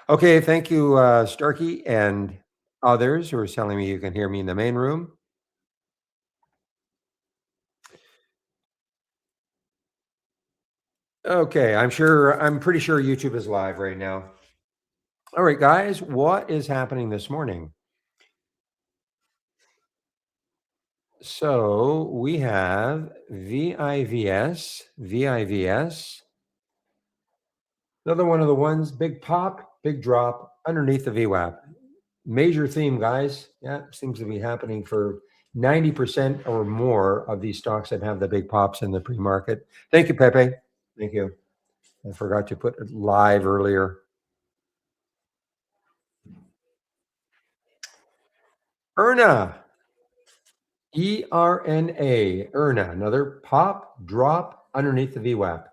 Okay, thank you, Starkey and others who are telling me you can hear me in the main room. Okay, I'm pretty sure YouTube is live right now. All right, guys, what is happening this morning? So we have VIVS, another one of the ones, big pop, big drop underneath the VWAP. Major theme, guys. Yeah, seems to be happening for 90% or more of these stocks that have the big pops in the pre-market. Thank you, Pepe. Thank you. I forgot to put it live earlier. ERNA, ERNA, ERNA, another pop, drop underneath the VWAP.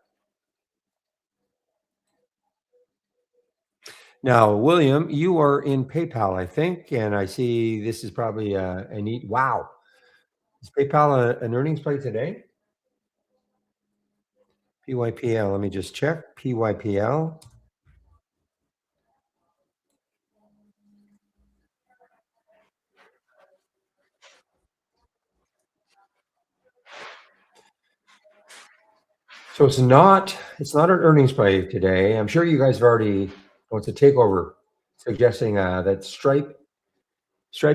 Now, William, you are in PayPal, I think, and I see this is probably a neat. Wow, is PayPal an earnings play today? PYPL. Let me just check. PYPL. So it's not an earnings play today. I'm sure you guys have already. Oh, it's a takeover, suggesting that Stripe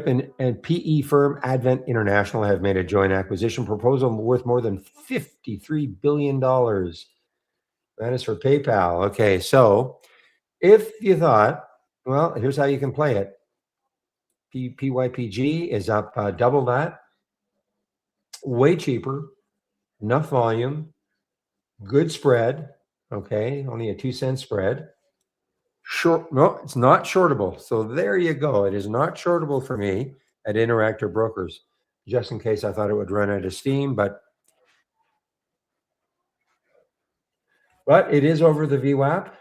and PE firm Advent International have made a joint acquisition proposal worth more than $53 billion. That is for PayPal. Okay, so if you thought, well, here's how you can play it. PYPG is up double that, way cheaper, enough volume, good spread. Okay, only a 2-cent spread. Short? No, it's not shortable. So there you go. It is not shortable for me at Interactive Brokers. Just in case I thought it would run out of steam, but it is over the VWAP. I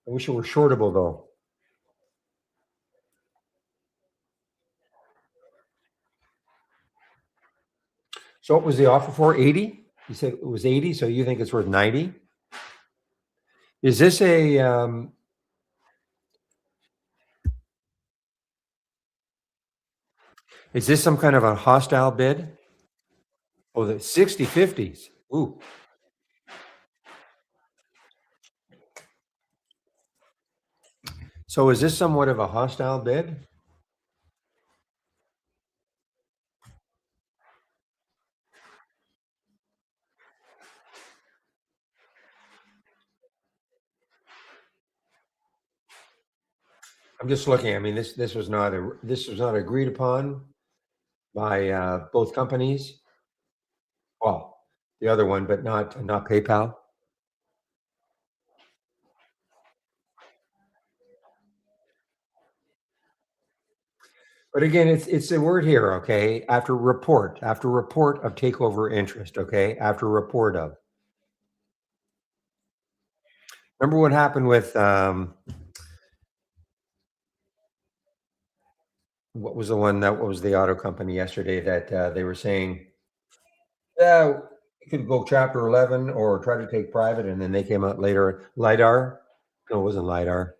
wish it were shortable though. So what was the offer for? 80? You said it was 80, so you think it's worth 90? Is this is this some kind of a hostile bid? Oh, the 60/50s. Ooh. So is this somewhat of a hostile bid? I'm just looking. I mean, this was not agreed upon by both companies. Well, the other one, but not PayPal. But again, it's a word here, okay? After report of takeover interest, okay? After report of. Remember what happened with what was the one that what was the auto company yesterday that they were saying, yeah, you could go chapter 11 or try to take private, and then they came out later. LiDAR? No, it wasn't LiDAR.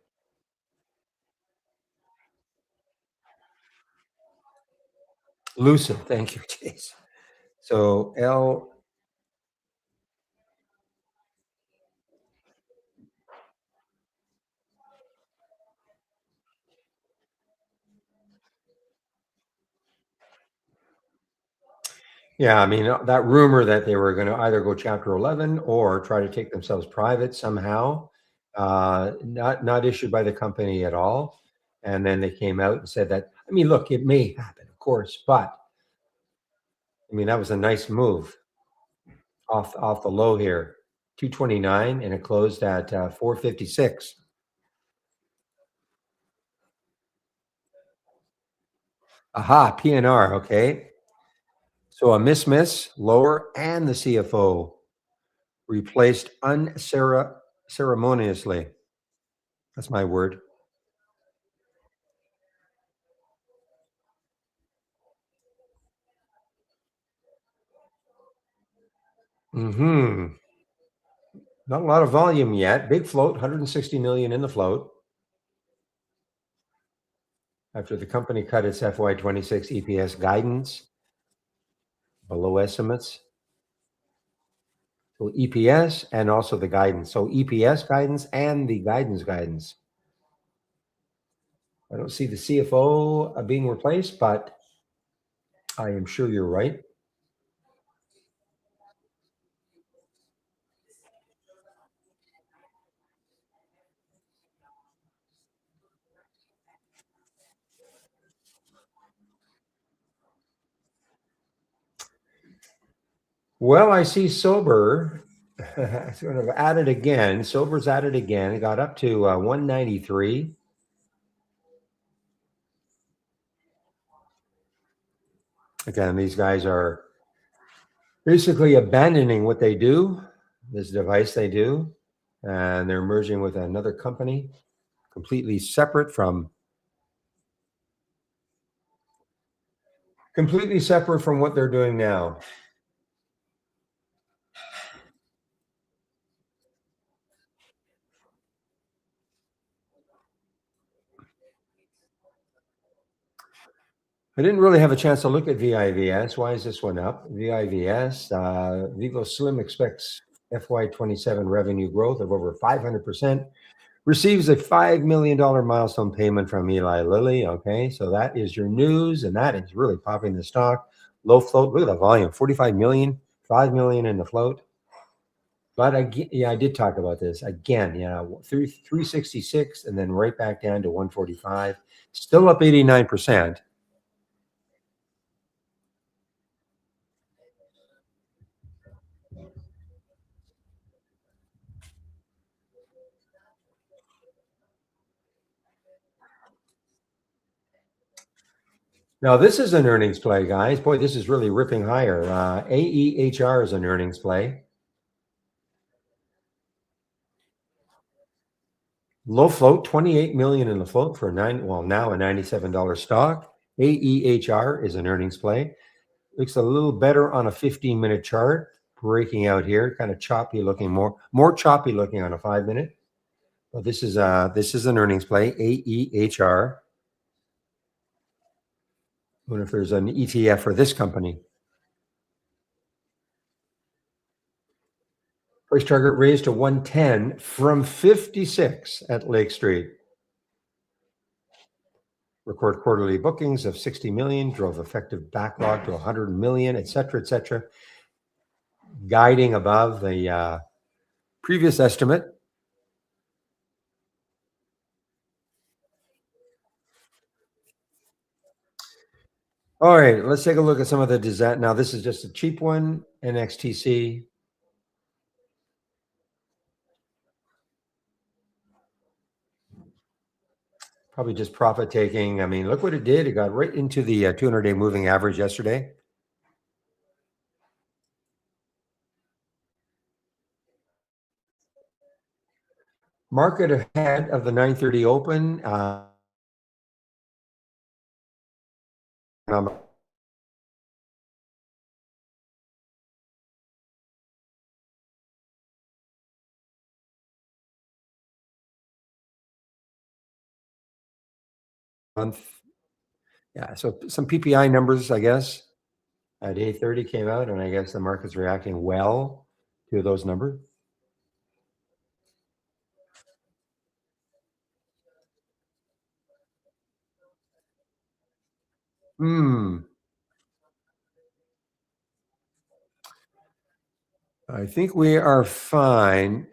Lucid, thank you, Chase. So yeah, I mean, that rumor that they were gonna either go chapter 11 or try to take themselves private somehow, not issued by the company at all, and then they came out and said that, I mean, look, it may happen, of course, but, I mean, that was a nice move off the low here, 229, and it closed at, 456. Aha, PNR, okay. So a miss, lower, and the CFO replaced unceremoniously. That's my word. Mhm. Not a lot of volume yet. Big float, 160 million in the float after the company cut its FY26 EPS guidance below estimates. So EPS and also the guidance. So EPS guidance and the guidance. I don't see the CFO being replaced, but I am sure you're right. Well, I see Sober sort of at it again. Sober's at it again. It got up to 193. Again, these guys are basically abandoning what they do, this device they do, and they're merging with another company completely separate from what they're doing now. I didn't really have a chance to look at VIVS. Why is this one up? VIVS, Vivo Slim expects FY27 revenue growth of over 500%, receives a $5 million milestone payment from Eli Lilly. Okay, so that is your news, and that is really popping the stock. Low float, look at the volume, 45 million, 5 million in the float. But I did talk about this again. 366 and then right back down to 145, still up 89%. Now, this is an earnings play, guys. Boy, this is really ripping higher. AEHR is an earnings play. Low float, 28 million in the float for now a $97 stock. AEHR is an earnings play. Looks a little better on a 15-minute chart, breaking out here, kind of choppy looking, more choppy looking on a 5-minute. But this is an earnings play, AEHR. I wonder if there's an ETF for this company. Price target raised to 110 from 56 at Lake Street. Record quarterly bookings of 60 million, drove effective backlog to 100 million, et cetera, guiding above the previous estimate. All right, let's take a look at some of the design. Now, this is just a cheap one, NXTC. Probably just profit taking. I mean, look what it did. It got right into the 200-day moving average yesterday. Market ahead of the 9:30 open. Month. Yeah, so some PPI numbers, I guess, at 8:30 came out, and I guess the market's reacting well to those numbers. I think we are fine.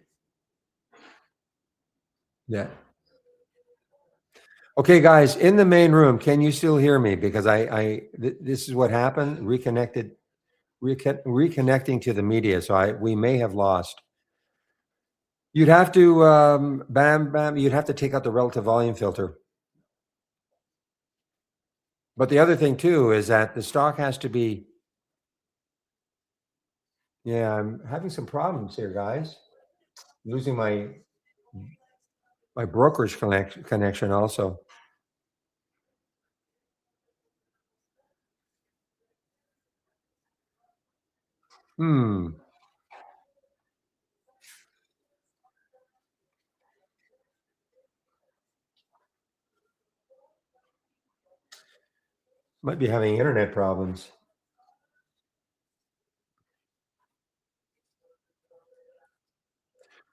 Yeah. Okay, guys, in the main room, can you still hear me? Because this is what happened. Reconnecting to the media, so we may have lost. You'd have to bam. You'd have to take out the relative volume filter. But the other thing too is that the stock has to be. Yeah, I'm having some problems here, guys. Losing my brokerage connection also. Might be having internet problems.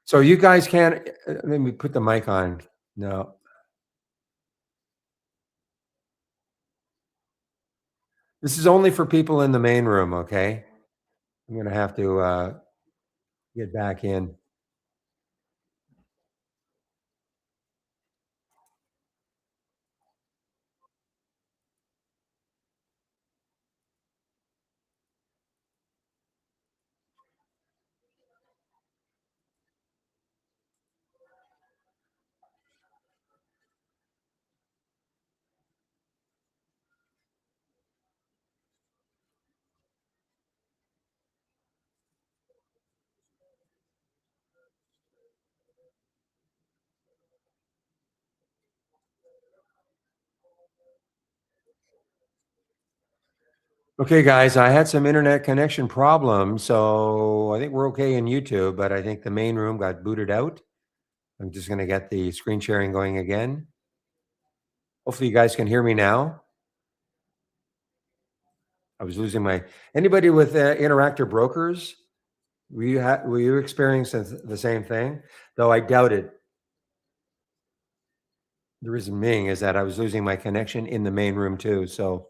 So you guys can't let me put the mic on. No. This is only for people in the main room, okay? I'm gonna have to, get back in. Okay, guys, I had some internet connection problems, so I think we're okay in YouTube, but I think the main room got booted out. I'm just gonna get the screen sharing going again. Hopefully, you guys can hear me now. I was losing my anybody with, Interactive Brokers, were you experiencing the same thing? Though I doubt it. The reason being is that I was losing my connection in the main room too, so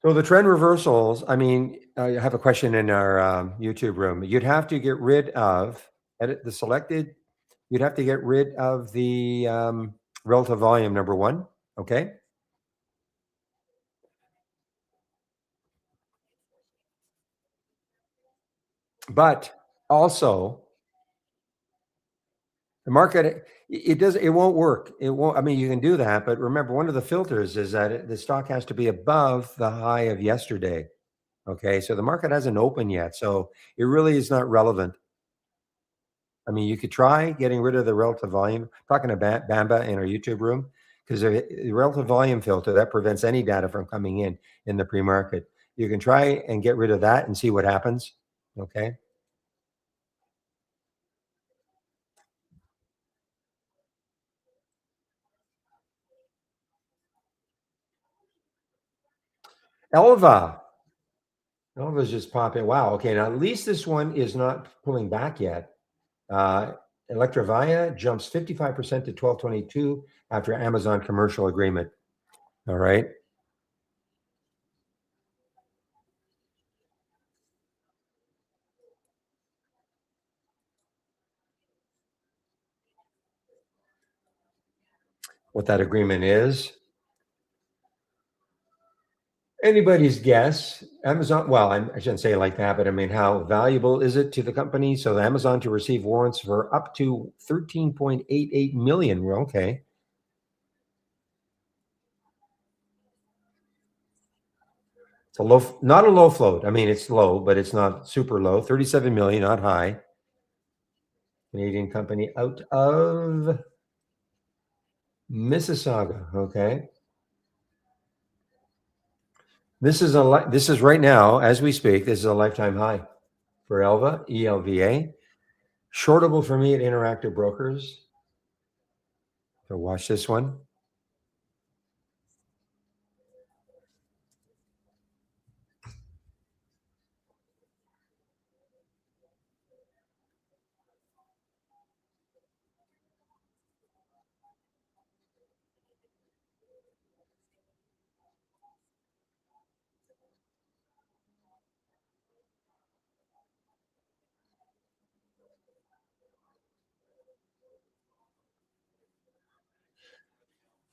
the trend reversals, I mean, I have a question in our, YouTube room. You'd have to get rid of edit the selected you'd have to get rid of the, relative volume, number 1, okay? But also, the market, it won't work. It won't I mean, you can do that, but remember, one of the filters is that the stock has to be above the high of yesterday, okay? So the market hasn't opened yet, so it really is not relevant. I mean, you could try getting rid of the relative volume. Talking about Bamba in our YouTube room, because the relative volume filter that prevents any data from coming in the pre-market. You can try and get rid of that and see what happens. Okay. Elva. Elva's just popping. Wow. Okay. Now at least this one is not pulling back yet. Uh, Electrovaya jumps 55% to 1222 after Amazon commercial agreement. All right. What that agreement is. Anybody's guess. Amazon, well, I shouldn't say it like that, but I mean, how valuable is it to the company? So Amazon to receive warrants for up to 13.88 million. Well, okay. It's a low, not a low float. I mean, it's low, but it's not super low. 37 million, not high. Canadian company out of Mississauga. Okay. This is right now, as we speak, this is a lifetime high for Elva, ELVA. Shortable for me at Interactive Brokers. So watch this one.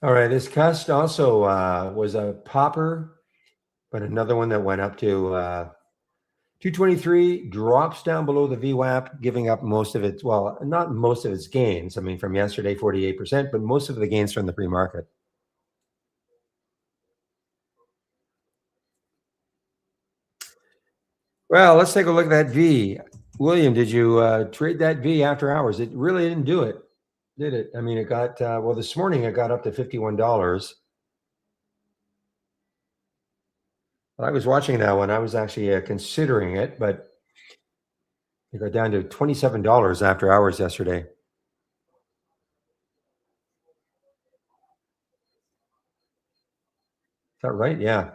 All right, this cust also was a popper, but another one that went up to 223, drops down below the VWAP, giving up most of its, well, not most of its gains. I mean, from yesterday, 48%, but most of the gains from the pre-market. Well, let's take a look at that V. William, did you trade that V after hours? It really didn't do it, did it? I mean, it got, well, this morning it got up to $51. I was watching that one. I was actually considering it, but It got down to $27 after hours yesterday. Is that right? Yeah.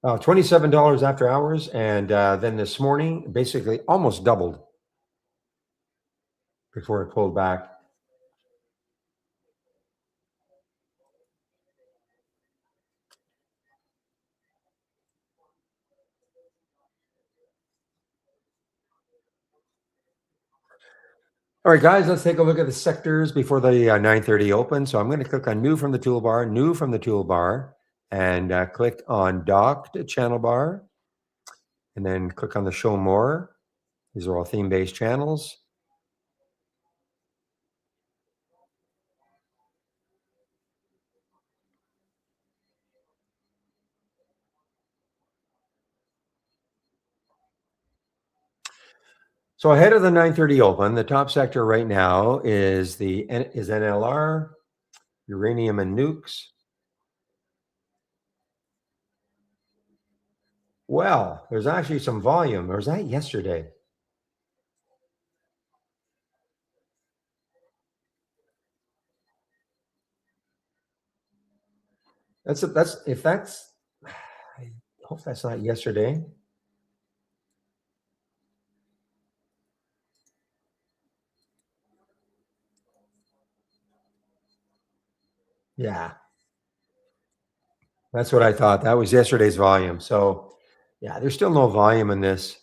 $27 after hours. And then this morning, basically almost doubled before it pulled back. All right, guys, let's take a look at the sectors before the 9:30 open. So I'm going to click on new from the toolbar, and click on docked channel bar, and then click on the show more. These are all theme-based channels. So ahead of the 9:30 open, the top sector right now is NLR, uranium and nukes. Well, there's actually some volume. Or was that yesterday? That's if that's I hope that's not yesterday. Yeah, that's what I thought. That was yesterday's volume. So yeah, there's still no volume in this.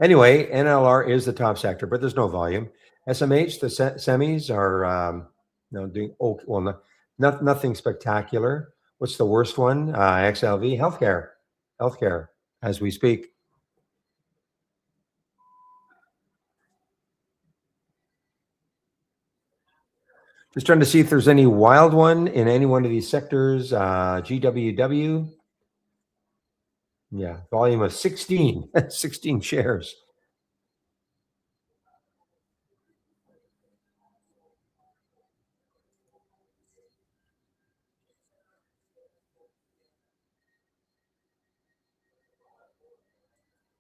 Anyway, NLR is the top sector, but there's no volume. SMH, the semis are doing okay. Well, nothing spectacular. What's the worst one? XLV, healthcare, as we speak. Just trying to see if there's any wild one in any one of these sectors. GWW, yeah, volume of 16, 16 shares.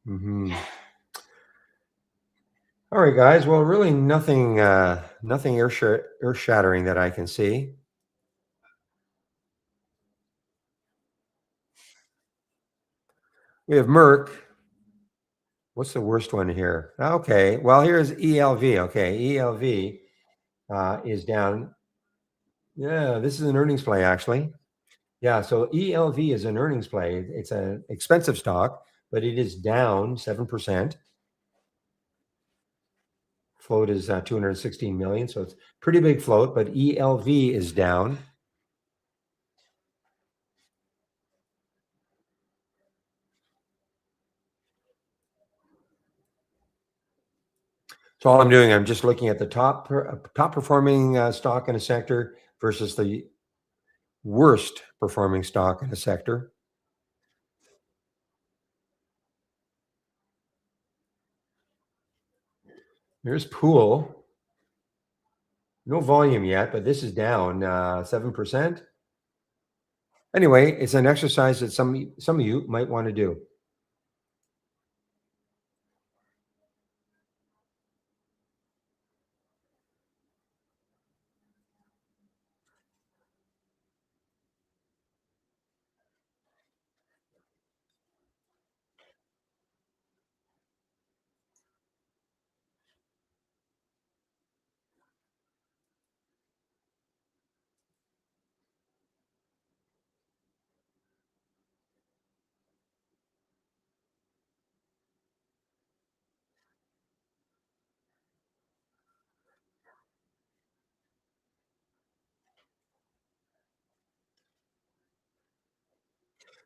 Mm-hmm. All right, guys. Well, really nothing earth shattering that I can see. We have Merck. What's the worst one here? Okay. Well, here's ELV. Okay. ELV is down. Yeah, this is an earnings play, actually. Yeah. So ELV is an earnings play. It's an expensive stock, but it is down 7%. Float is 216 million. So it's pretty big float, but ELV is down. So all I'm doing, I'm just looking at the top performing stock in a sector versus the worst performing stock in a sector. There's Pool. No volume yet, but this is down 7%. Anyway, it's an exercise that some of you might want to do.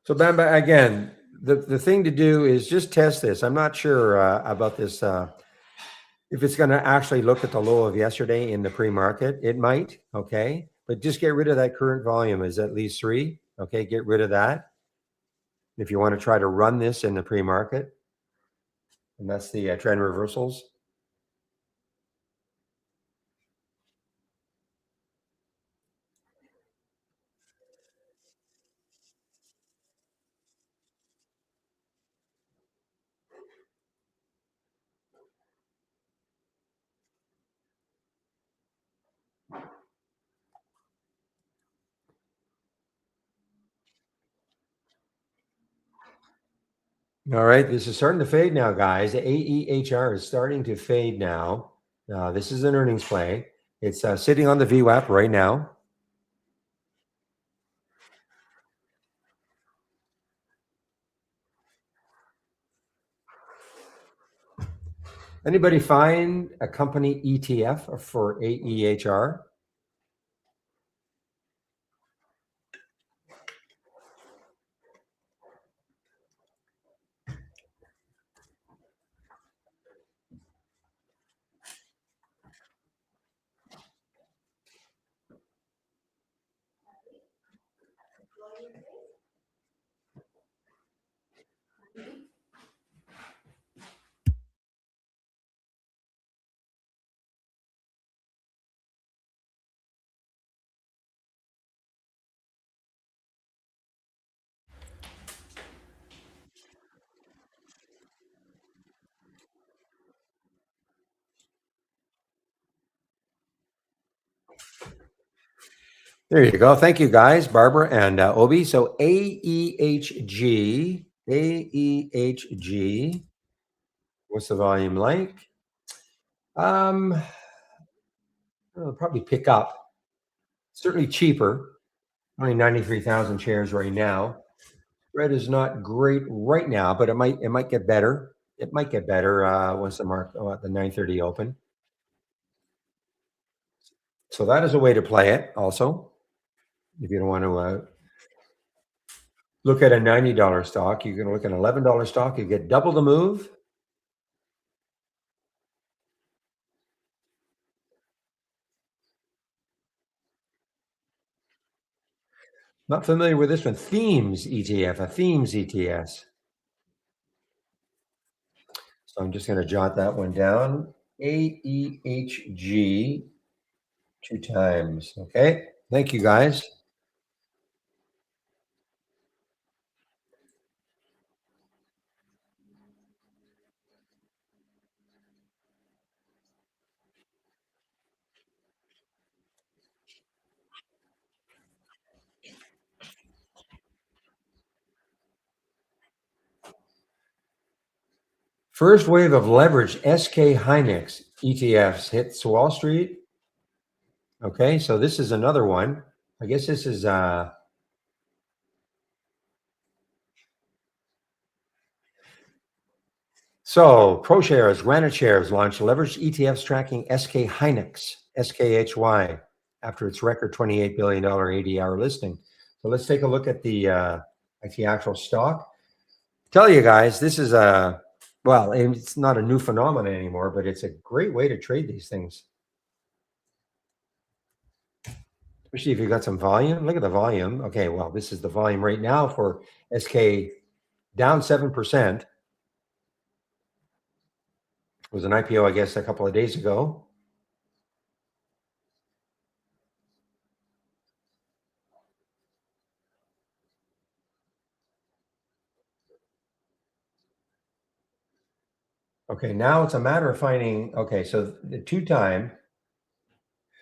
So Bamba, again, the thing to do is just test this. I'm not sure about this. If it's going to actually look at the low of yesterday in the pre-market, it might. Okay, but just get rid of that current volume is at least 3. Okay, get rid of that if you want to try to run this in the pre-market, and that's the trend reversals. All right, this is starting to fade now, guys. The AEHR is starting to fade now. This is an earnings play. It's sitting on the VWAP right now. Anybody find a company ETF for AEHR? There you go. Thank you, guys, Barbara and Obi. So AEHG, what's the volume like? It'll probably pick up. Certainly cheaper. Only 93,000 shares right now. Red is not great right now, but it might get better. It might get better once the the 9:30 open. So that is a way to play it. Also, if you don't want to look at a $90 stock, you can look at an $11 stock. You get double the move. Not familiar with this one. Themes ETF, a themes ETS. So I'm just going to jot that one down. AEHG 2 times. Okay. Thank you, guys. First wave of leverage SK Hynix ETFs hits Wall Street. Okay, so this is another one. I guess this is so ProShares, Granite Shares launched leveraged ETFs tracking SK Hynix, SKHY, after its record $28 billion ADR listing. So let's take a look at the actual stock. Tell you guys, this is well, it's not a new phenomenon anymore, but it's a great way to trade these things. Especially if you've got some volume. Look at the volume. Okay, well, this is the volume right now for SK, down 7%. It was an IPO, I guess, a couple of days ago. Okay, now it's a matter of finding. Okay, so the 2 time.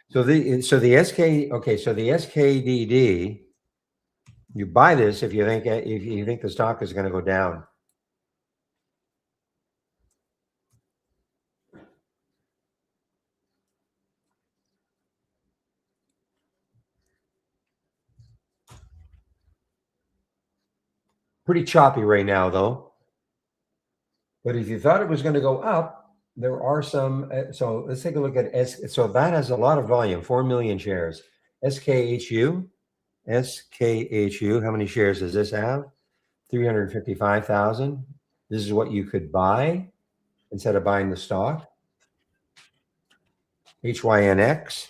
So the SK. Okay, so the SKDD. You buy this if you think the stock is going to go down. Pretty choppy right now, though. But if you thought it was going to go up, there are some. So let's take a look at S. So that has a lot of volume, 4 million shares. SKHU, SKHU. How many shares does this have? 355,000. This is what you could buy instead of buying the stock. HYNX.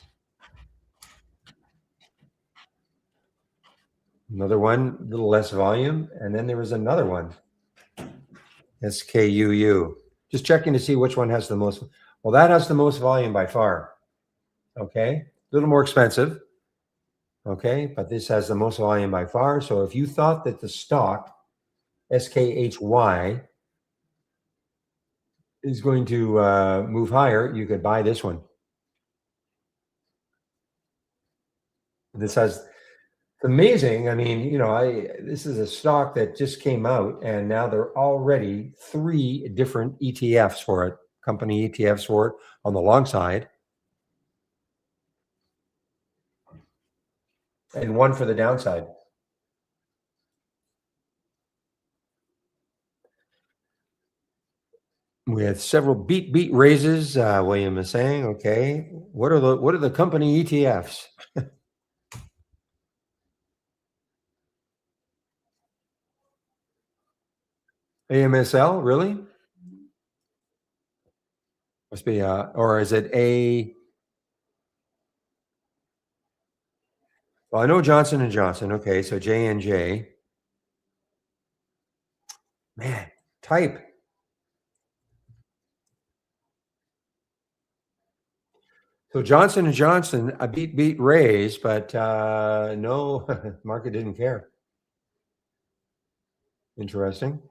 Another one, a little less volume. And then there was another one, SKUU. Just checking to see which one has the most. Well, that has the most volume by far. Okay. A little more expensive. Okay. But this has the most volume by far. So if you thought that the stock, SKHY, is going to move higher, you could buy this one. This has It's amazing. I mean, this is a stock that just came out, and now there are already 3 different ETFs for it, company ETFs for it on the long side, and one for the downside. We had several beat raises, William is saying, okay. What are the company ETFs? AMSL, really? Must be, or is it a well, I know Johnson& and Johnson, okay, so J&J. Man, type. So Johnson& and Johnson, a beat raise, but, no, market didn't care. Interesting.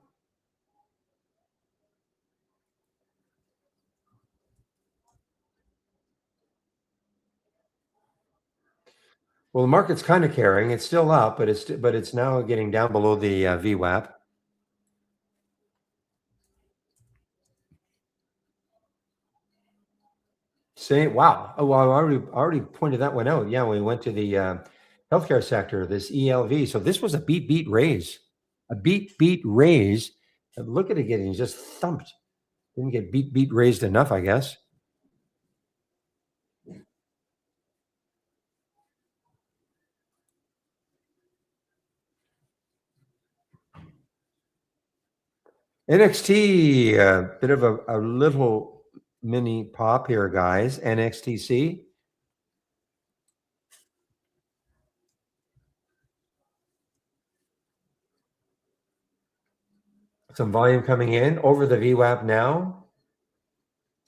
Well, the market's kinda carrying, it's still up, but it's now getting down below the, VWAP. Same. Wow. Oh, well, I already pointed that one out. Yeah, we went to the healthcare sector, this ELV. So this was a beat raise, a beat raise. And look at it getting just thumped. Didn't get beat raised enough, I guess. NXT, bit of a little mini pop here, guys. NXTC, some volume coming in over the VWAP now.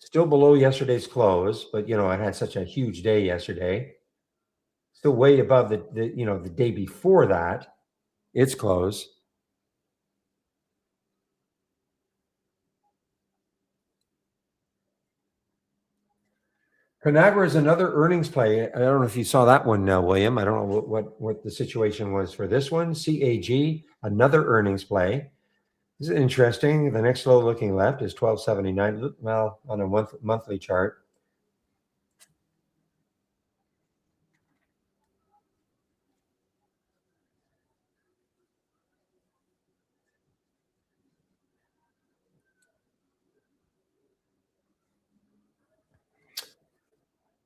Still below yesterday's close, but it had such a huge day yesterday. Still way above the day before that, its close. Conagra is another earnings play. I don't know if you saw that one now, William. I don't know what the situation was for this one. CAG, another earnings play. This is interesting. The next low looking left is 1279. Well, on a monthly chart.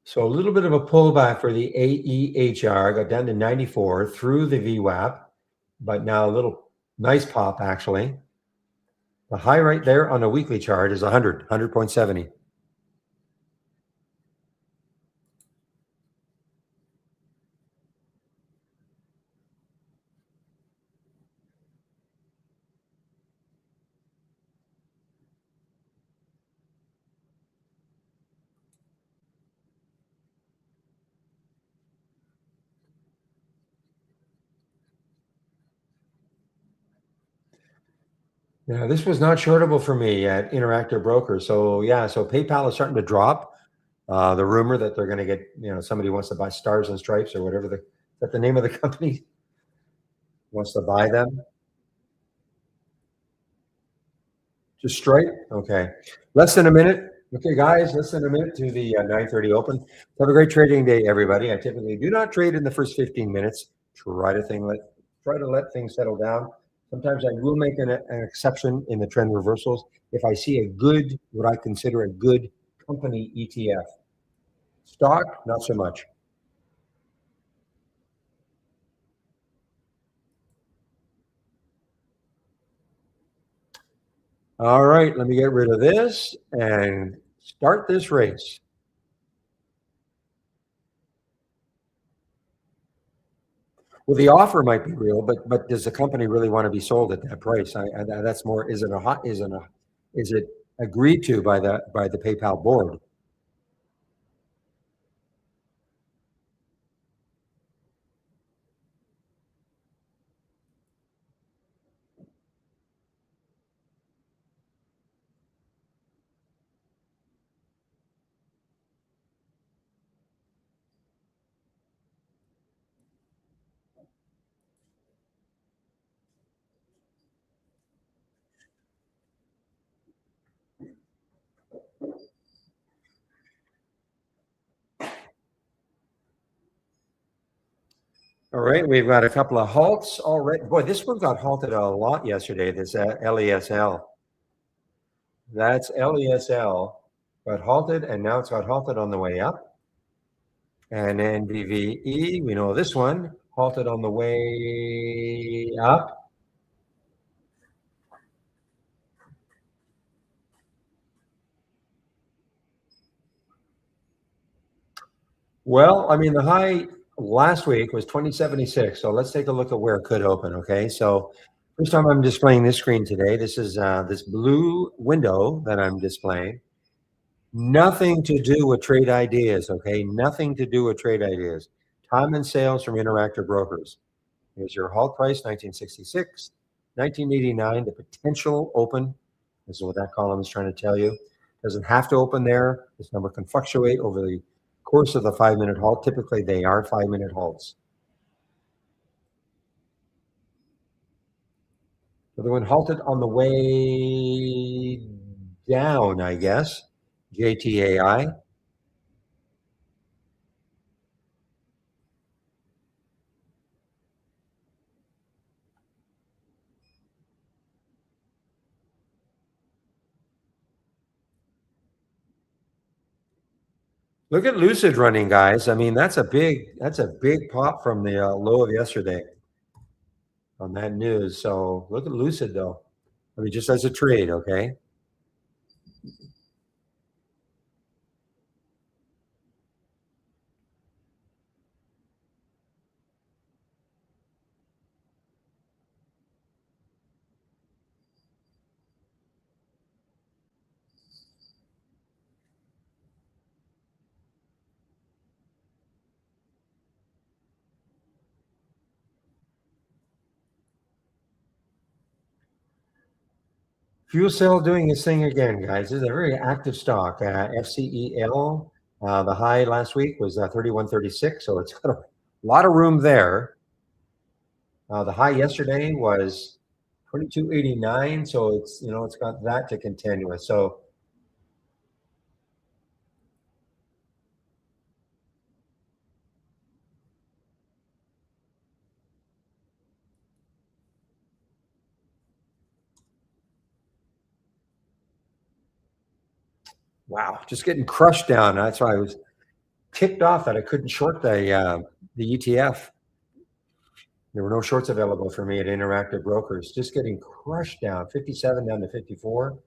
So a little bit of a pullback for the AEHR, got down to 94 through the VWAP, but now a little nice pop actually. The high right there on a weekly chart is 100.70. Yeah, this was not shortable for me at Interactive Broker. So yeah, so PayPal is starting to drop. The rumor that they're going to get, somebody wants to buy Stars and Stripes or whatever is that the name of the company wants to buy them. Just Stripe. Okay, less than a minute. Okay, guys, less than a minute to the 9:30 open. Have a great trading day, everybody. I typically do not trade in the first 15 minutes. Try to let things settle down. Sometimes I will make an exception in the trend reversals if I see what I consider a good company ETF. Stock, not so much. All right, let me get rid of this and start this race. Well, the offer might be real, but does the company really want to be sold at that price? That's more. Is it a hot? Is it agreed to by the PayPal board? All right, we've got a couple of halts already. Boy, this one got halted a lot yesterday. This LESL. That's LESL got halted, and now it's got halted on the way up. And then VVE, we know this one halted on the way up. Well, I mean, the high last week was 2076. So let's take a look at where it could open. Okay. So first time I'm displaying this screen today. This is this blue window that I'm displaying. Nothing to do with trade ideas. Okay. Nothing to do with trade ideas. Time and sales from Interactive Brokers. Here's your halt price, 1966, 1989, the potential open. This is what that column is trying to tell you. Doesn't have to open there. This number can fluctuate over the course of the 5-minute halt. Typically, they are 5-minute halts. So the one halted on the way down, I guess. JTAI. Look at Lucid running, guys. I mean, that's a big pop from the low of yesterday on that news. So look at Lucid though. I mean, just as a trade, okay? Fuel cell doing its thing again, guys. This is a very active stock. FCEL, the high last week was 31.36, so it's got a lot of room there. The high yesterday was 22.89, so it's got that to contend with. So wow, just getting crushed down. That's why I was ticked off that I couldn't short the ETF. There were no shorts available for me at Interactive Brokers. Just getting crushed down, 57 down to 54.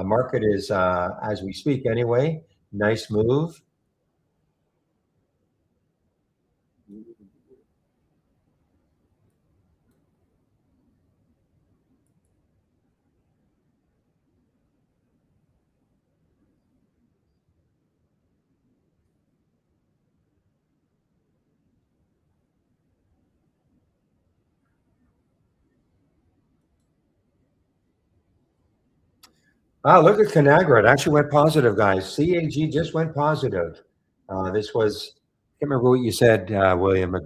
Market is, as we speak anyway, nice move. Look at Conagra. It actually went positive, guys. CAG just went positive. This was, I can't remember what you said, William.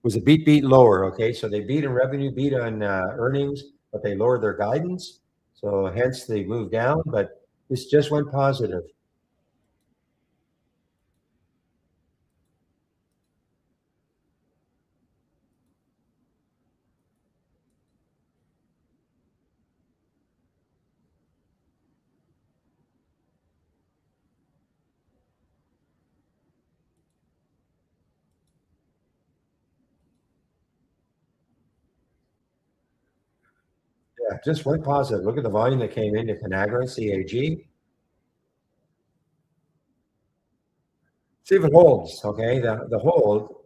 Was a beat lower. Okay, so they beat in revenue, beat on earnings, but they lowered their guidance. So hence they moved down. But this just went positive. Yeah, just went positive. Look at the volume that came into Conagra, CAG. See if it holds. Okay, the hold.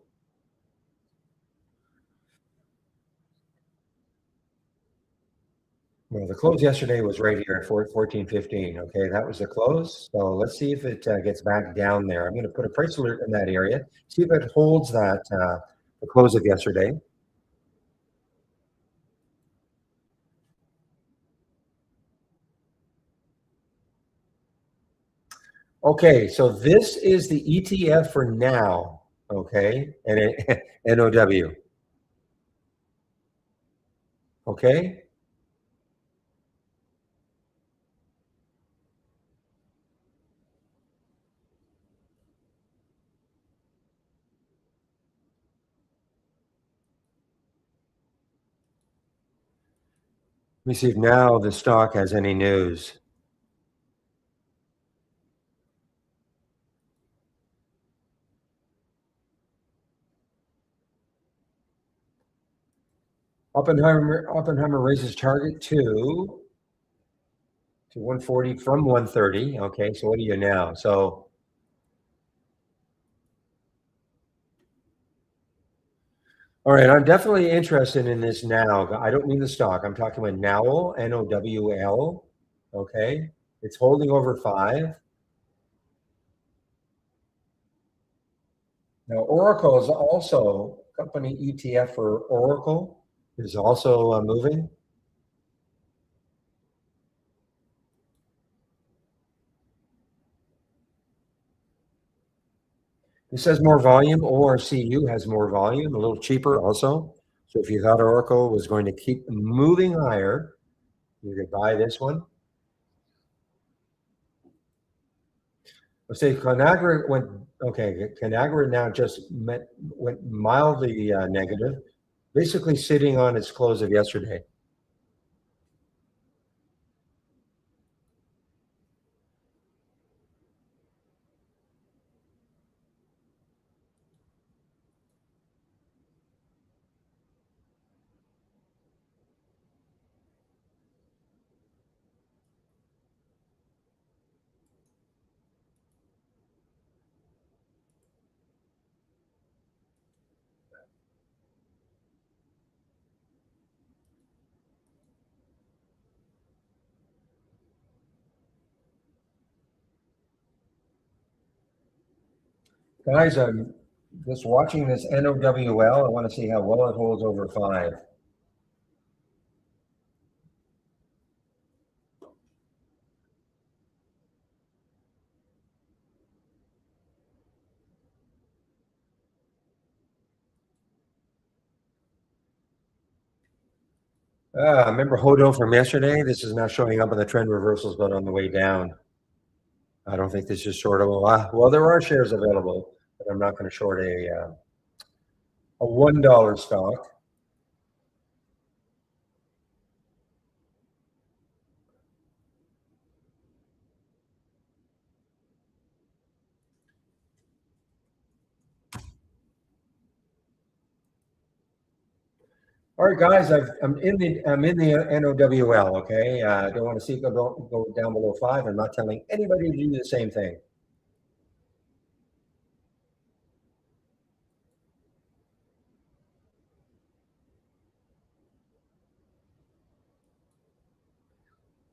Well, the close yesterday was right here at 14.15. Okay, that was the close. So let's see if it gets back down there. I'm going to put a price alert in that area. See if it holds that the close of yesterday. Okay, so this is the ETF for now. Okay, and NOW. Okay. Let me see if now the stock has any news. Oppenheimer raises target to 140 from 130. Okay, so what are you now? So, all right, I'm definitely interested in this now. I don't mean the stock. I'm talking about Nowl, Nowl. Okay, it's holding over 5. Now, Oracle is also company ETF for Oracle is also moving. It says more volume. ORCU has more volume, a little cheaper also. So if you thought Oracle was going to keep moving higher, you could buy this one. Let's say Conagra went okay. Conagra now just went mildly negative, basically sitting on its close of yesterday. Guys, I'm just watching this NOWL. I want to see how well it holds over 5. Remember Hodo from yesterday? This is now showing up on the trend reversals, but on the way down. I don't think this is shortable. Well, there are shares available, but I'm not going to short a $1 stock. All right, guys, I'm in the NOWL. Okay, I don't want to see it go down below 5. I'm not telling anybody to do the same thing.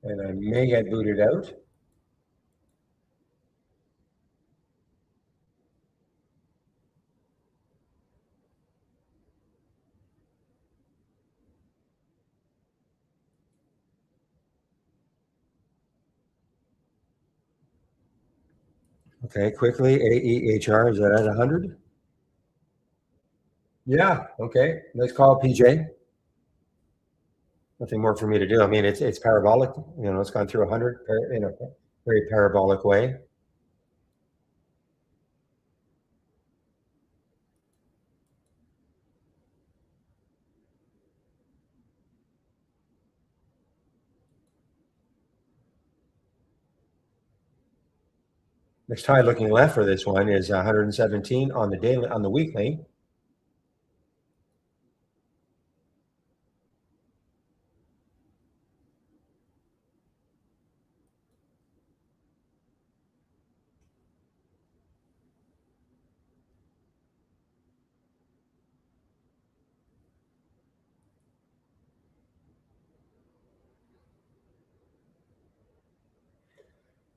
And I may get booted out. Okay, quickly, AEHR is that at 100? Yeah. Okay. Nice call, PJ. Nothing more for me to do. I mean, it's parabolic. It's gone through 100 in a very parabolic way. Next high looking left for this one is 117 on the daily, on the weekly.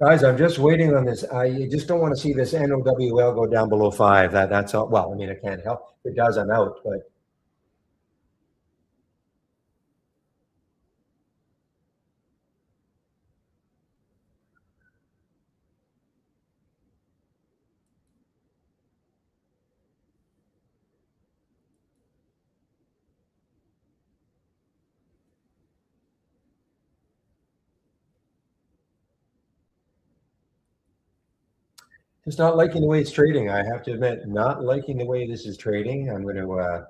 Guys, I'm just waiting on this. I just don't want to see this NOWL go down below 5. That's all. Well, I mean, I can't help. If it does, I'm out. But just not liking the way it's trading. I have to admit, not liking the way this is trading. I'm going to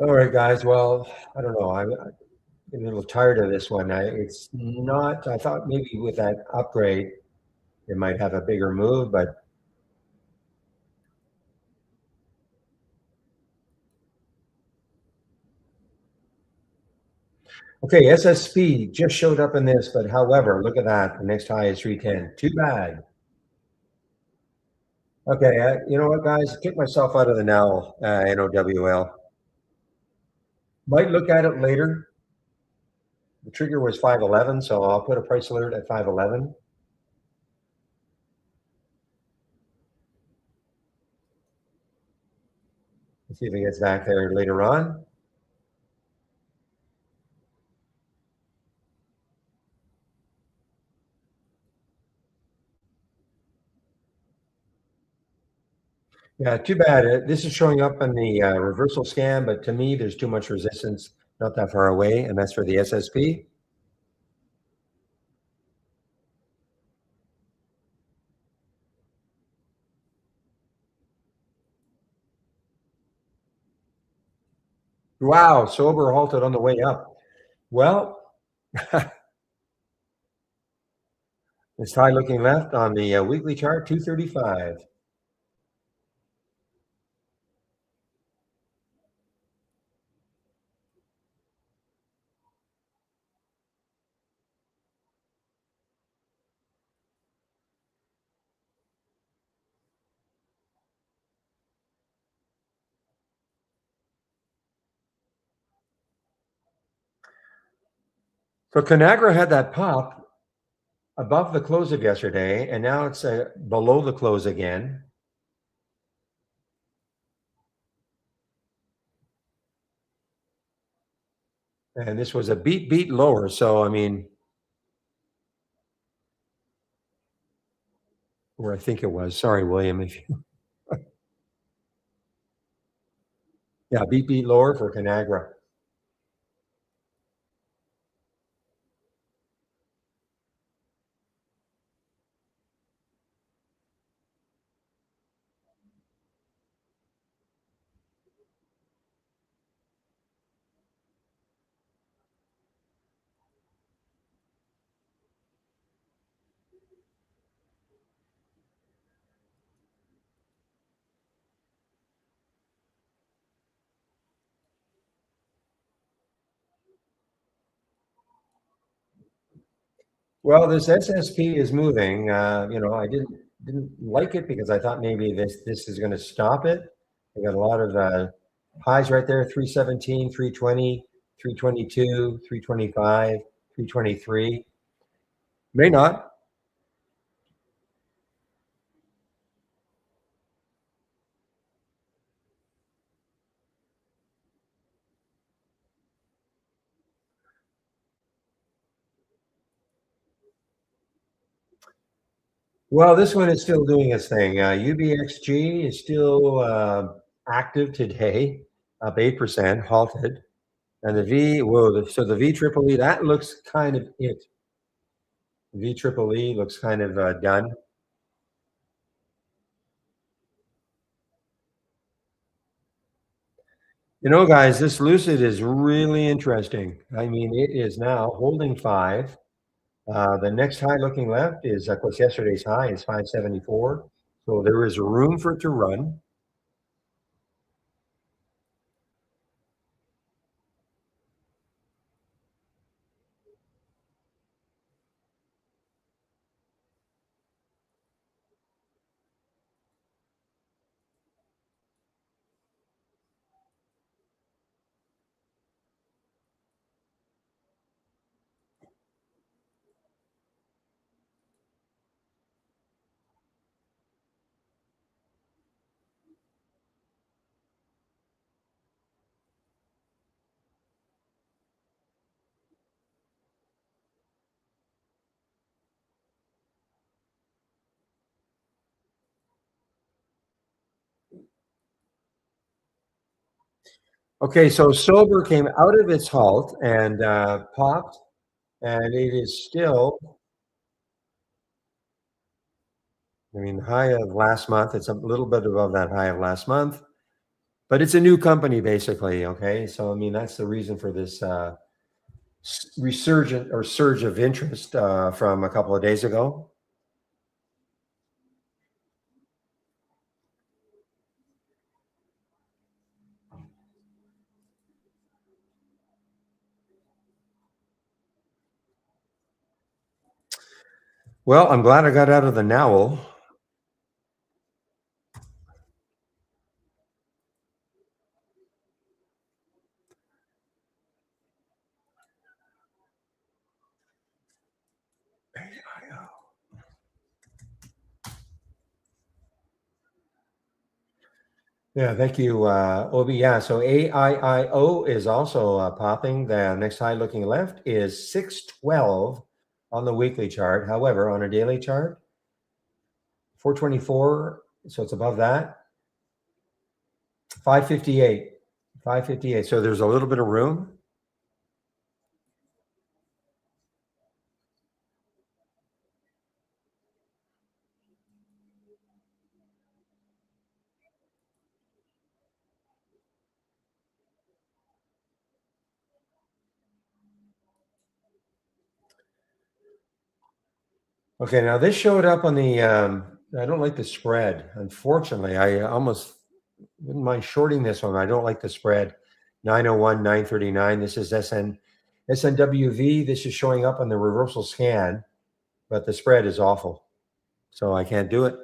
All right, guys. Well, I don't know. I'm getting a little tired of this one. It's not. I thought maybe with that upgrade, it might have a bigger move, but okay. SSP just showed up in this, but however, look at that. The next high is 310. Too bad. Okay. You know what, guys? Kick myself out of the now NOWL. Might look at it later. The trigger was 511, so I'll put a price alert at 511. Let's see if it gets back there later on. Yeah, too bad. This is showing up in the reversal scan, but to me, there's too much resistance not that far away, and that's for the SSP. Wow, sober halted on the way up. Well, it's high looking left on the weekly chart, 235. So Conagra had that pop above the close of yesterday, and now it's below the close again. And this was a beat lower. So, I mean, or I think it was. Sorry, William. If you, yeah, beat lower for Conagra. Well, this SSP is moving. I didn't like it because I thought maybe this is going to stop it. We got a lot of highs right there: 317, 320, 322, 325, 323. May not. Well, this one is still doing its thing. UBXG is still active today, up 8%, halted. And the V, whoa, so the V triple E, that looks kind of it. V triple E looks kind of done. Guys, this Lucid is really interesting. I mean, it is now holding five. The next high looking left is, of course, yesterday's high is 574. So there is room for it to run. Okay, so silver came out of its halt and popped, and it is still, I mean, the high of last month, it's a little bit above that high of last month. But it's a new company, basically. Okay, so I mean that's the reason for this resurgent or surge of interest from a couple of days ago. Well, I'm glad I got out of the Nowl. Yeah, thank you, Obi. Yeah, so AIIO is also popping. The next high looking left is 612 on the weekly chart. However, on a daily chart, 424, so it's above that. 558, 558. So there's a little bit of room. Okay, now this showed up on the. I don't like the spread. Unfortunately, I almost wouldn't mind shorting this one. I don't like the spread. 901, 939. This is SNWV. This is showing up on the reversal scan, but the spread is awful. So I can't do it.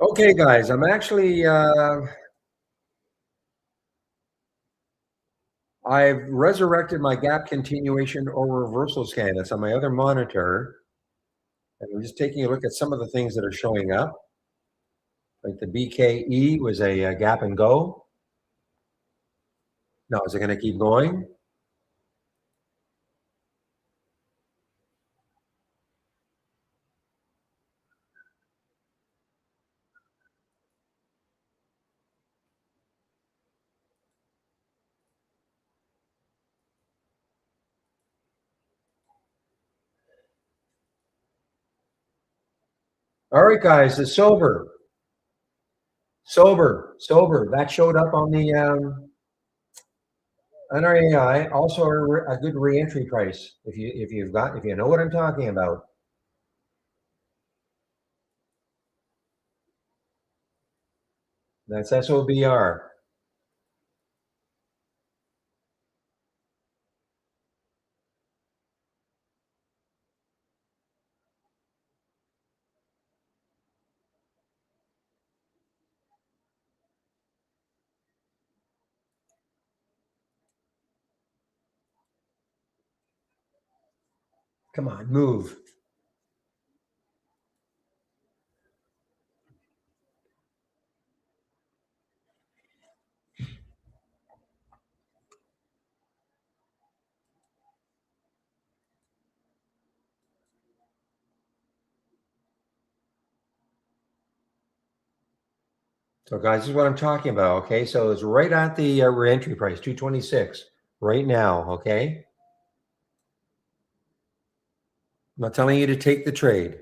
Okay, guys, I'm actually I've resurrected my gap continuation or reversal scan. It's on my other monitor, and I'm just taking a look at some of the things that are showing up. Like the BKE was a gap and go. Now, is it going to keep going? All right, guys, the sober. That showed up on the NRAI. Also, a good reentry price if you know what I'm talking about. That's SOBR. Come on, move. So, guys, this is what I'm talking about. Okay, so it's right at the reentry price, 226, right now. Okay, I'm not telling you to take the trade.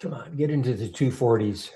Come on, get into the 240s.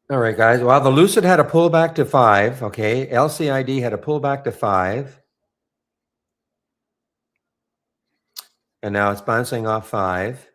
All right, guys. Well, the Lucid had a pullback to 5. Okay. LCID had a pullback to 5. And now it's bouncing off 5.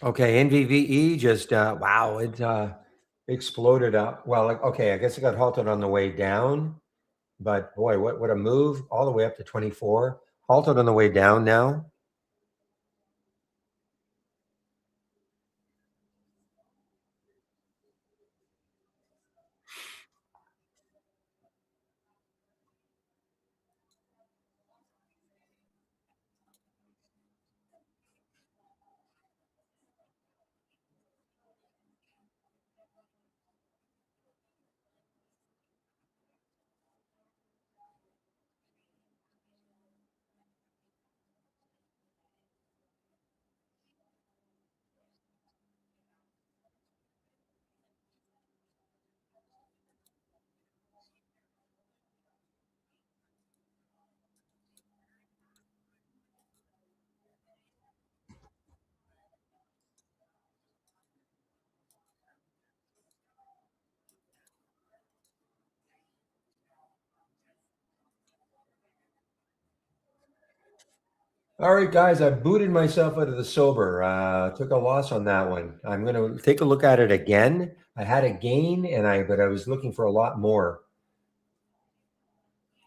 Okay. NVVE just, wow, it exploded up. Well, like, okay. I guess it got halted on the way down. But boy, what a move all the way up to 24. Halted on the way down now. All right, guys, I booted myself out of the sober. Took a loss on that one. I'm going to take a look at it again. I had a gain, but I was looking for a lot more.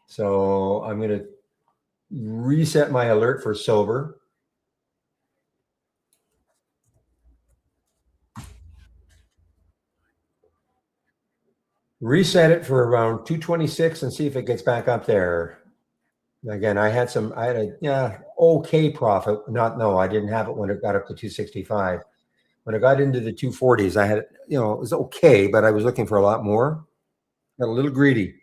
So I'm going to reset my alert for sober. Reset it for around 226 and see if it gets back up there. Again, I had a okay profit. No, I didn't have it when it got up to 265. When I got into the 240s, I had, it was okay, but I was looking for a lot more. Got a little greedy.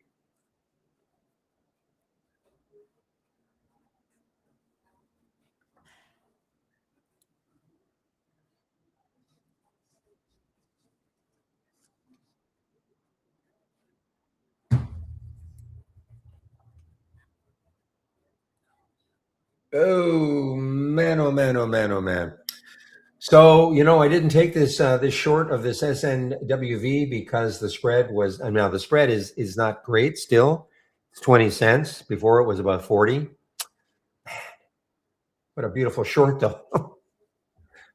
Oh man, oh man, oh man, oh man. So, I didn't take this short of this SNWV because the spread was, and now the spread is not great still. It's 20 cents. Before it was about 40. What a beautiful short though.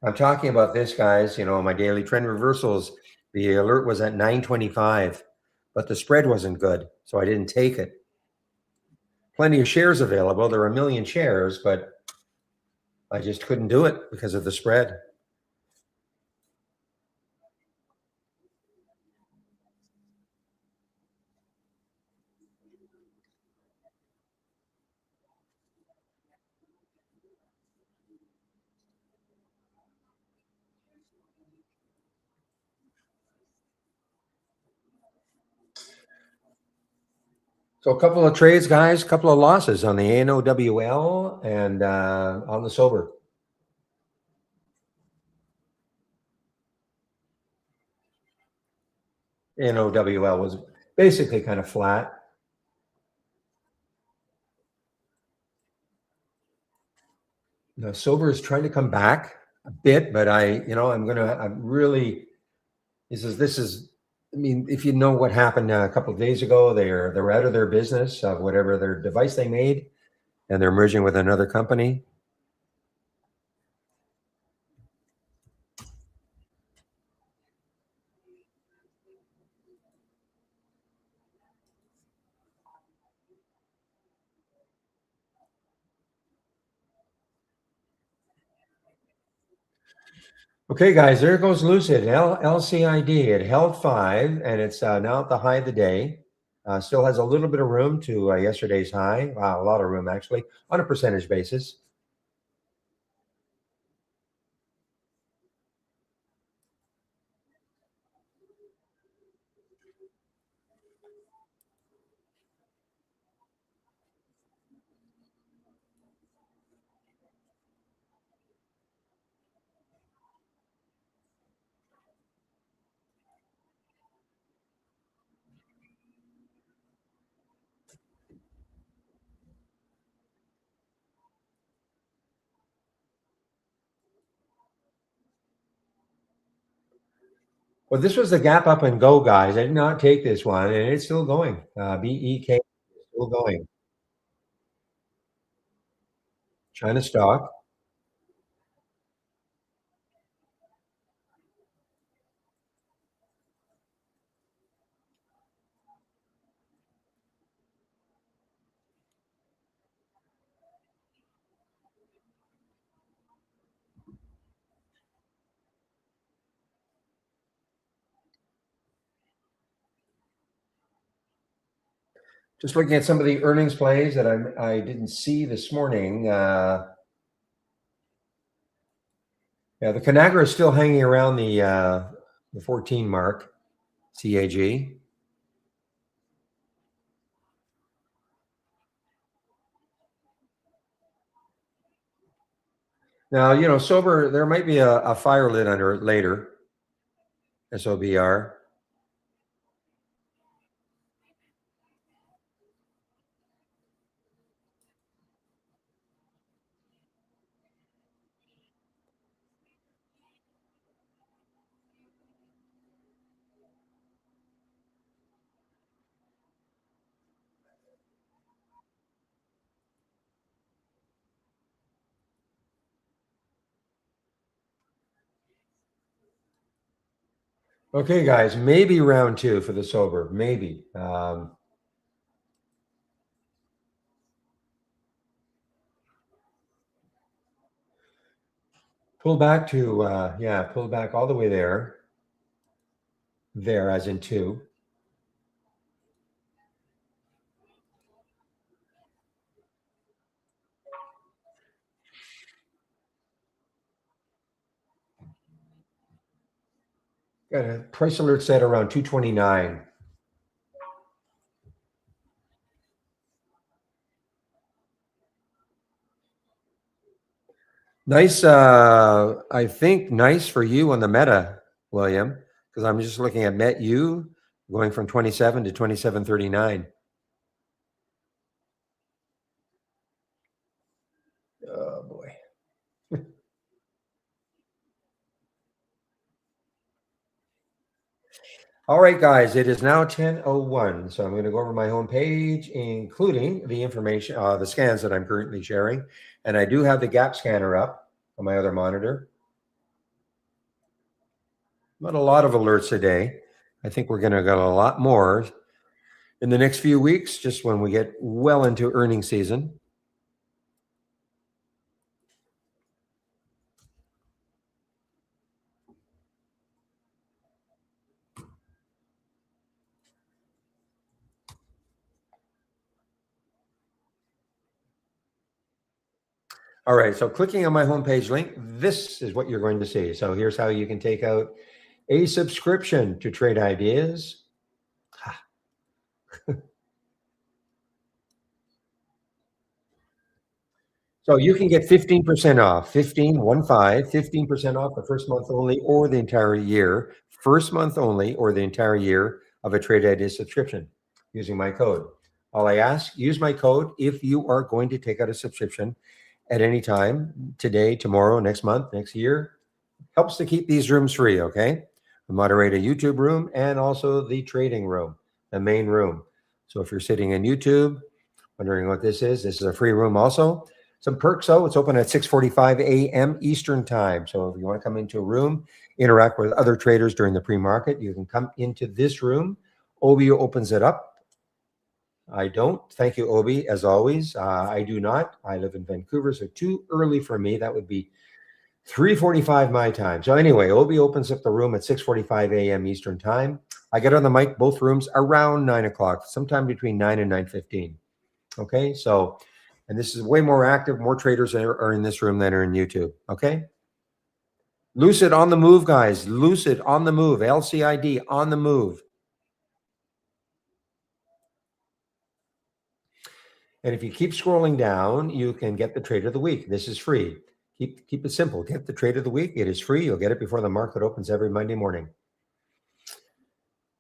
I'm talking about this, guys, my daily trend reversals. The alert was at 925, but the spread wasn't good, so I didn't take it. Plenty of shares available. There are a million shares, but I just couldn't do it because of the spread. So a couple of trades, guys, a couple of losses on the ANOWL and on the sober. NOWL was basically kind of flat. Now, silver is trying to come back a bit, but I'm really, this is, I mean, if you know what happened a couple of days ago, they're out of their business of whatever their device they made, and they're merging with another company. Okay, guys, there goes Lucid LCID. It held 5, and it's now at the high of the day. Still has a little bit of room to yesterday's high. Wow, a lot of room actually on a percentage basis. Well, this was the gap up and go, guys. I did not take this one, and it's still going. BEK is still going. China stock. Just looking at some of the earnings plays that I didn't see this morning. Yeah, the Conagra is still hanging around the 14 mark. CAG. Now, sober, there might be a fire lit under it later. SOBR. Okay, guys, maybe round 2 for the sober, maybe. Pull back to, pull back all the way there. There, as in 2. Got a price alert set around 229. Nice, I think nice for you on the meta, William, because I'm just looking at METU going from 27 to 27.39. Oh boy. All right, guys, it is now 10:01. So I'm going to go over my home page, including the information, the scans that I'm currently sharing. And I do have the gap scanner up on my other monitor. Not a lot of alerts today. I think we're going to get a lot more in the next few weeks, just when we get well into earnings season. All right, so clicking on my homepage link, this is what you're going to see. So here's how you can take out a subscription to Trade Ideas. So you can get 15% off, 15% off the first month only or the entire year. First month only or the entire year of a Trade Idea subscription using my code. All I ask, use my code if you are going to take out a subscription at any time, today, tomorrow, next month, next year. Helps to keep these rooms free, okay? We moderate a YouTube room and also the trading room, the main room. So if you're sitting in YouTube, wondering what this is a free room also. Some perks, though. It's open at 6:45 a.m. Eastern time. So if you want to come into a room, interact with other traders during the pre-market, you can come into this room. Obi opens it up. I don't. Thank you, Obi, as always. I do not. I live in Vancouver, so too early for me. That would be 3:45 my time. So anyway, Obi opens up the room at 6:45 a.m. Eastern time. I get on the mic, both rooms, around 9 o'clock, sometime between 9 and 9:15. Okay, so, and this is way more active. More traders are in this room than are in YouTube. Okay. Lucid on the move, guys. Lucid on the move. LCID on the move. And if you keep scrolling down, you can get the trade of the week. This is free. Keep it simple. Get the trade of the week. It is free. You'll get it before the market opens every Monday morning.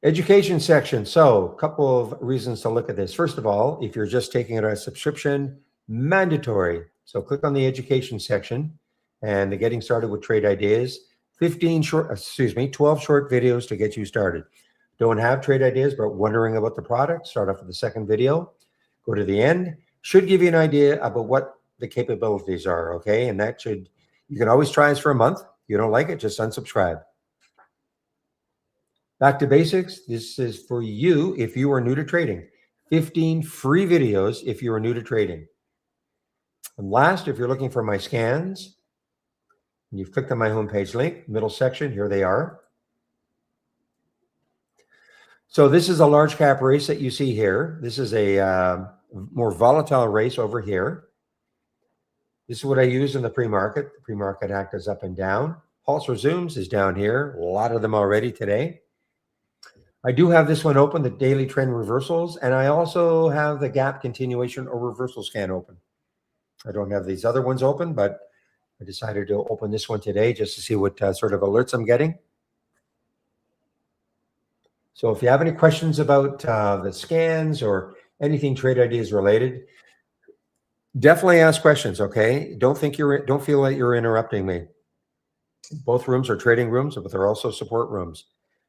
Education section. So a couple of reasons to look at this. First of all, if you're just taking it on a subscription, mandatory. So click on the education section and the getting started with trade ideas. 12 short videos to get you started. Don't have trade ideas, but wondering about the product, start off with the second video. Go to the end. Should give you an idea about what the capabilities are, okay? And that should, you can always try this for a month. If you don't like it, just unsubscribe. Back to basics. This is for you if you are new to trading. 15 free videos if you are new to trading. And last, if you're looking for my scans, and you've clicked on my homepage link, middle section, here they are. So this is a large cap race that you see here. This is a more volatile race over here. This is what I use in the pre-market. The pre-market act is up and down. Pulse resumes is down here. A lot of them already today. I do have this one open, the daily trend reversals, and I also have the gap continuation or reversal scan open. I don't have these other ones open, but I decided to open this one today just to see what sort of alerts I'm getting. So if you have any questions about the scans or anything trade ideas related, definitely ask questions, okay? Don't feel like you're interrupting me. Both rooms are trading rooms, but they're also support rooms.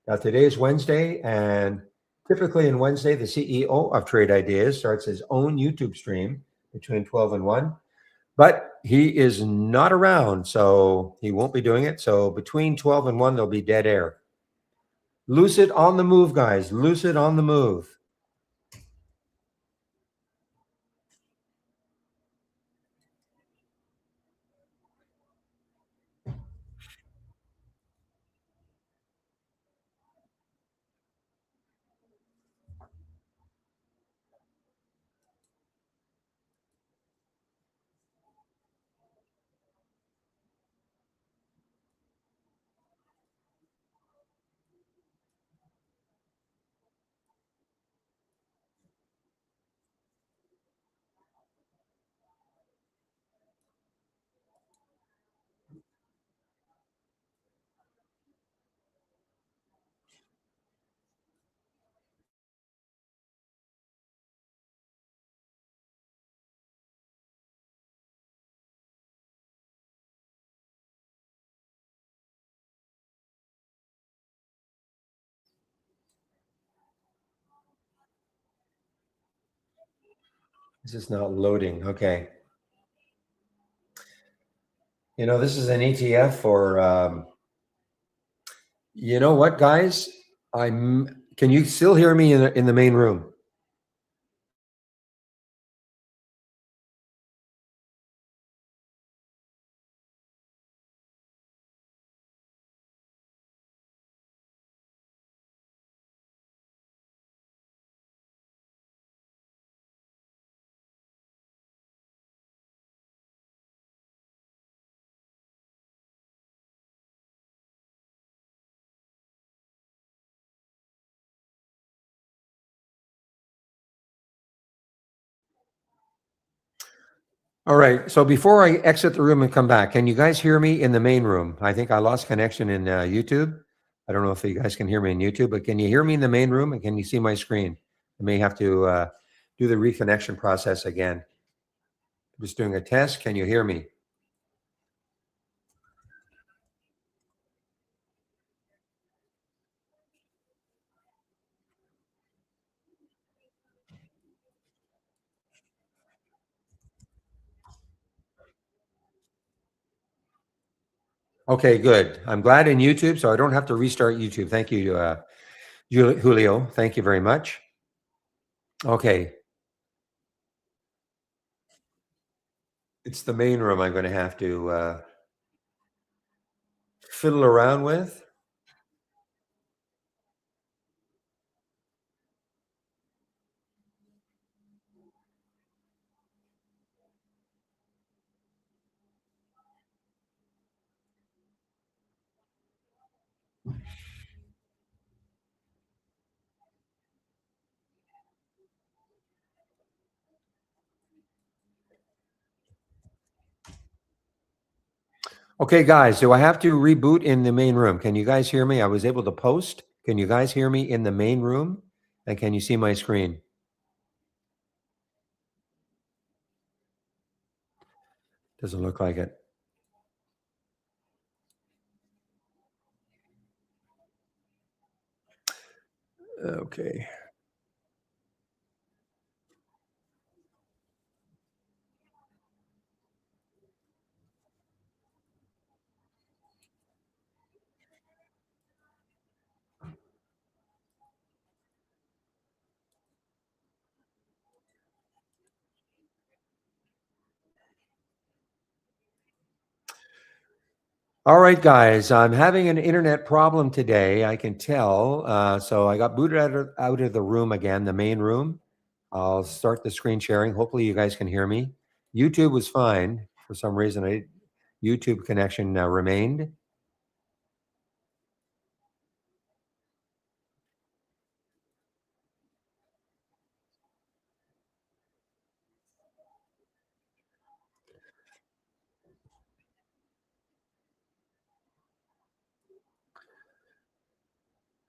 Now, today is Wednesday, and typically in Wednesday, the CEO of Trade Ideas starts his own YouTube stream between 12 and 1, but he is not around, so he won't be doing it. So between 12 and 1, there'll be dead air. Lucid on the move, guys. Lucid on the move. This is not loading. Okay. You know, this is an ETF for, you know what, guys? Can you still hear me in the main room? All right. So before I exit the room and come back, can you guys hear me in the main room? I think I lost connection in YouTube. I don't know if you guys can hear me on YouTube, but can you hear me in the main room and can you see my screen? I may have to do the reconnection process again. I'm just doing a test. Can you hear me? Okay, good. I'm glad in YouTube, so I don't have to restart YouTube. Thank you, Julio. Thank you very much. Okay, it's the main room I'm going to have to fiddle around with. Okay, guys, do I have to reboot in the main room? Can you guys hear me? I was able to post. Can you guys hear me in the main room? And can you see my screen? Doesn't look like it. Okay. All right, guys, I'm having an internet problem today. I can tell. So I got booted out of the room again, the main room. I'll start the screen sharing. Hopefully, you guys can hear me. YouTube was fine. For some reason, YouTube connection remained.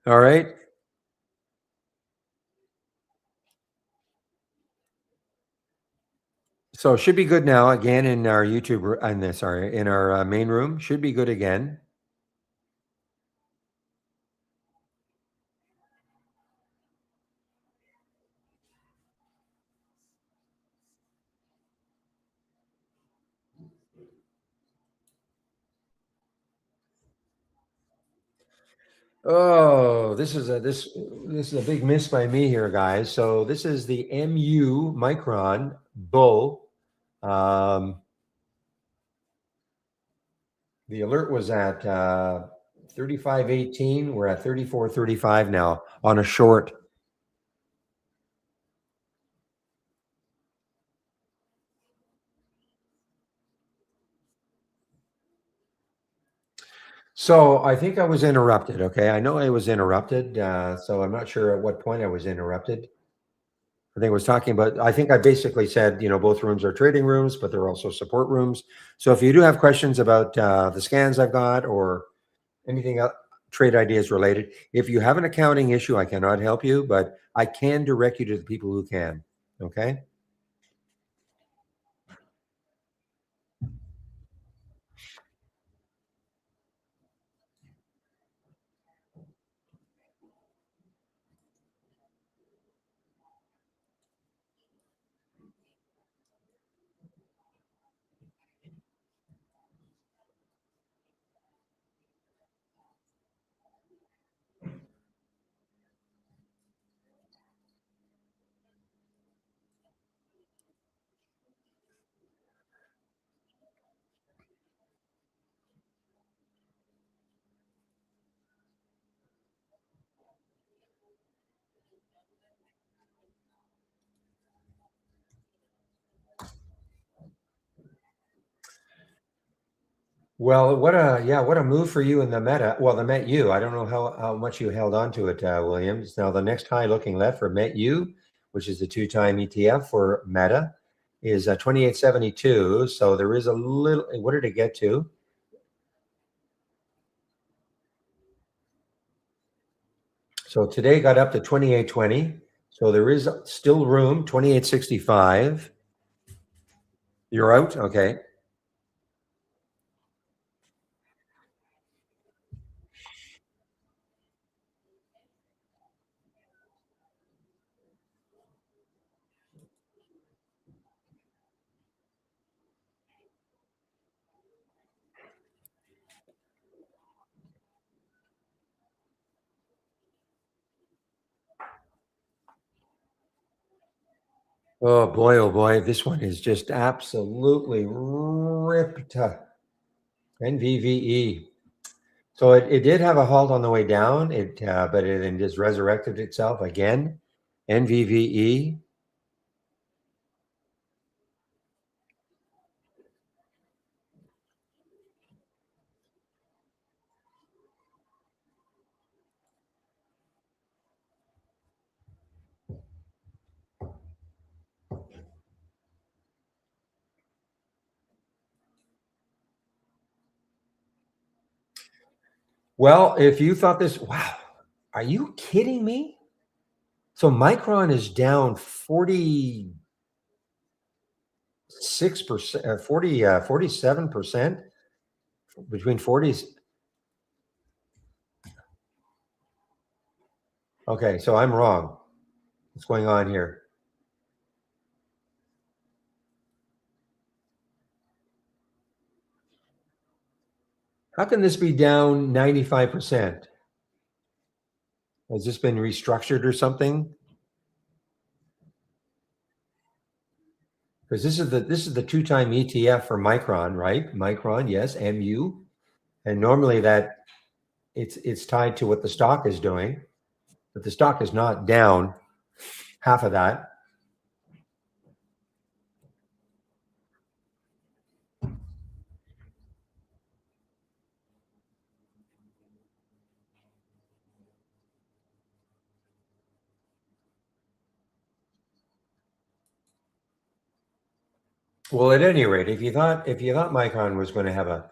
All right. So it should be good now. Again, in our YouTube, sorry, in our main room, should be good again. Oh, this is a big miss by me here, guys. So this is the MU Micron Bull. The alert was at 35.18. We're at 34.35 now on a short. So I think I was interrupted. Okay, I know I was interrupted. So I'm not sure at what point I was interrupted. I think I was talking about, I think I basically said, both rooms are trading rooms, but they're also support rooms. So if you do have questions about the scans I've got or anything else, trade ideas related, if you have an accounting issue, I cannot help you, but I can direct you to the people who can. Okay. Well, what a move for you in the meta. Well, the Met U. I don't know how much you held on to it, Williams. Now the next high looking left for Met U, which is the two-time ETF for Meta, is 28.72. So there is a little. What did it get to? So today got up to 28.20. So there is still room, 28.65. You're out? Okay. Oh boy, this one is just absolutely ripped. NVVE. So it did have a halt on the way down, but it then just resurrected itself again. NVVE. Well, if you thought this, wow, are you kidding me? So Micron is down 46%, 47% between 40s. Okay, so I'm wrong. What's going on here? How can this be down 95%? Has this been restructured or something? Because this is the two-time ETF for Micron, right? Micron, yes, MU. And normally that it's tied to what the stock is doing, but the stock is not down half of that. Well, at any rate, if you thought Micron was going to have a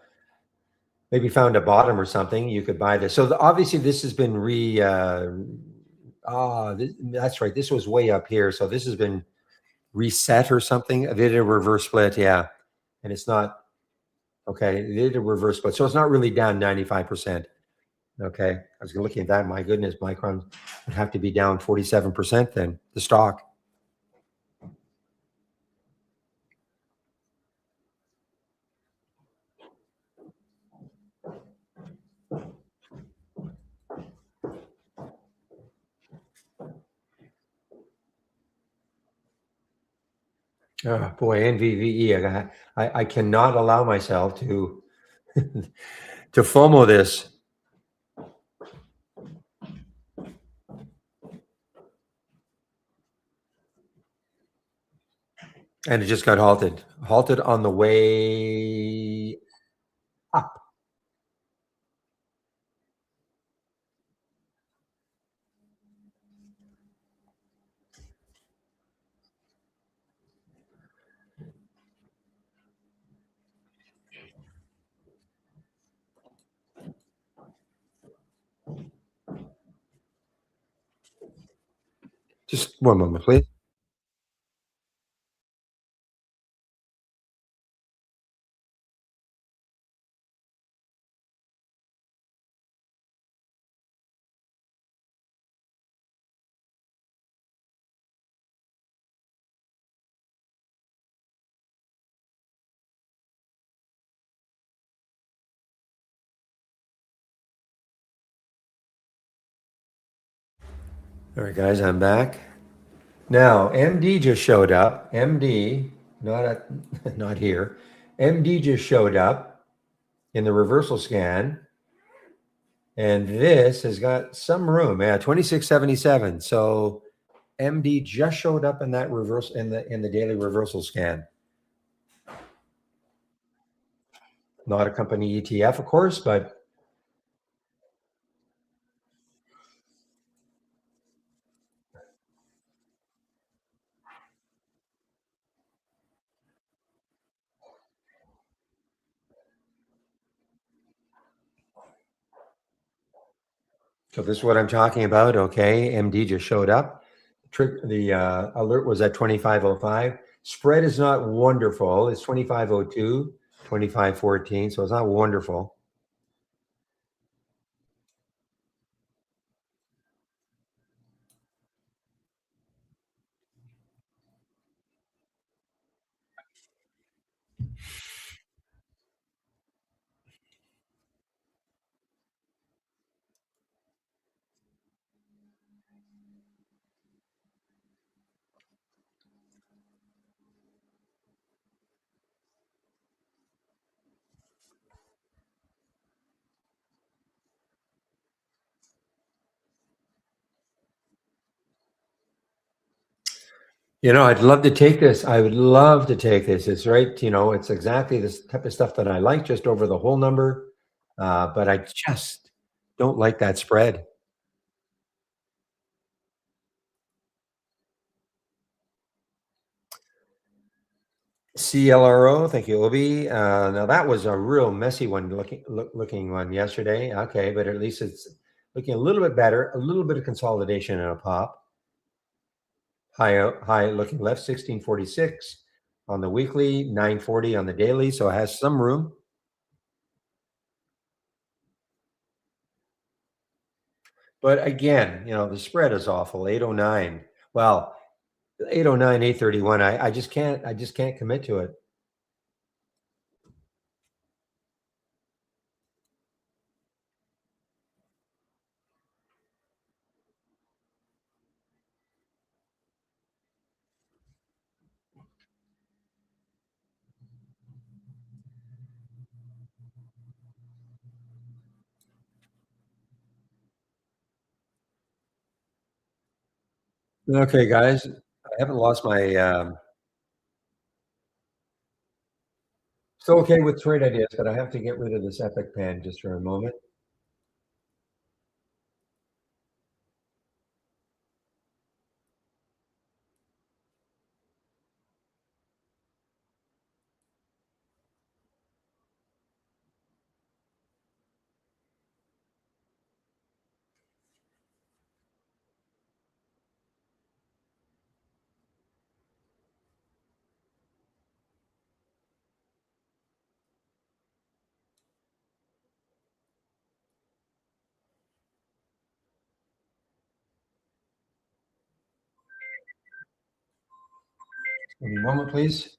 maybe found a bottom or something, you could buy this. So obviously this has been that's right. This was way up here, so this has been reset or something. They did a reverse split, yeah, and it's not okay. They did a reverse split, so it's not really down 95%. Okay, I was looking at that. My goodness, Micron would have to be down 47% then. The stock. Oh boy, NVVE. I cannot allow myself to to FOMO this. And it just got halted on the way up. Just one moment, please. All right, guys, I'm back. Now, MD just showed up. MD, not here. MD just showed up in the reversal scan, and this has got some room. Yeah, 2677. So MD just showed up in that reverse in the daily reversal scan. Not a company ETF, of course, but So this is what I'm talking about. Okay, MD just showed up. The alert was at 2505. Spread is not wonderful. It's 2502, 2514. So it's not wonderful. I'd love to take this. I would love to take this. It's right. It's exactly this type of stuff that I like, just over the whole number. But I just don't like that spread. CLRO, thank you, Obi. Now that was a real messy one, looking one yesterday. Okay, but at least it's looking a little bit better. A little bit of consolidation and a pop. High looking left, 1646 on the weekly, 940 on the daily. So it has some room. But again, the spread is awful. 809. Well, 809, 831. I just can't commit to it. Okay, guys. I haven't lost my still okay with trade ideas, but I have to get rid of this epic pen just for a moment. Give me a moment, please.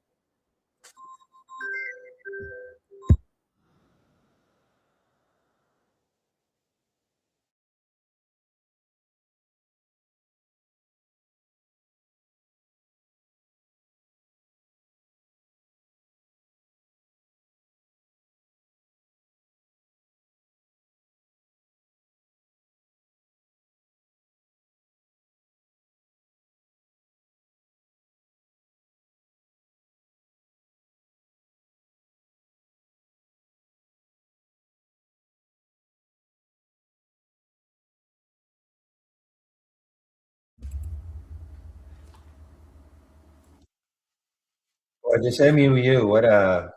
Well, just MUU.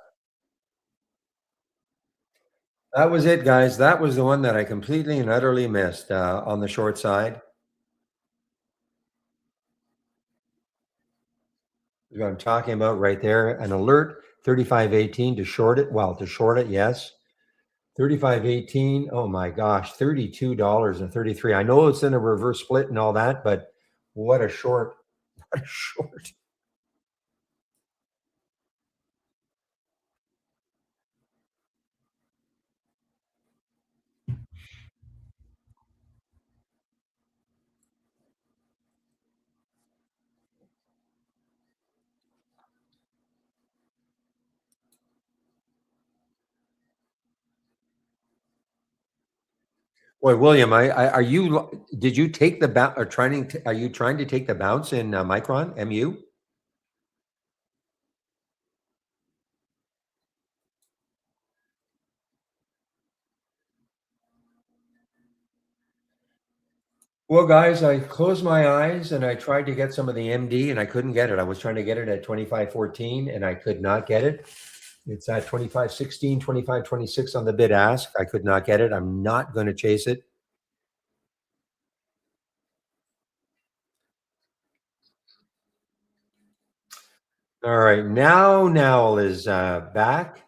That was it, guys. That was the one that I completely and utterly missed on the short side. What I'm talking about right there. An alert 3518 to short it. Well, to short it, yes. 3518. Oh my gosh, $32.33. I know it's in a reverse split and all that, but what a short. What a short. Boy, William, are you? Did you take the bounce? Or trying? Are you trying to take the bounce in Micron MU? Well, guys, I closed my eyes and I tried to get some of the MD and I couldn't get it. I was trying to get it at 2514 and I could not get it. It's at 2516, 2526 on the bid ask. I could not get it. I'm not going to chase it. All right. Now Nowell is back.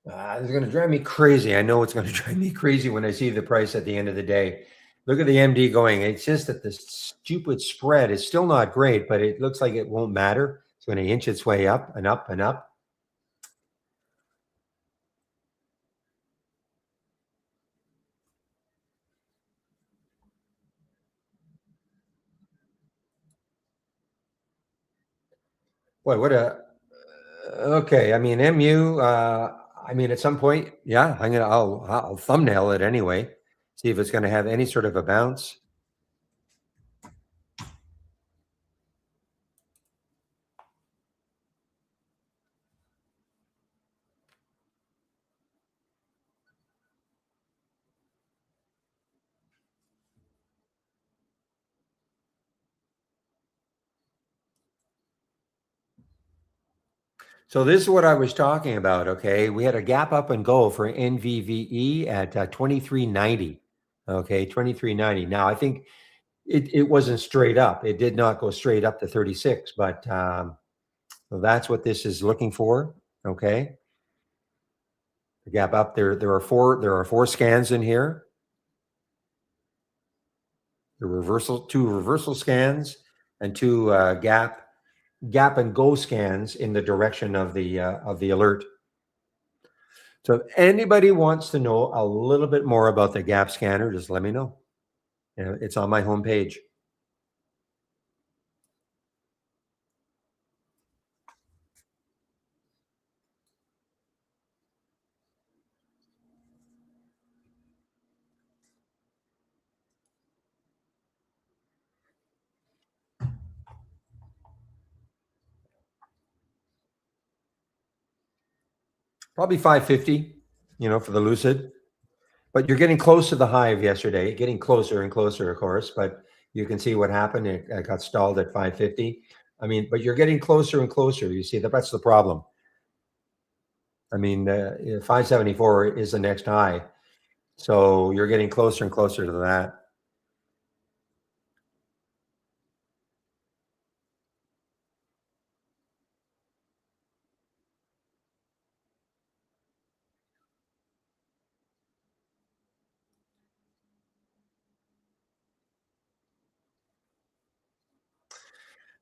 It's going to drive me crazy. I know it's going to drive me crazy when I see the price at the end of the day. Look at the MD going. It's just that the stupid spread is still not great, but it looks like it won't matter. It's going to inch its way up and up and up. Boy, what a okay. I mean, MU. I mean, at some point, yeah, I'll thumbnail it anyway. See if it's going to have any sort of a bounce. So this is what I was talking about. Okay, we had a gap up and go for NVVE at 2390. Okay, 2390. Now I think it wasn't straight up. It did not go straight up to 36, but so that's what this is looking for. Okay, the gap up there. There are four scans in here. Two reversal scans, and two gap and go scans in the direction of the alert. So if anybody wants to know a little bit more about the gap scanner, just let me know. It's on my homepage. Probably 550, for the Lucid. But you're getting close to the high of yesterday, getting closer and closer, of course. But you can see what happened. It got stalled at 550. I mean, but you're getting closer and closer. You see, that's the problem. I mean, 574 is the next high. So you're getting closer and closer to that.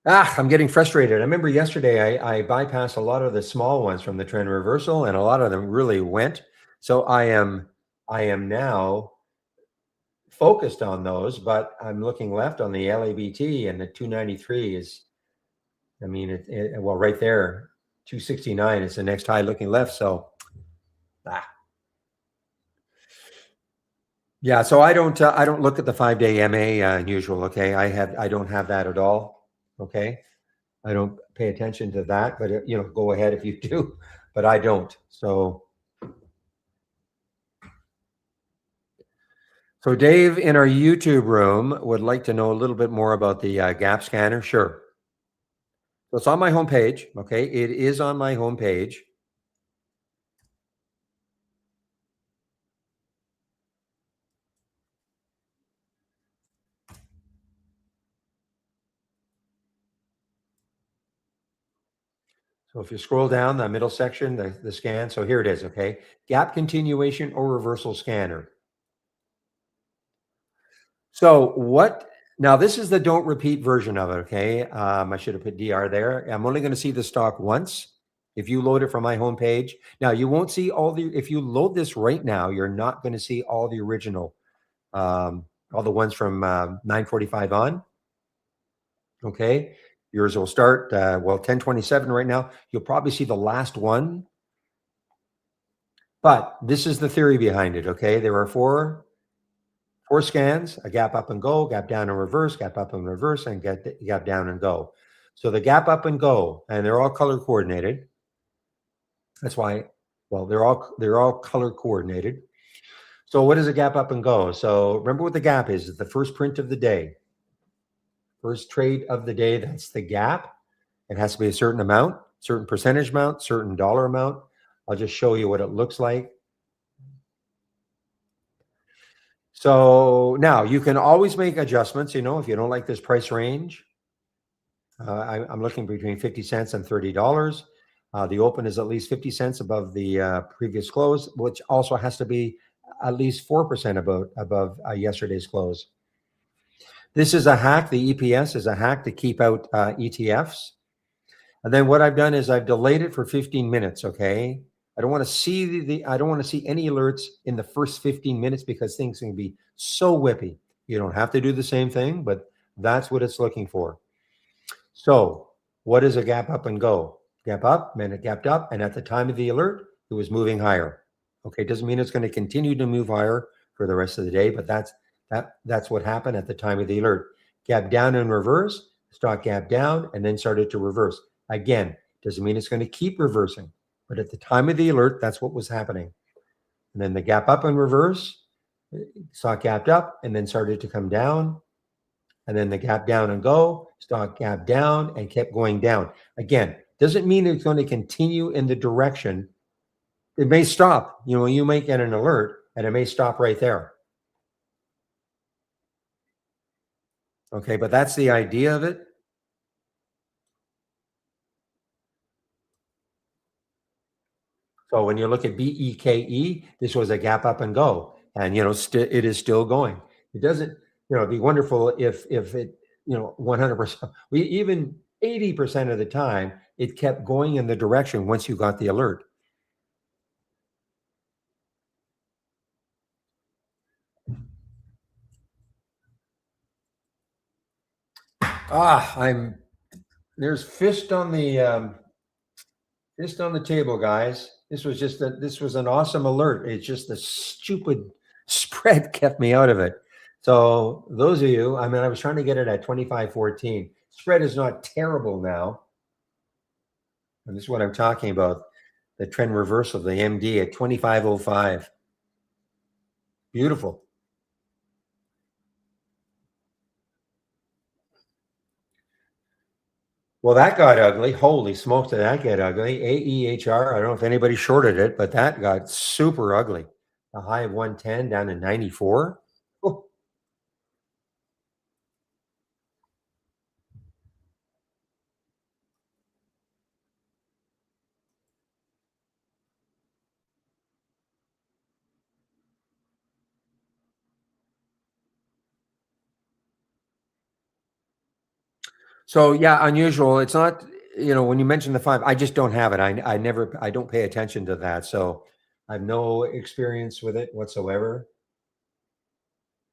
I'm getting frustrated. I remember yesterday I bypassed a lot of the small ones from the trend reversal, and a lot of them really went. So I am now focused on those, but I'm looking left on the LABT, and the 293 is, I mean, well, right there, 269 is the next high looking left. So, ah, yeah. So I don't look at the 5-day MA usual. Okay, I don't have that at all. Okay, I don't pay attention to that, but go ahead if you do, but I don't. So Dave in our YouTube room would like to know a little bit more about the gap scanner. Sure. So it's on my homepage. Okay, it is on my homepage. So if you scroll down the middle section, the scan. So here it is. Okay, gap continuation or reversal scanner. So what? Now this is the don't repeat version of it. Okay, I should have put DR there. I'm only going to see the stock once. If you load it from my homepage, now you won't see all the. If you load this right now, you're not going to see all the original, all the ones from 9:45 on. Okay, yours will start 10:27 right now. You'll probably see the last one, but this is the theory behind it. Okay, there are four scans: a gap up and go, gap down and reverse, gap up and reverse, and gap down and go. So the gap up and go, and they're all color coordinated. That's why, well, they're all color coordinated. So what is a gap up and go? So remember what the gap is. It's the first print of the day, first trade of the day. That's the gap. It has to be a certain amount, certain percentage amount, certain dollar amount. I'll just show you what it looks like. So now you can always make adjustments. If you don't like this price range, I'm looking between 50 cents and $30. The open is at least 50 cents above the previous close, which also has to be at least 4% above yesterday's close. This is a hack. The EPS is a hack to keep out ETFs. And then what I've done is I've delayed it for 15 minutes. Okay. I don't want to see I don't want to see any alerts in the first 15 minutes because things can be so whippy. You don't have to do the same thing, but that's what it's looking for. So what is a gap up and go? Gap up, then it gapped up, and at the time of the alert, it was moving higher. Okay, doesn't mean it's going to continue to move higher for the rest of the day, but that's what happened at the time of the alert. Gap down in reverse, stock gap down, and then started to reverse. Again, doesn't mean it's going to keep reversing, but at the time of the alert, that's what was happening. And then the gap up in reverse, stock gapped up, and then started to come down. And then the gap down and go, stock gap down and kept going down. Again, doesn't mean it's going to continue in the direction. It may stop. You may get an alert and it may stop right there. Okay, but that's the idea of it. So when you look at BEKE, this was a gap up and go, and it is still going. It doesn't, it'd be wonderful if it, 100%, even 80% of the time, it kept going in the direction once you got the alert. There's fist on the table, guys. This was an awesome alert. It's just the stupid spread kept me out of it. So those of you, I was trying to get it at 25.14. Spread is not terrible now. And this is what I'm talking about. The trend reversal, the MD at 25.05. Beautiful. Well, that got ugly. Holy smokes, did that get ugly? AEHR, I don't know if anybody shorted it, but that got super ugly. A high of 110 down to 94. Oh. So yeah, unusual. It's not, when you mention the 5, I just don't have it. I don't pay attention to that. So I have no experience with it whatsoever.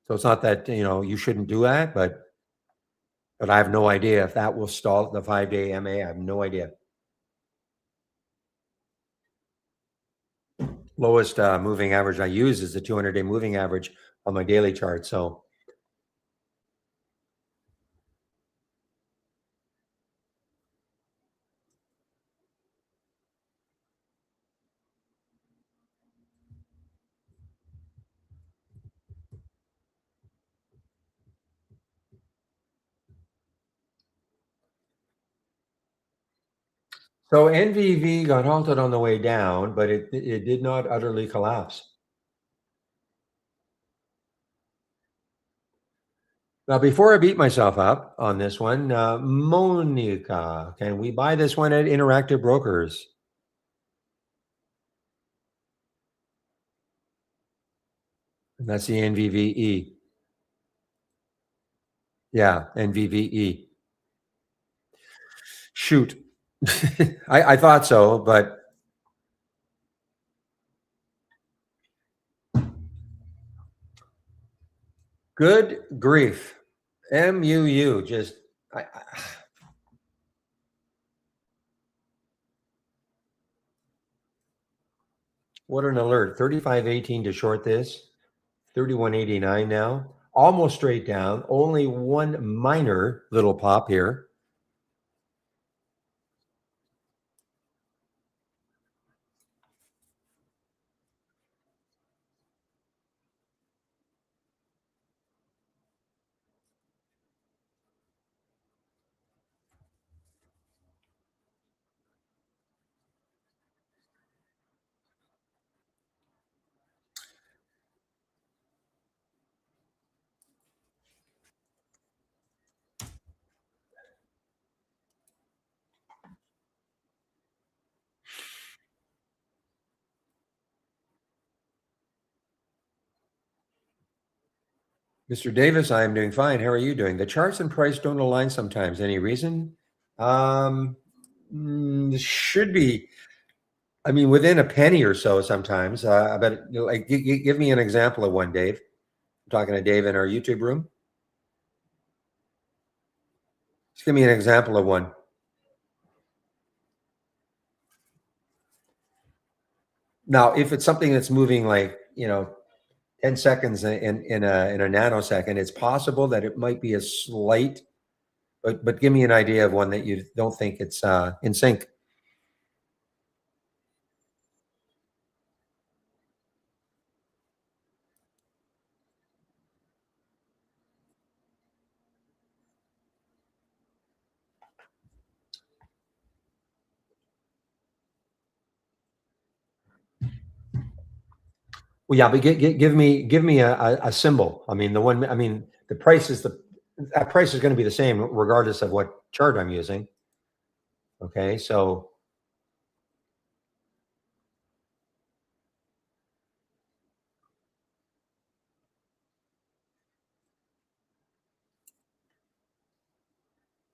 So it's not that, you shouldn't do that, but I have no idea if that will stall the 5-day MA. I have no idea. Lowest moving average I use is the 200-day moving average on my daily chart. So NVV got halted on the way down, but it did not utterly collapse. Now, before I beat myself up on this one, Monica, can we buy this one at Interactive Brokers? And that's the NVVE. Yeah, NVVE. Shoot. I thought so, but good grief. MUU just I what an alert. 35.18 to short this. 31.89 now. Almost straight down. Only one minor little pop here. Mr. Davis, I am doing fine. How are you doing? The charts and price don't align sometimes. Any reason? Um, should be. I mean, within a penny or so sometimes. But like, give me an example of one, Dave. I'm talking to Dave in our YouTube room. Just give me an example of one. Now, if it's something that's moving like 10 seconds in a nanosecond, it's possible that it might be a slight. But give me an idea of one that you don't think it's in sync. Well, yeah, but give me a symbol. I mean, the one. I mean, the price is the that price is going to be the same regardless of what chart I'm using. Okay, so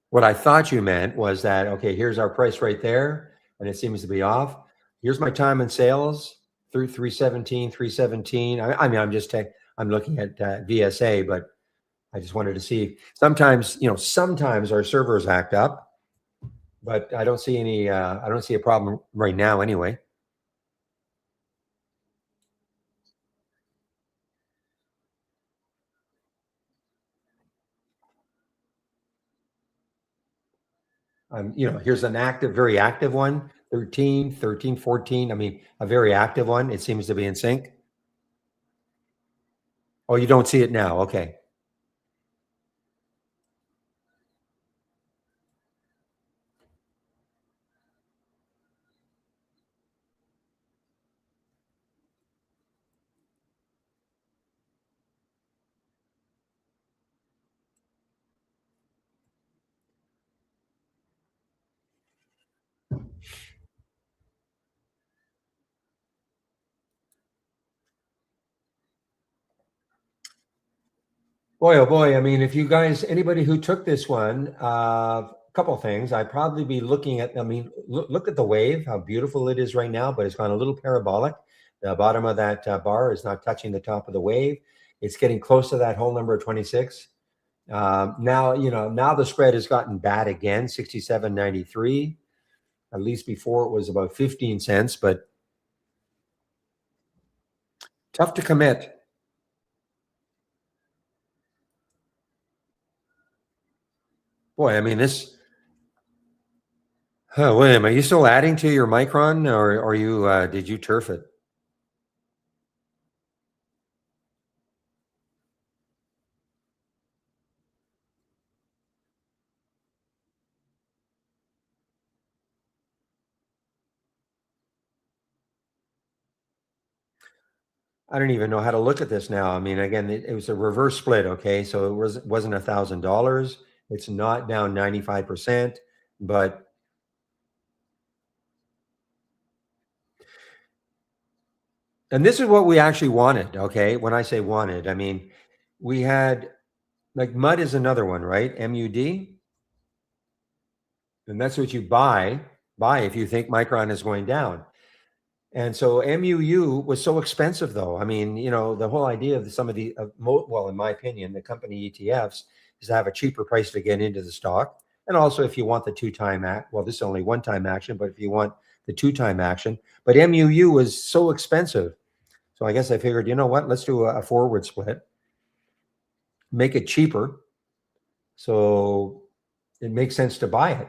what I thought you meant was that okay, here's our price right there, and it seems to be off. Here's my time in sales through 317, 317. I mean, I'm looking at VSA, but I just wanted to see. Sometimes our servers act up, but I don't see any. I don't see a problem right now, anyway. Here's an active, very active one, 13, 13, 14. I mean, a very active one. It seems to be in sync. Oh, you don't see it now. Okay. Boy, oh boy. I mean, if you guys, anybody who took this one, a couple of things, I'd probably be looking at, I mean, look at the wave, how beautiful it is right now, but it's gone a little parabolic. The bottom of that bar is not touching the top of the wave. It's getting close to that whole number of 26. Now the spread has gotten bad again, 67.93. At least before it was about 15 cents, but tough to commit. Boy, I mean, William, are you still adding to your micron or did you turf it? I don't even know how to look at this now. I mean, again, it was a reverse split. Okay. So wasn't $1,000. It's not down 95%, but, and this is what we actually wanted. Okay. When I say wanted, I mean, we had like mud is another one, right? MUD. And that's what you buy. buy if you think Micron is going down. And so MUU was so expensive, though. I mean, the whole idea of some of the, well, in my opinion, the company ETFs is to have a cheaper price to get into the stock. And also, if you want the two-time act, well, this is only one-time action, but if you want the two-time action, but MUU was so expensive. So I guess I figured, you know what, let's do a forward split, make it cheaper. So it makes sense to buy it.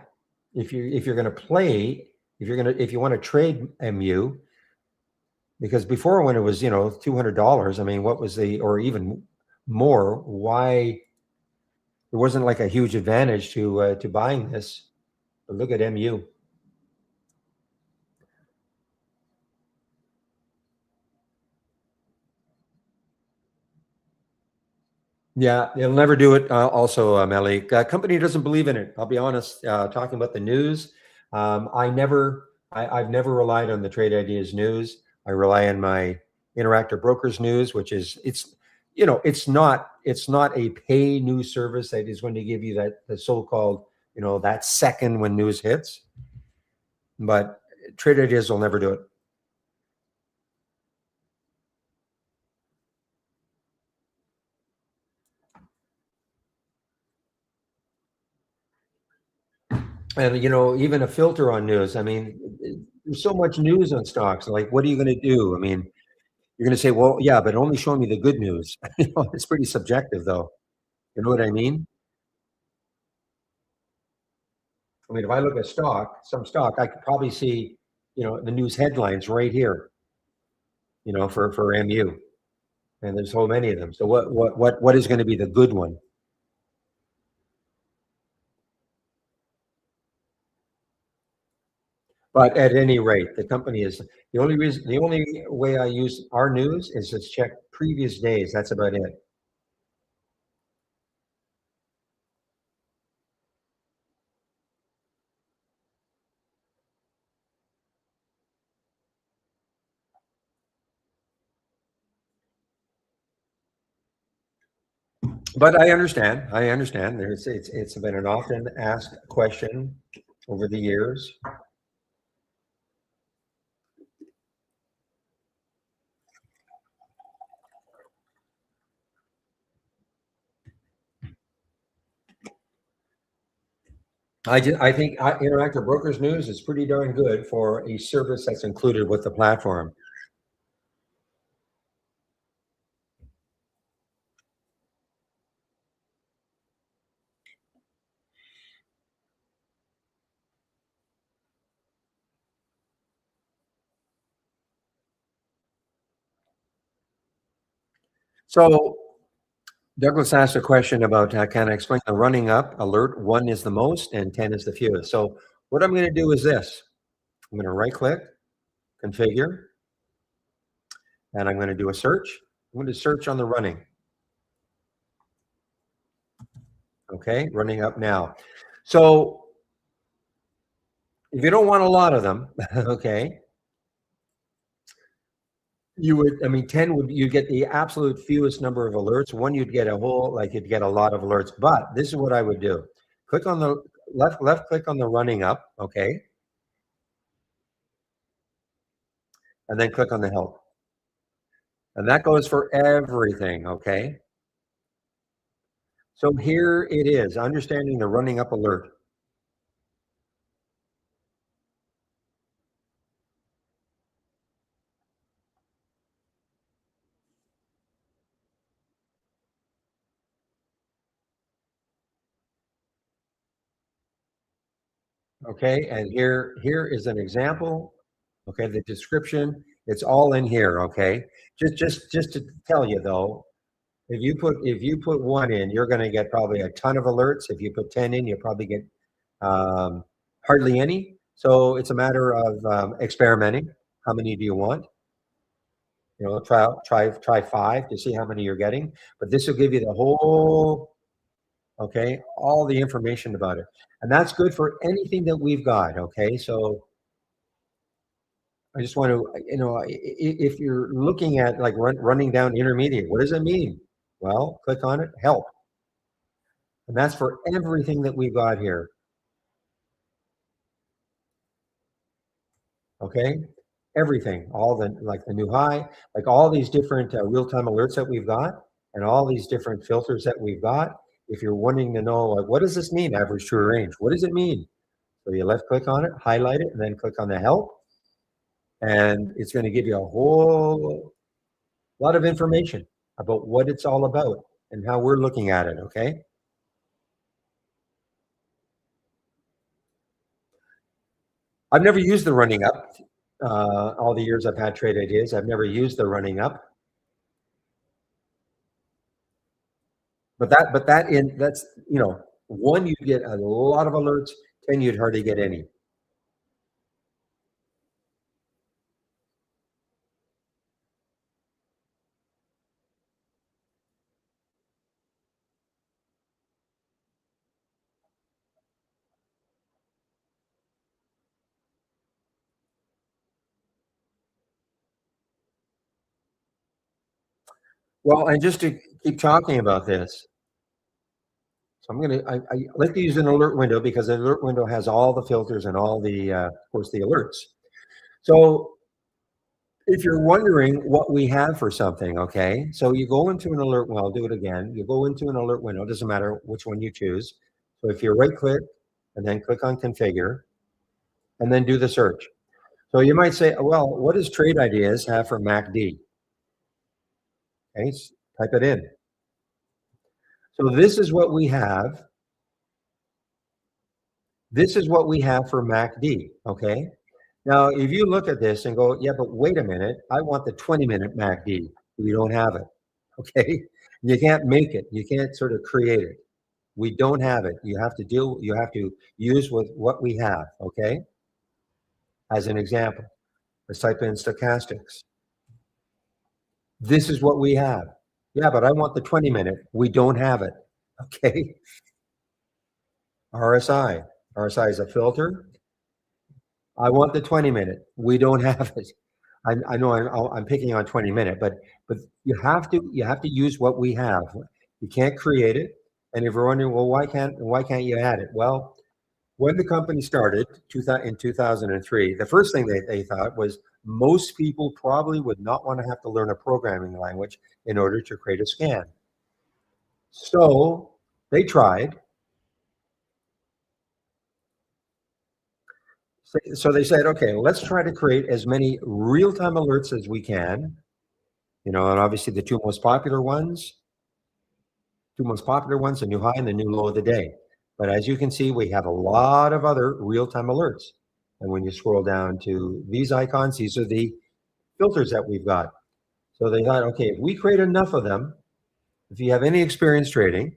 If you're going to play, if you want to trade MU, because before when it was, $200, I mean, what was or even more, why there wasn't like a huge advantage to buying this. But look at MU. Yeah, they'll never do it. Also, Melly, company doesn't believe in it. I'll be honest. Talking about the news, I've never relied on the Trade Ideas news. I rely on my Interactive Brokers news, which is it's not a pay news service that is going to give you that the so-called that second when news hits. But Trade Ideas will never do it. And even a filter on news. I mean, there's so much news on stocks. Like, what are you going to do? I mean, you're going to say, well, yeah, but only show me the good news. It's pretty subjective, though. You know what I mean? I mean, if I look at some stock, I could probably see, the news headlines right here, for MU, and there's so many of them. So what is going to be the good one? But at any rate, the company is the only way I use our news is to check previous days. That's about it. But I understand. I understand. It's been an often asked question over the years. I think Interactive Brokers News is pretty darn good for a service that's included with the platform. So Douglas asked a question about can I explain the running up alert? 1 is the most and 10 is the fewest. So what I'm going to do is this. I'm going to right click, configure, and I'm going to do a search. I'm going to search on the running. Okay, running up now. So if you don't want a lot of them, okay, I mean, 10 you get the absolute fewest number of alerts. 1, you'd get you'd get a lot of alerts. But this is what I would do. Click on the left click on the running up, okay, and then click on the help. And that goes for everything, okay? So here it is, understanding the running up alert. Okay, and here is an example. Okay, the description, it's all in here, okay? Just to tell you though, if you put 1 in, you're going to get probably a ton of alerts. If you put 10 in, you'll probably get hardly any. So it's a matter of experimenting. How many do you want? Try 5 to see how many you're getting. But this will give you the whole, okay, all the information about it, and that's good for anything that we've got. Okay, so I just want to, if you're looking at like running down intermediate, what does it mean? Well, click on it, help, and that's for everything that we've got here. Okay. Everything, all the, like the new high, like all these different real-time alerts that we've got and all these different filters that we've got. If you're wanting to know, like, what does this mean, average true range? What does it mean? So you left click on it, highlight it, and then click on the help. And it's going to give you a whole lot of information about what it's all about and how we're looking at it. Okay. I've never used the running up. All the years I've had trade ideas, I've never used the running up. That's, one, you get a lot of alerts, 10, you'd hardly get any. Well, and just to keep talking about this, so I like to use an alert window because the alert window has all the filters and all the, of course, the alerts. So if you're wondering what we have for something, okay, so you go into an alert, well, I'll do it again. You go into an alert window, it doesn't matter which one you choose. So if you right click and then click on configure and then do the search. So you might say, well, what does Trade Ideas have for MACD? Okay, type it in. So this is what we have. This is what we have for MACD, okay? Now, if you look at this and go, yeah, but wait a minute, I want the 20-minute MACD. We don't have it, okay? You can't make it. You can't sort of create it. We don't have it. You have to use with what we have, okay? As an example, let's type in stochastics. This is what we have. Yeah, but I want the 20-minute. We don't have it, okay? RSI. RSI is a filter. I want the 20-minute. We don't have it. I know I'm picking on 20-minute, but you have to use what we have. You can't create it. And if you're wondering, well, why can't you add it? Well, when the company started in 2003, the first thing they thought was most people probably would not want to have to learn a programming language in order to create a scan. So they tried. So they said, okay, let's try to create as many real-time alerts as we can, and obviously the two most popular ones, the new high and the new low of the day. But as you can see, we have a lot of other real-time alerts. And when you scroll down to these icons, these are the filters that we've got. So they thought, okay, if we create enough of them, if you have any experience trading,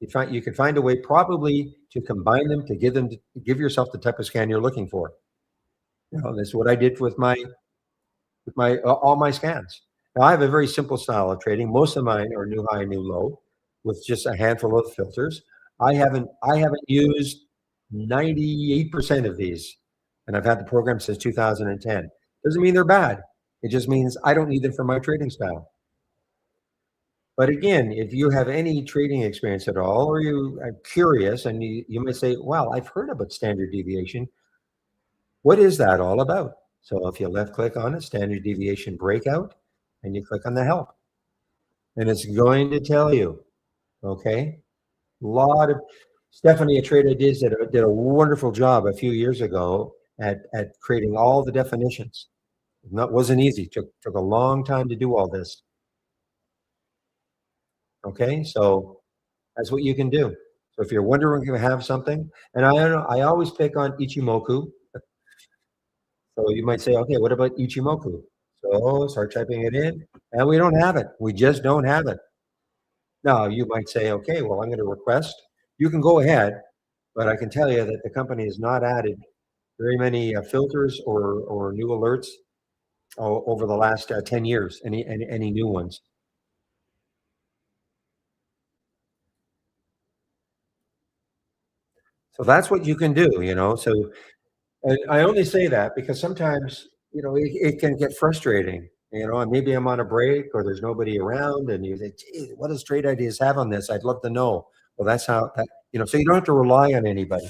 you can find a way probably to combine them to give yourself the type of scan you're looking for. That's what I did with all my scans. Now I have a very simple style of trading. Most of mine are new high, new low, with just a handful of filters. I haven't used 98% of these, and I've had the program since 2010. Doesn't mean they're bad. It just means I don't need them for my trading style. But again, if you have any trading experience at all, or you are curious and you might say, well, I've heard about standard deviation. What is that all about? So if you left click on it, standard deviation breakout, and you click on the help, and it's going to tell you, okay? Stephanie at Trade Ideas did a wonderful job a few years ago at creating all the definitions. It wasn't easy. Took a long time to do all this. Okay, so that's what you can do. So if you're wondering if you have something, and I always pick on Ichimoku. So you might say, okay, what about Ichimoku? So start typing it in, and we don't have it. We just don't have it. Now you might say, okay, well, I'm going to request. You can go ahead, but I can tell you that the company has not added very many filters or new alerts over the last 10 years. Any new ones? So that's what you can do. So and I only say that because sometimes, it can get frustrating, and maybe I'm on a break or there's nobody around and you say, gee, what does Trade Ideas have on this? I'd love to know. Well, that's how that, so you don't have to rely on anybody.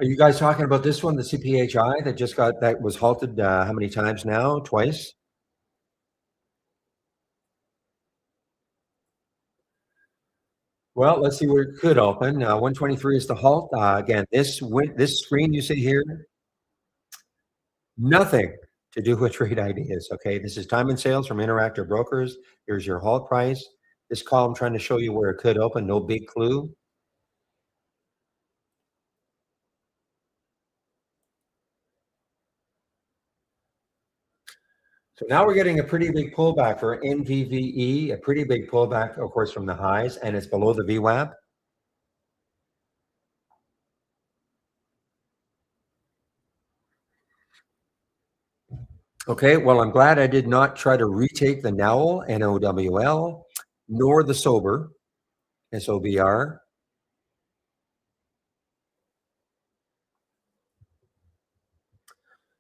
Are you guys talking about this one, the CPHI that was halted, how many times now? Twice? Well, let's see where it could open. 123 is the halt. Again, this screen you see here, nothing to do with trade ideas. Okay, this is time and sales from Interactive Brokers. Here's your halt price. This column trying to show you where it could open. No big clue. So now we're getting a pretty big pullback for NVVE, a pretty big pullback, of course, from the highs, and it's below the VWAP. Okay, well, I'm glad I did not try to retake the NOWL, NOWL, nor the SOBR, SOBR.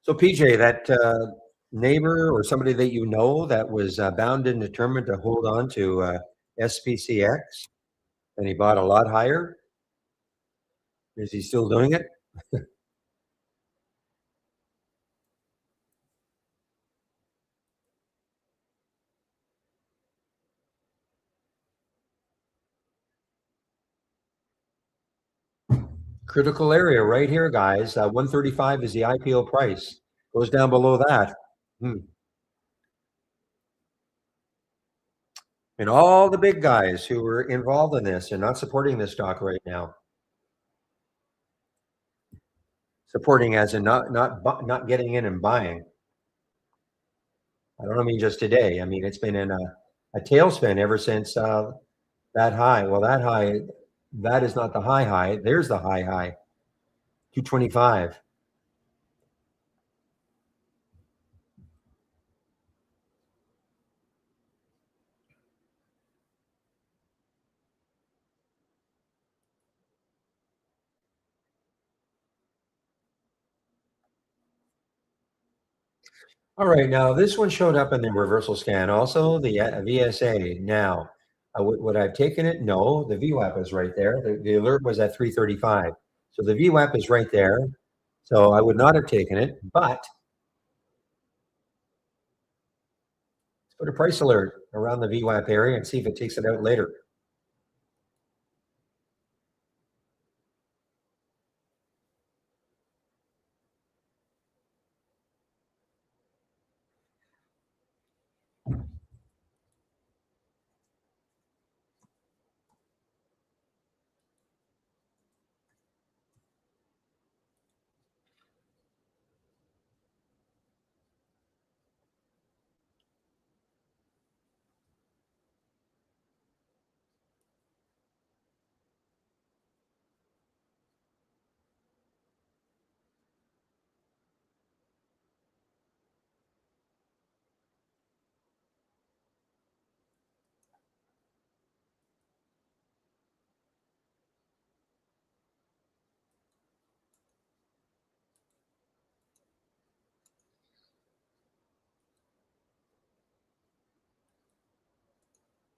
So PJ, that neighbor or somebody that you know that was bound and determined to hold on to SPCX, and he bought a lot higher. Is he still doing it? Critical area right here, guys. 135 is the IPO price. Goes down below that. Hmm. And all the big guys who were involved in this are not supporting this stock right now. Supporting as in not getting in and buying. I don't mean just today. I mean it's been in a tailspin ever since that high. Well, that high, that is not the high. There's the high. 225. All right, now this one showed up in the reversal scan. Also, the VSA. Now, would I have taken it? No, the VWAP is right there. The alert was at 335. So the VWAP is right there. So I would not have taken it, but let's put a price alert around the VWAP area and see if it takes it out later.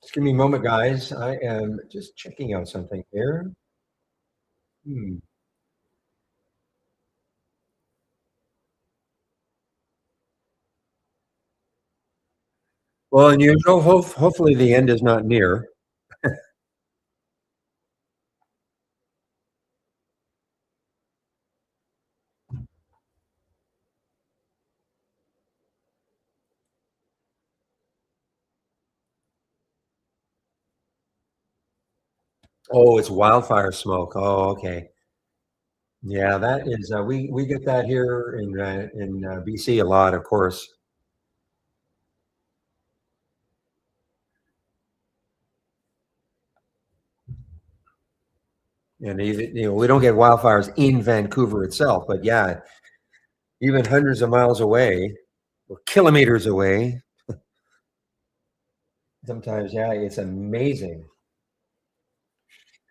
Just give me a moment, guys. I am just checking out something here. Hmm. Well, unusual. Hopefully, the end is not near. Oh, it's wildfire smoke. Oh, okay. Yeah, that is. We get that here in BC a lot, of course. And even, we don't get wildfires in Vancouver itself, but yeah, even hundreds of miles away or kilometers away. Sometimes, yeah, it's amazing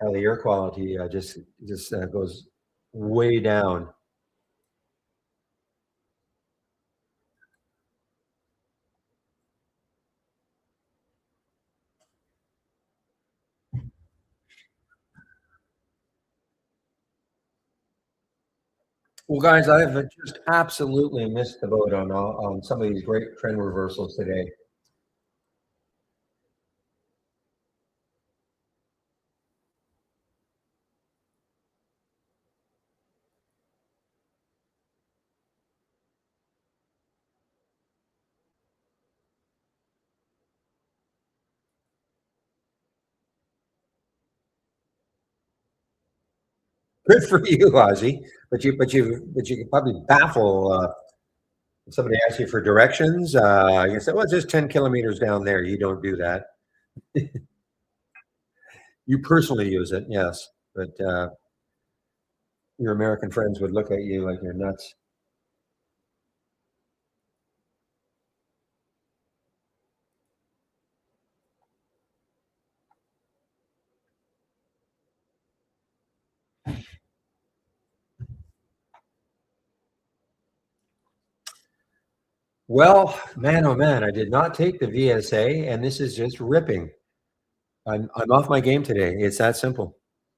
how the air quality just goes way down. Well, guys, I have just absolutely missed the boat on some of these great trend reversals today. Good for you, Ozzy. But you could probably baffle if somebody asks you for directions. You say, "Well, it's just 10 kilometers down there." You don't do that. You personally use it, yes, but your American friends would look at you like you're nuts. Well, man, oh man, I did not take the VSA, and this is just ripping. I'm off my game today. It's that simple.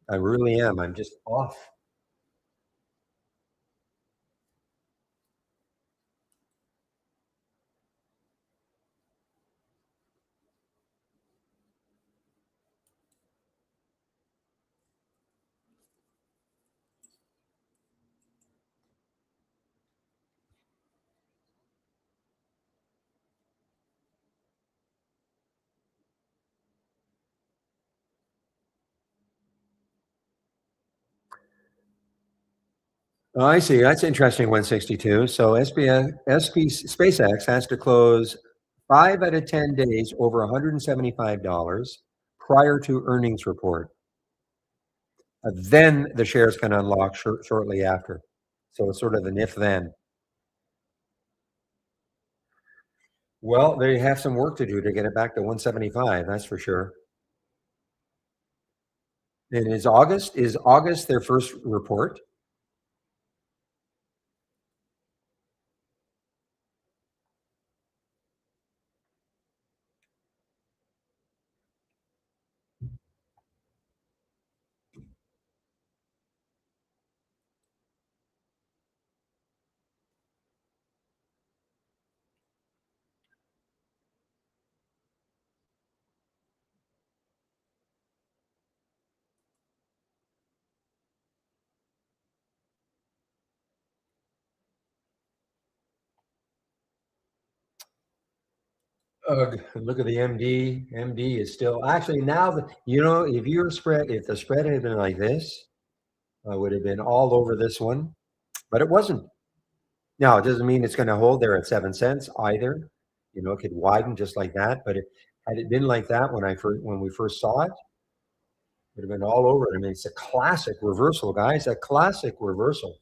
I really am. I'm just off. Oh, I see. That's interesting. 162. So SpaceX has to close 5 out of 10 days over $175 prior to earnings report. Then the shares can unlock shortly after. So it's sort of an if then. Well, they have some work to do to get it back to 175. That's for sure. And is August their first report? Ugh, look at the MD. MD is still actually now that if the spread had been like this, I would have been all over this one, but it wasn't. Now, it doesn't mean it's going to hold there at 7 cents either. It could widen just like that, but had it been like that when we first saw it, would have been all over it. I mean, it's a classic reversal, guys, a classic reversal.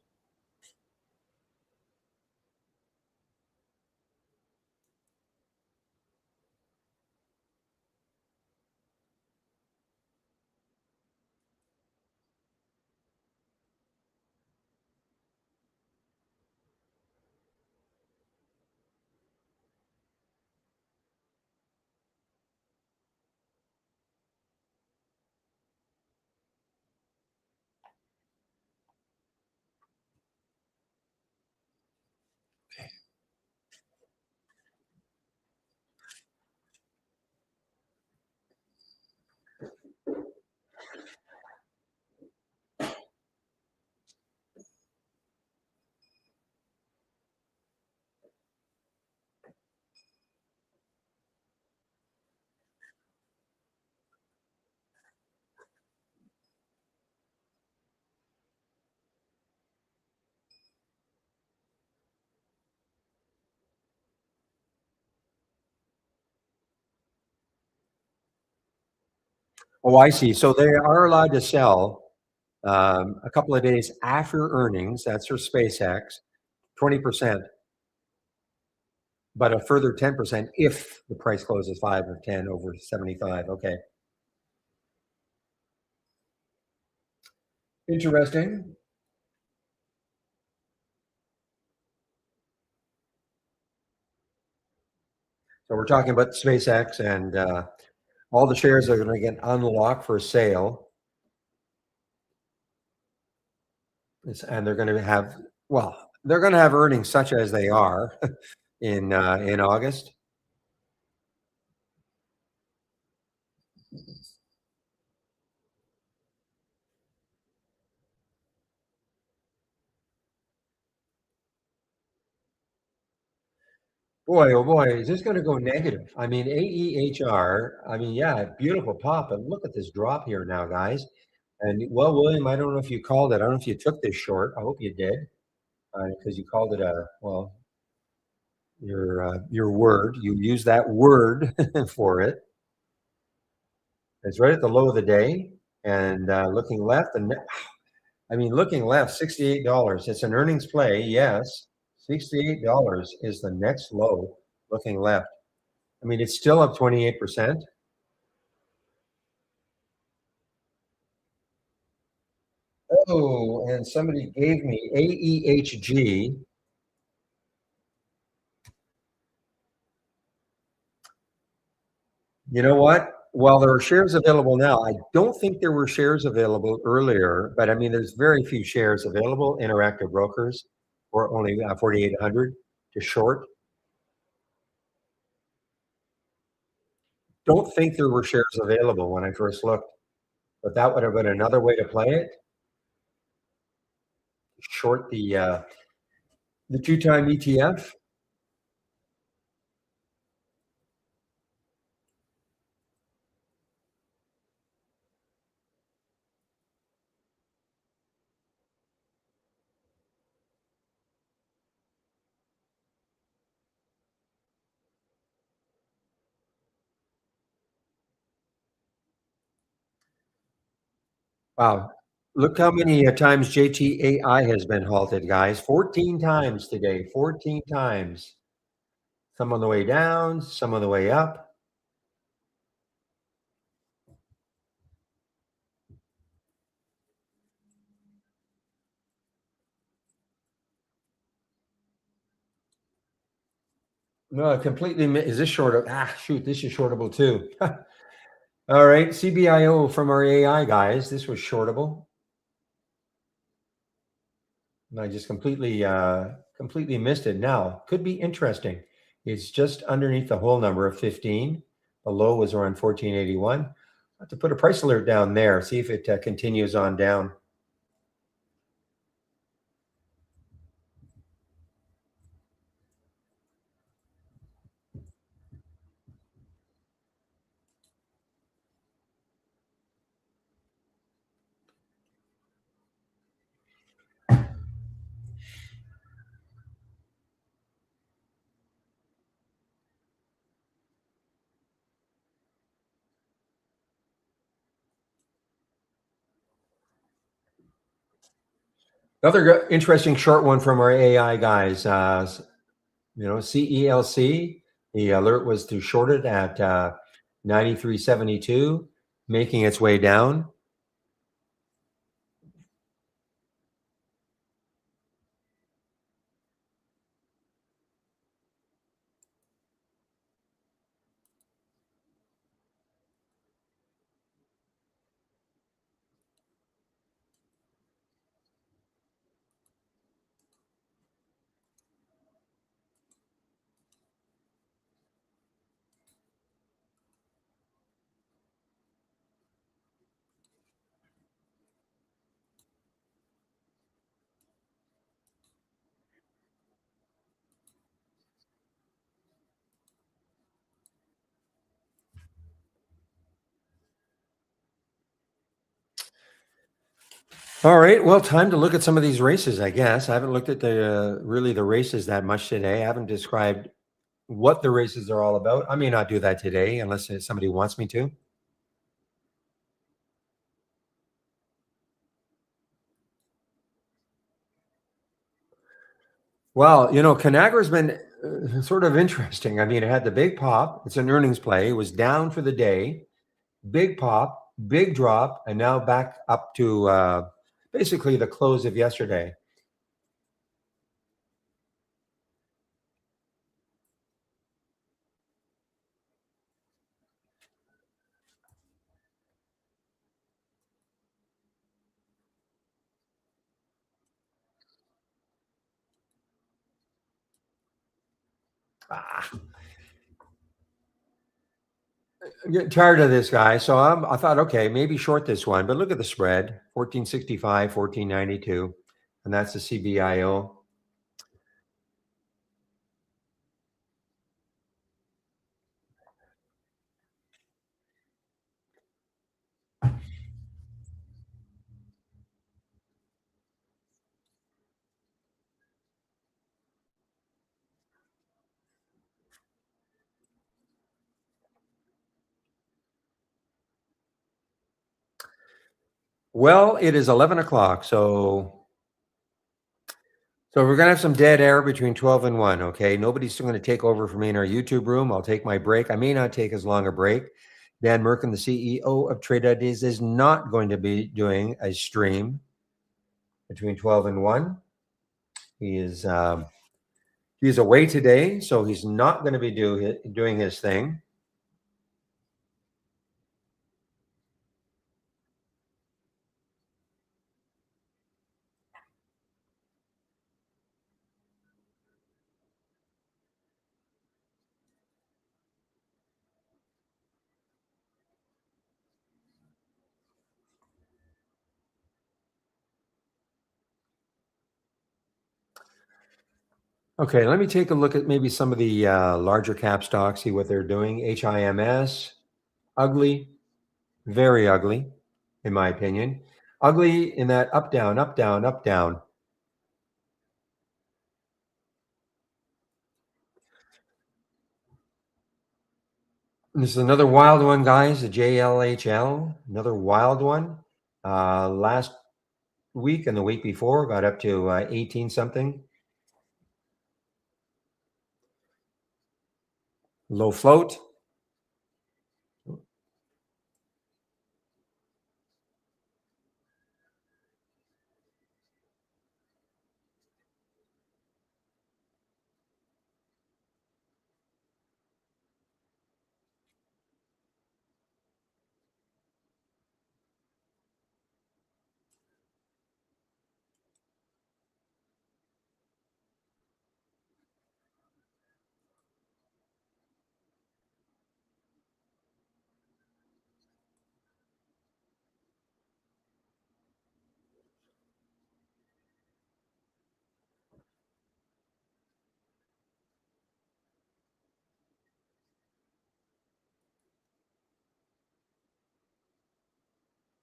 Oh, I see. So they are allowed to sell a couple of days after earnings. That's for SpaceX, 20%, but a further 10% if the price closes 5 or 10 over 75. Okay. Interesting. So we're talking about SpaceX and all the shares are going to get unlocked for sale. And they're going to have Well, they're gonna have earnings such as they are in August. Boy, oh boy, is this gonna go negative. I mean, AEHR, I mean, yeah, beautiful pop, but look at this drop here now, guys. And well, William, I don't know if you called it. I don't know if you took this short. I hope you did, because you called it a well, your word. You use that word for it. It's right at the low of the day, and looking left, and I mean, looking left, $68. It's an earnings play, yes. $68 is the next low. Looking left. I mean, it's still up 28%. Oh, and somebody gave me AEHG. You know what? Well, there are shares available now. I don't think there were shares available earlier, but I mean, there's very few shares available. Interactive brokers for only 4,800 to short. Don't think there were shares available when I first looked, but that would have been another way to play it. Short the two-time ETF. Wow. Look how many times JTAI has been halted, guys. 14 times today. 14 times. Some on the way down, some on the way up. No, completely. Is this short? Shoot, this is shortable too. All right, CBIO from our AI guys. This was shortable. And I just completely missed it. Now could be interesting. It's just underneath the whole number of 15. The low was around 1481. I have to put a price alert down there. See if it continues on down. Another interesting short one from our AI guys. CELC. The alert was to short it at 93.72, making its way down. All right. Well, time to look at some of these races, I guess. I haven't looked at the really the races that much today. I haven't described what the races are all about. I may not do that today unless somebody wants me to. Well, Conagra's been sort of interesting. I mean, it had the big pop. It's an earnings play. It was down for the day. Big pop, big drop, and now back up to basically the close of yesterday. Ah, I'm getting tired of this guy. So I thought, okay, maybe short this one, but look at the spread 1465, 1492, and that's the CBIO. Well, it is 11 o'clock. So we're going to have some dead air between 12 and 1. Okay. Nobody's going to take over for me in our YouTube room. I'll take my break. I may not take as long a break. Dan Merkin, the CEO of Trade Ideas, is not going to be doing a stream between 12 and 1. He is he's away today, so he's not going to be doing his thing. Okay, let me take a look at maybe some of the larger cap stocks, see what they're doing. HIMS, ugly, very ugly, in my opinion. Ugly in that up, down, up, down, up, down. And this is another wild one, guys. The JLHL, another wild one. Last week and the week before got up to 18 something. Low float.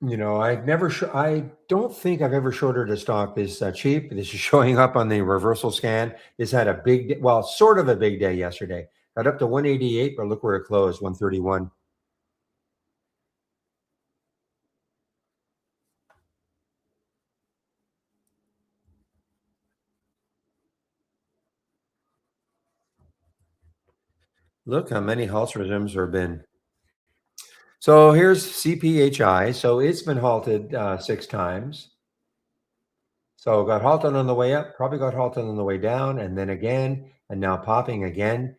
I don't think I've ever shorted a stock this cheap. This is showing up on the reversal scan. This had a big, well, sort of a big day yesterday. Got up to 188, but look where it closed, 131. Look how many halts resumes there have been. So here's CPHI. So it's been halted 6 times. So got halted on the way up, probably got halted on the way down, and then again, and now popping again.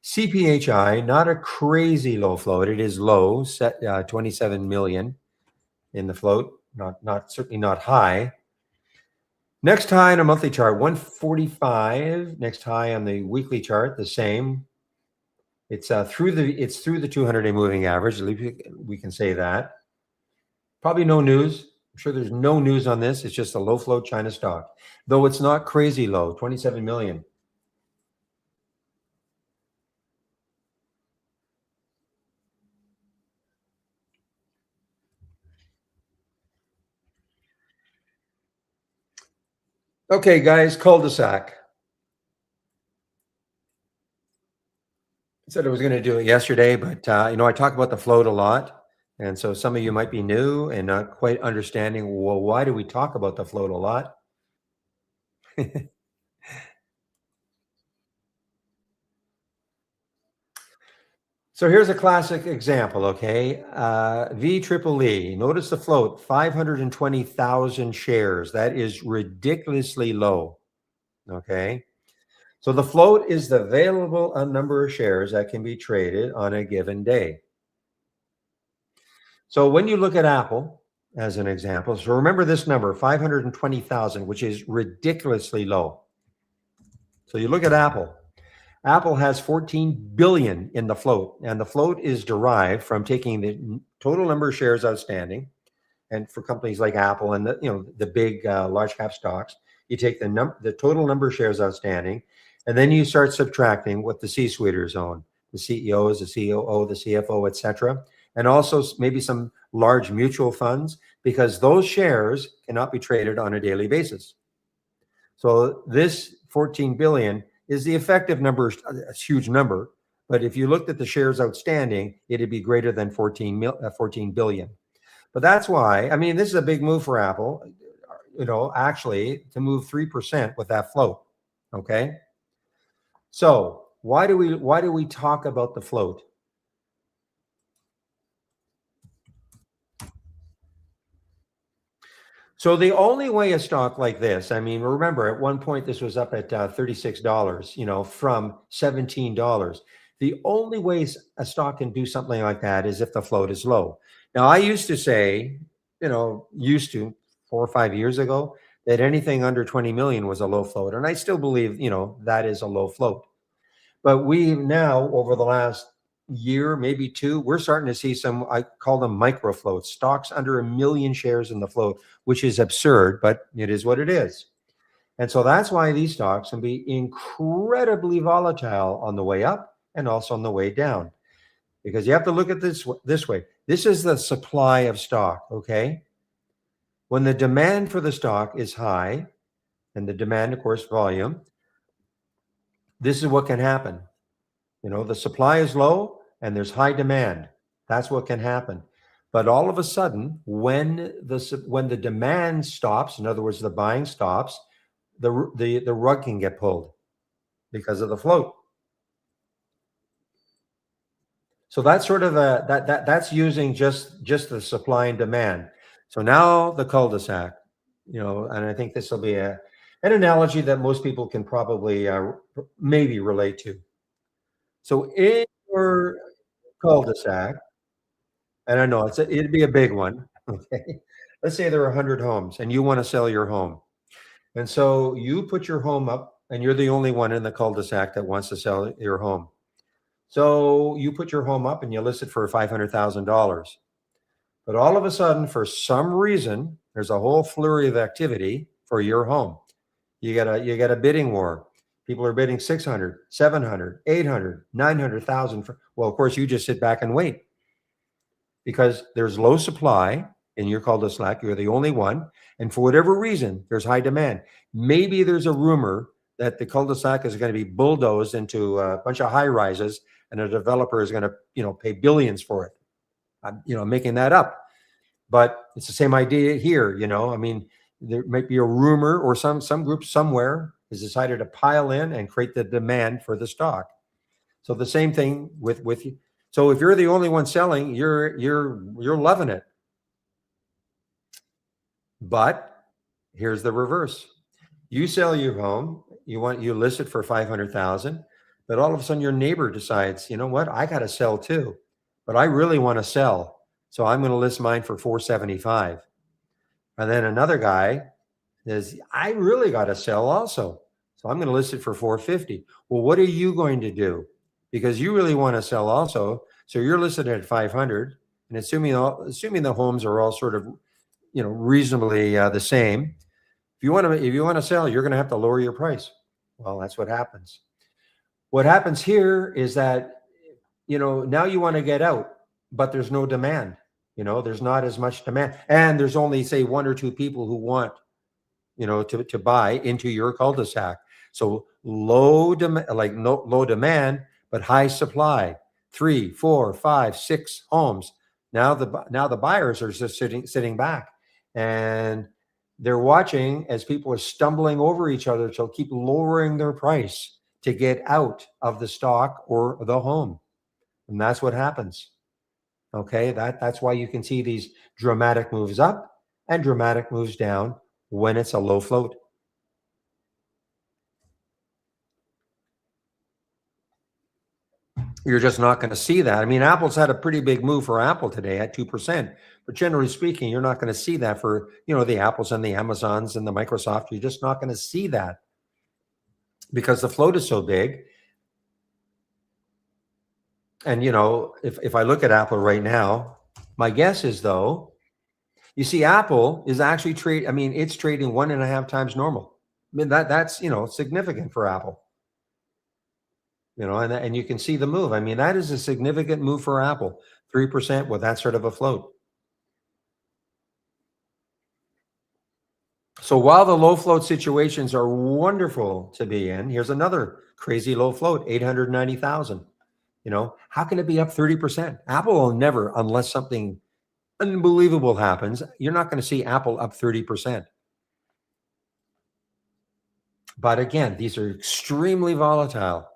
CPHI, not a crazy low float. It is low, set 27 million in the float. Not certainly not high. Next high on a monthly chart, 145. Next high on the weekly chart, the same. It's through the 200-day moving average. At least we can say that. Probably no news. I'm sure there's no news on this. It's just a low float China stock, though it's not crazy low, 27 million. Okay, guys, cul-de-sac. I said I was going to do it yesterday, but I talk about the float a lot, and so some of you might be new and not quite understanding. Well, why do we talk about the float a lot? So here's a classic example, okay? VEEE. Notice the float, 520,000 shares. That is ridiculously low, okay? So the float is the available number of shares that can be traded on a given day. So when you look at Apple as an example, so remember this number, 520,000, which is ridiculously low. So you look at Apple. Apple has 14 billion in the float, and the float is derived from taking the total number of shares outstanding. And for companies like Apple and the big large cap stocks, you take the total number of shares outstanding, and then you start subtracting what the C-suiters own, the CEOs, the COO, the CFO, etc., and also maybe some large mutual funds, because those shares cannot be traded on a daily basis. So this 14 billion is the effective number, a huge number. But if you looked at the shares outstanding, it'd be greater than 14 billion. But that's why, I mean, this is a big move for Apple, actually to move 3% with that float. Okay. So why do we talk about the float? So the only way a stock like this, I mean, remember at one point this was up at $36, from $17. The only way a stock can do something like that is if the float is low. Now, I used to say, 4 or 5 years ago, that anything under 20 million was a low float. And I still believe, that is a low float. But we now, over the last year, maybe two, we're starting to see some, I call them micro floats, stocks under 1 million shares in the float, which is absurd, but it is what it is. And so that's why these stocks can be incredibly volatile on the way up and also on the way down. Because you have to look at this way. This is the supply of stock, okay? When the demand for the stock is high, and the demand, of course, volume, this is what can happen. The supply is low and there's high demand. That's what can happen. But all of a sudden, when the demand stops, in other words, the buying stops, the rug can get pulled because of the float. So that's sort of that's using just the supply and demand. So now the cul-de-sac, and I think this will be an analogy that most people can probably maybe relate to. So in your cul-de-sac, and I know it'd be a big one. Okay, let's say there are 100 homes, and you want to sell your home, and so you put your home up, and you're the only one in the cul-de-sac that wants to sell your home. So you put your home up and you list it for $500,000. But all of a sudden, for some reason, there's a whole flurry of activity for your home. You got a bidding war. People are bidding 600, 700, 800, 900,000. Well, of course, you just sit back and wait because there's low supply in your cul-de-sac. You're the only one. And for whatever reason, there's high demand. Maybe there's a rumor that the cul-de-sac is going to be bulldozed into a bunch of high rises and a developer is going to, pay billions for it. I'm, making that up. But it's the same idea here, I mean, there might be a rumor or some group somewhere has decided to pile in and create the demand for the stock. So the same thing with you. So if you're the only one selling, you're loving it. But here's the reverse. You sell your home, you list it for 500,000, but all of a sudden your neighbor decides, you know what, I got to sell too, but I really want to sell. So I'm going to list mine for 475. And then another guy says, I really got to sell also. So I'm going to list it for 450. Well, what are you going to do? Because you really want to sell also. So you're listed at 500, and assuming the homes are all sort of, reasonably the same. If you want to sell, you're going to have to lower your price. Well, that's what happens. What happens here is that, now you want to get out, but there's no demand. There's not as much demand, and there's only say one or two people who want, to buy into your cul-de-sac. So low demand, but high supply. 3, 4, 5, 6 homes. Now the buyers are just sitting back, and they're watching as people are stumbling over each other to keep lowering their price to get out of the stock or the home. And that's what happens. Okay, that's why you can see these dramatic moves up and dramatic moves down when it's a low float. You're just not going to see that. I mean, Apple's had a pretty big move for Apple today at 2%, but generally speaking, you're not going to see that for, the Apples and the Amazons and the Microsoft. You're just not going to see that because the float is so big. And if I look at Apple right now, my guess is though, you see, Apple is actually trade. I mean, it's trading 1.5 times normal. I mean that's significant for Apple. And you can see the move. I mean, that is a significant move for Apple. 3% with that sort of a float. So while the low float situations are wonderful to be in, here's another crazy low float, 890,000. How can it be up 30%? Apple will never, unless something unbelievable happens, you're not going to see Apple up 30%. But again, these are extremely volatile.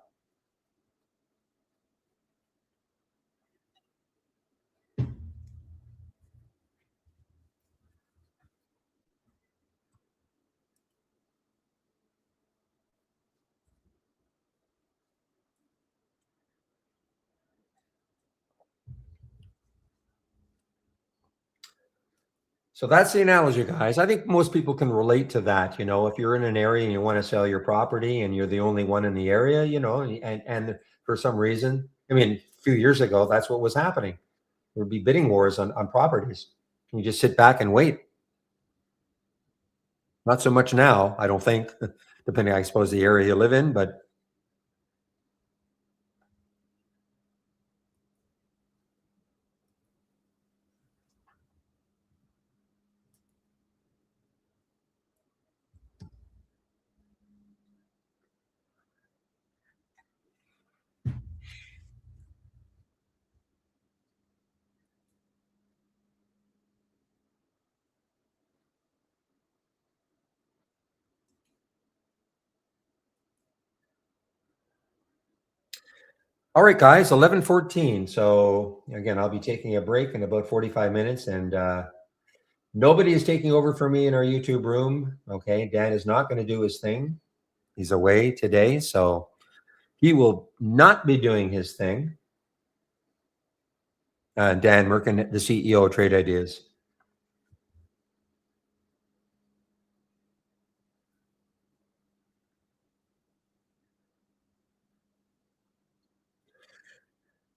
So that's the analogy, guys. I think most people can relate to that. If you're in an area and you want to sell your property and you're the only one in the area, and for some reason, I mean, a few years ago, that's what was happening. There would be bidding wars on properties. You just sit back and wait. Not so much now, I don't think, depending, I suppose, the area you live in. But all right, guys, 11:14. So again, I'll be taking a break in about 45 minutes, and nobody is taking over for me in our YouTube room. Okay, Dan is not going to do his thing. He's away today, so he will not be doing his thing. Dan Merkin, the CEO of Trade Ideas.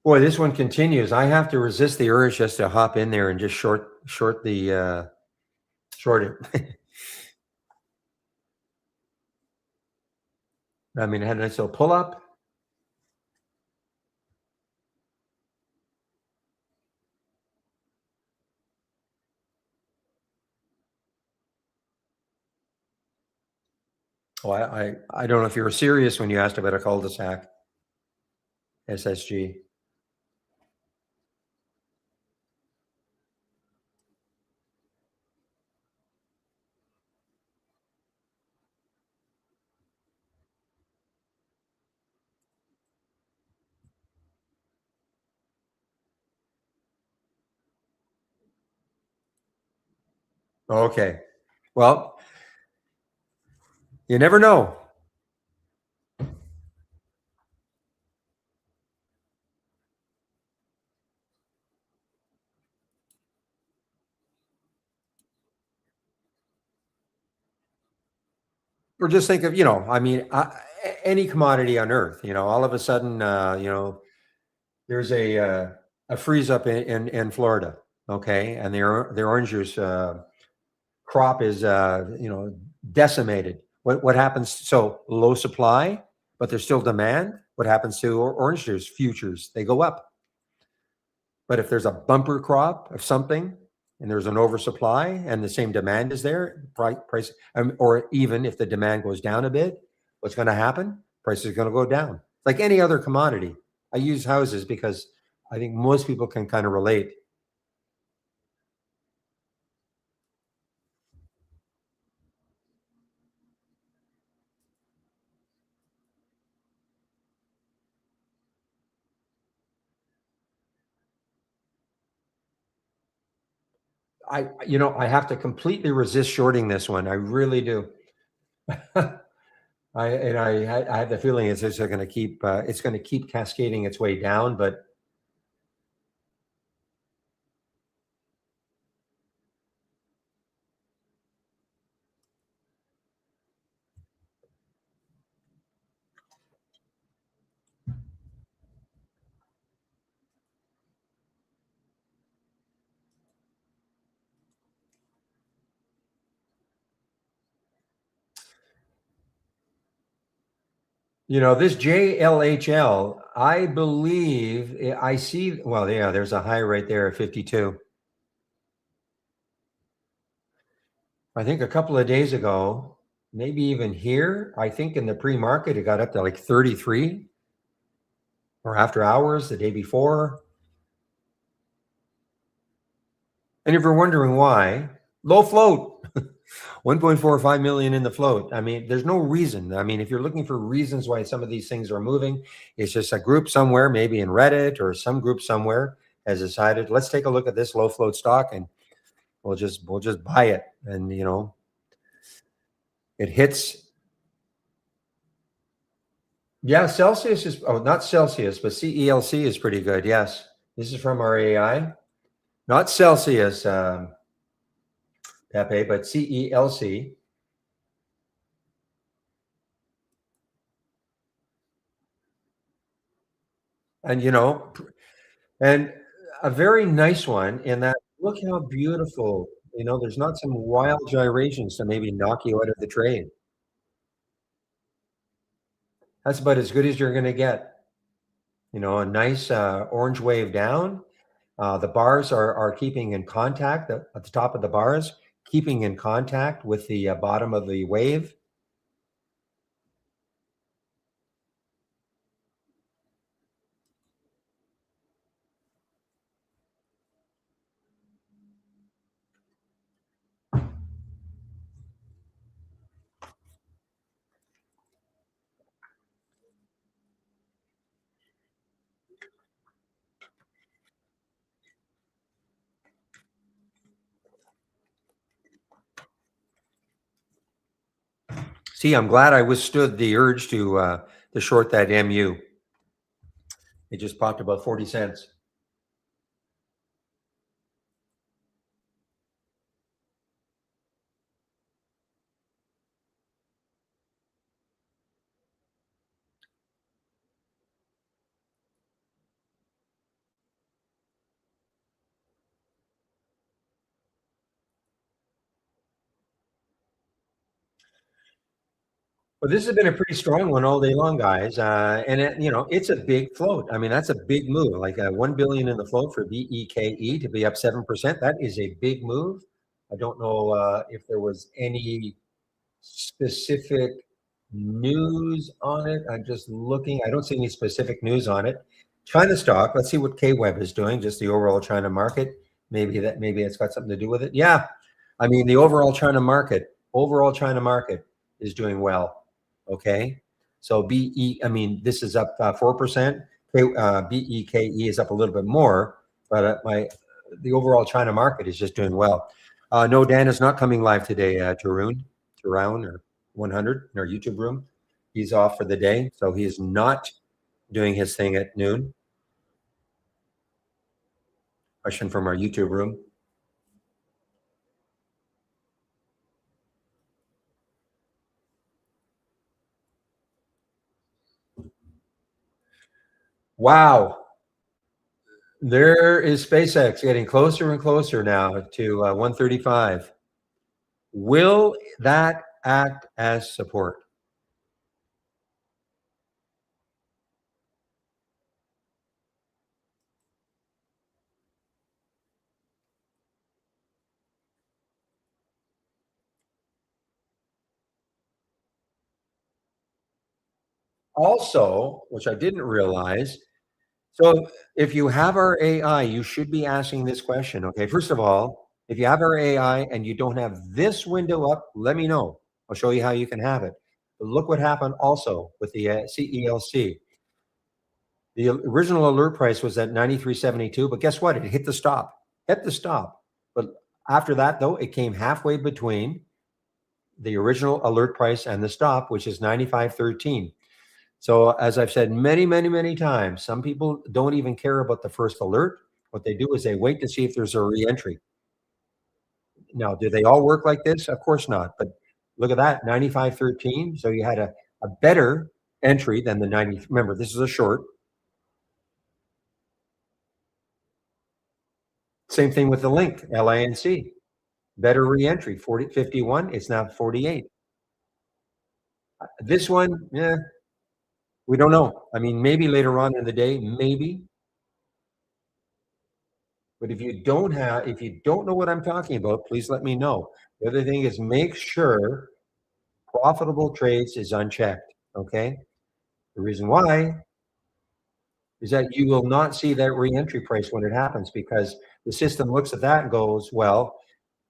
Boy, this one continues. I have to resist the urge just to hop in there and just short the short it. I mean, it had a nice little pull up. Oh, I don't know if you were serious when you asked about a cul-de-sac, SSG. Okay. Well, you never know. Or just think of, I mean, any commodity on earth, all of a sudden, there's a freeze up in Florida, okay, and their orange juice crop is decimated. What happens? So low supply, but there's still demand. What happens to orange juice futures? They go up. But if there's a bumper crop of something and there's an oversupply and the same demand is there, price, or even if the demand goes down a bit, what's going to happen? Price is going to go down. Like any other commodity. I use houses because I think most people can kind of relate. I have to completely resist shorting this one. I really do. I have the feeling it's just going to keep it's going to keep cascading its way down. But This JLHL, I believe I see. Well, yeah, there's a high right there at 52. I think a couple of days ago, maybe even here, I think in the pre-market, it got up to like 33 or after hours the day before. And if you're wondering why, low float, 1.45 million in the float. I mean, there's no reason. I mean, if you're looking for reasons why some of these things are moving, it's just a group somewhere, maybe in Reddit or some group somewhere has decided, let's take a look at this low float stock and we'll just buy it. And it hits. Yeah, Celsius is, oh, not Celsius, but CELC is pretty good. Yes. This is from our AI. Not Celsius, Pepe, but CELC. And, and a very nice one in that, look how beautiful, there's not some wild gyrations to maybe knock you out of the trade. That's about as good as you're going to get. A nice orange wave down. The bars are keeping in contact at the top of the bars, keeping in contact with the bottom of the wave. See, I'm glad I withstood the urge to short that MU. It just popped about 40 cents. Well, this has been a pretty strong one all day long, guys. And it's a big float. I mean, that's a big move. Like 1 billion in the float for BEKE to be up 7%. That is a big move. I don't know if there was any specific news on it. I'm just looking. I don't see any specific news on it. China stock. Let's see what KWeb is doing. Just the overall China market. Maybe it's got something to do with it. Yeah, I mean the overall China market is doing well. Okay, so I mean this is up 4%. BEKE is up a little bit more, but the overall China market is just doing well. No, Dan is not coming live today. Tarun or 100 in our YouTube room. He's off for the day, so he is not doing his thing at noon. Question from our YouTube room. Wow. There is SpaceX getting closer and closer now to 135. Will that act as support? Also, which I didn't realize, so if you have our AI, you should be asking this question. Okay, first of all, if you have our AI and you don't have this window up, let me know. I'll show you how you can have it. But look what happened also with the CELC. The original alert price was at 93.72, but guess what? It hit the stop. Hit the stop. But after that, though, it came halfway between the original alert price and the stop, which is 95.13. So as I've said many, many, many times, some people don't even care about the first alert. What they do is they wait to see if there's a reentry. Now, do they all work like this? Of course not. But look at that, 95.13. So you had a better entry than the 90. Remember, this is a short. Same thing with the link, LINC. Better reentry, 51. It's now 48. This one, yeah, We don't know. I mean, maybe later on in the day, maybe. But if you don't know what I'm talking about, please let me know. The other thing is make sure profitable trades is unchecked. Okay. The reason why is that you will not see that re-entry price when it happens because the system looks at that and goes, well,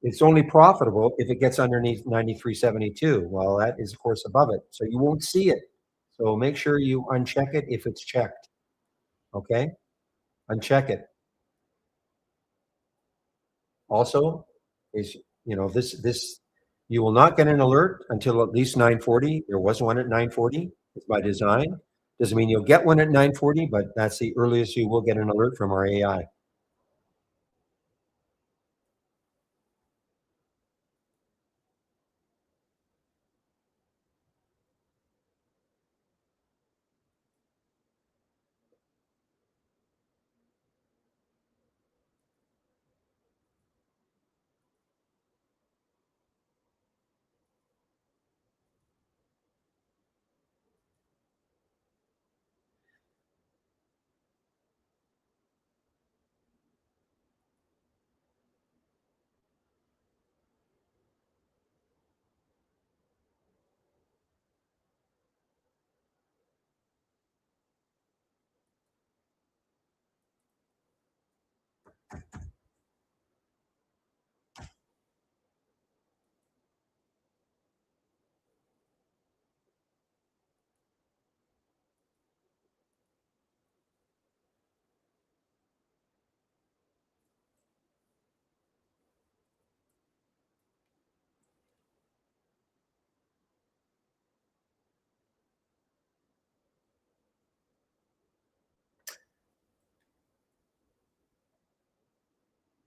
it's only profitable if it gets underneath 93.72. Well, that is of course above it. So you won't see it. So make sure you uncheck it if it's checked. Okay. Uncheck it. Also, is this you will not get an alert until at least 9:40. There was one at 9:40. It's by design. Doesn't mean you'll get one at 9:40, but that's the earliest you will get an alert from our AI.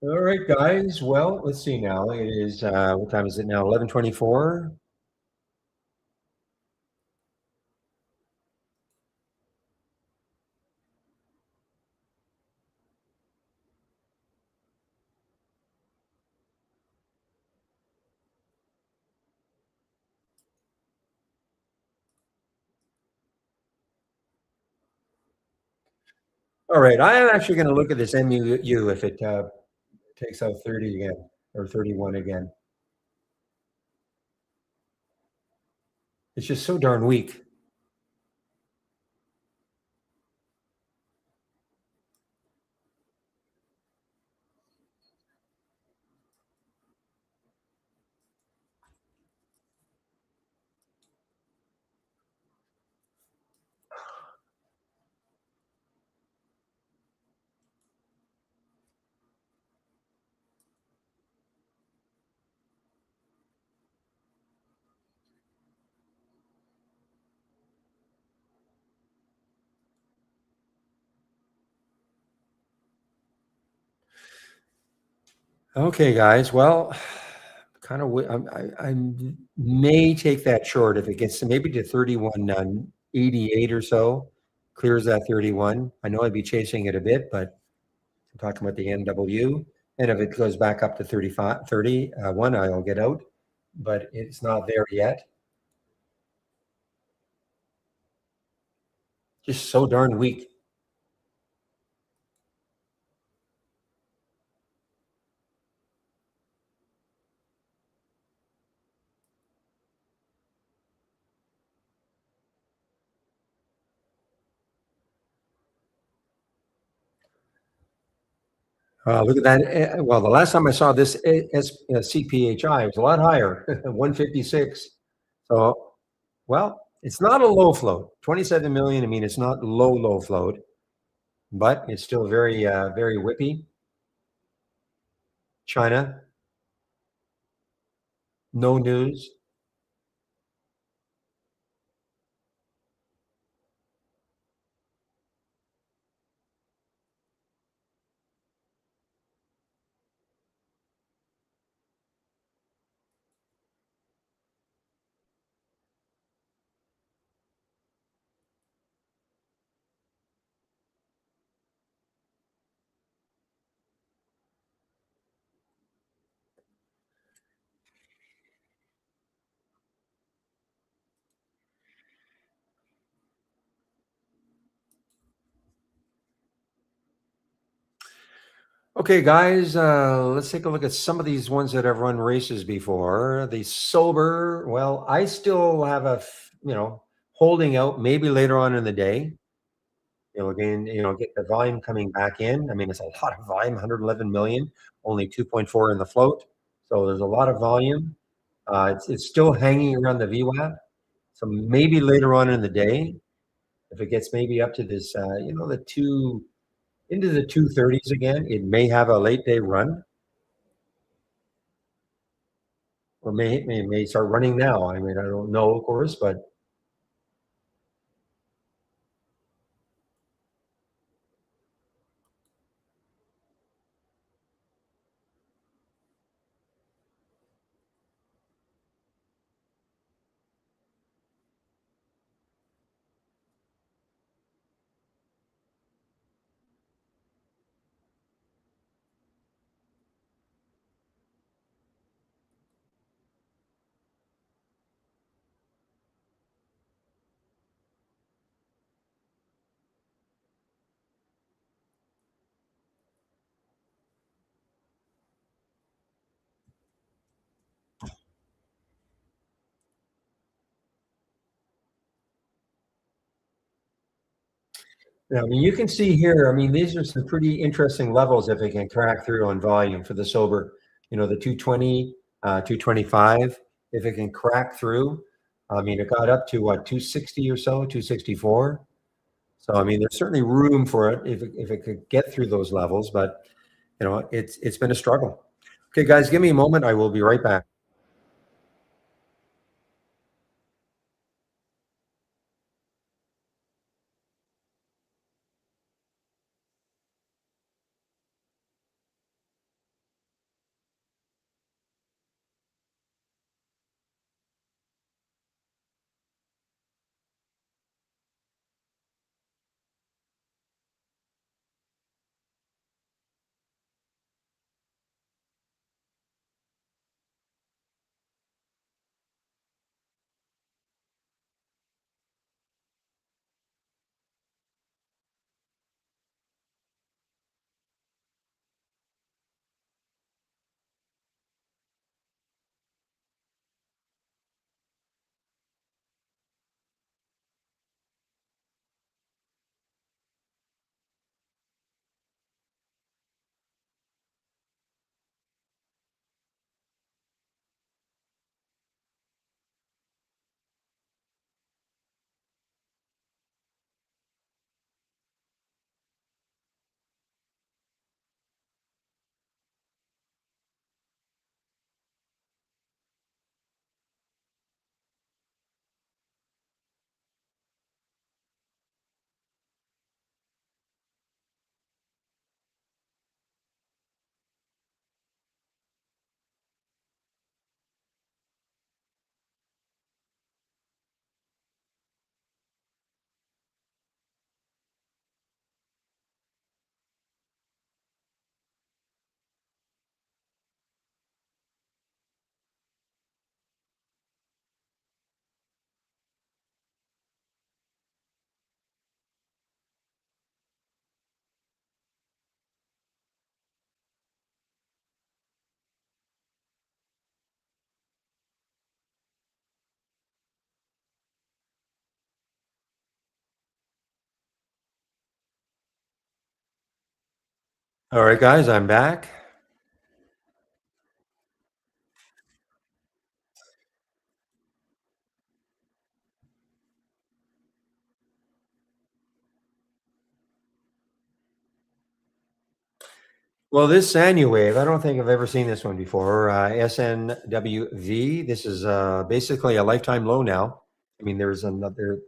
All right, guys. Well, let's see now. It is what time is it now? 11:24. All right, I am actually going to look at this MUU if it takes out 30 again or 31 again. It's just so darn weak. Okay, guys. Well, kind of. I may take that short if it gets to maybe to 31.88 or so. Clears that 31. I know I'd be chasing it a bit, but I'm talking about the NW. And if it goes back up to 35, 31, I'll get out. But it's not there yet. Just so darn weak. Look at that. Well, the last time I saw this CPHI, it was a lot higher, 156. So, well, it's not a low float. 27 million. I mean, it's not low float, but it's still very whippy. China, no news. Okay, guys, let's take a look at some of these ones that have run races before. The sober, well, I still have holding out maybe later on in the day. Again, get the volume coming back in. I mean, it's a lot of volume, 111 million, only 2.4 in the float. So there's a lot of volume. It's still hanging around the VWAP. So maybe later on in the day, if it gets maybe up to this, the two into the 230s again, it may have a late day run. Or may start running now. I mean, I don't know, of course, but yeah, I mean, you can see here. I mean, these are some pretty interesting levels if it can crack through on volume for the sober. The 220, 225. If it can crack through, I mean, it got up to what 260 or so, 264. So I mean, there's certainly room for it if it could get through those levels, but it's been a struggle. Okay, guys, give me a moment. I will be right back. All right, guys, I'm back. Well, this Wave, I don't think I've ever seen this one before. SNWV. This is basically a lifetime low now. I mean, there's another,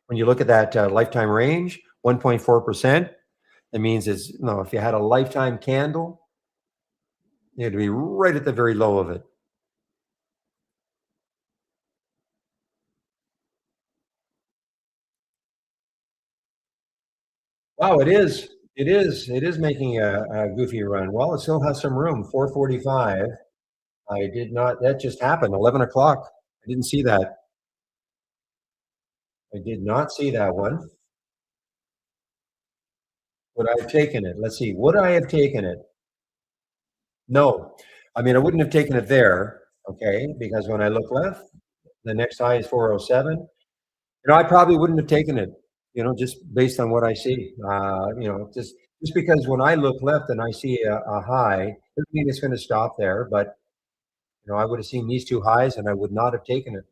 when you look at that lifetime range, 1.4%, it means if you had a lifetime candle, it'd be right at the very low of it. Wow, it is. It is. It is making a goofy run. Well, it still has some room. 445. I did not, that just happened, 11 o'clock. I didn't see that. I did not see that one. Would I have taken it? Let's see. Would I have taken it? No. I mean, I wouldn't have taken it there, okay, because when I look left, the next high is 407. I probably wouldn't have taken it, just based on what I see. Just because when I look left and I see a high, doesn't mean it's going to stop there, but I would have seen these two highs and I would not have taken it.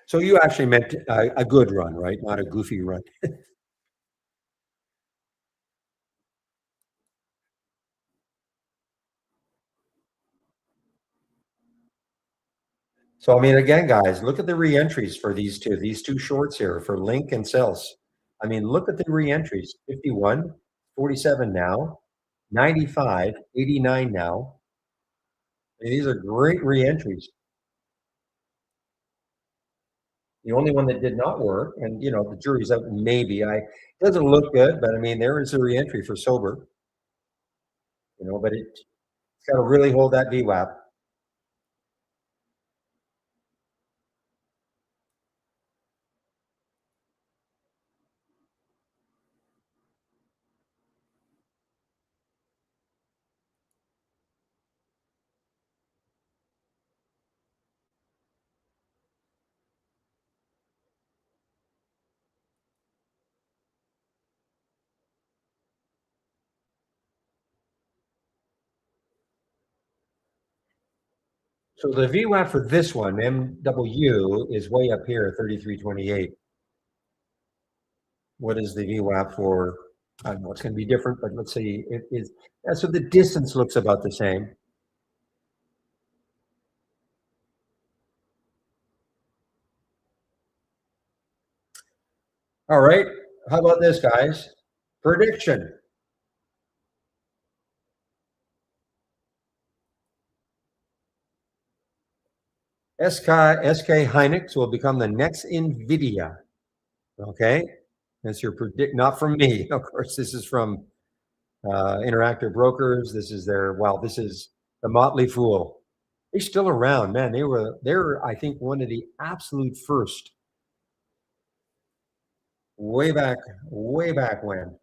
So you actually meant a good run, right? Not a goofy run. So, I mean, again, guys, look at the re-entries for these two shorts here for Link and Cells. I mean, look at the re-entries, 51, 47 now, 95, 89 now. I mean, these are great re-entries. The only one that did not work, and the jury's out. Maybe I doesn't look good, but I mean, there is a re-entry for Sober. But it's got to really hold that VWAP. So the VWAP for this one, MW, is way up here, 3328. What is the VWAP for? I don't know, it's going to be different, but let's see. It is. Yeah, so the distance looks about the same. All right. How about this, guys? Prediction. SK Hynix will become the next NVIDIA. Okay. That's your predict, not from me. Of course, this is from Interactive Brokers. This is this is the Motley Fool. They're still around, man. They're, I think, one of the absolute first way back when.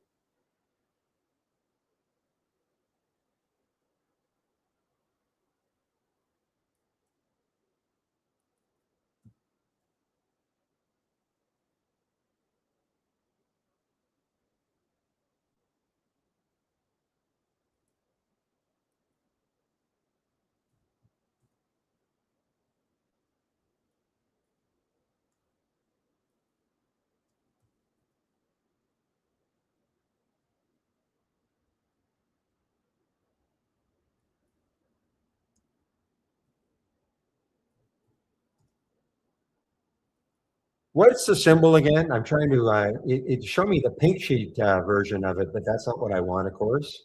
What's the symbol again? I'm trying to, it showed me the pink sheet version of it, but that's not what I want, of course.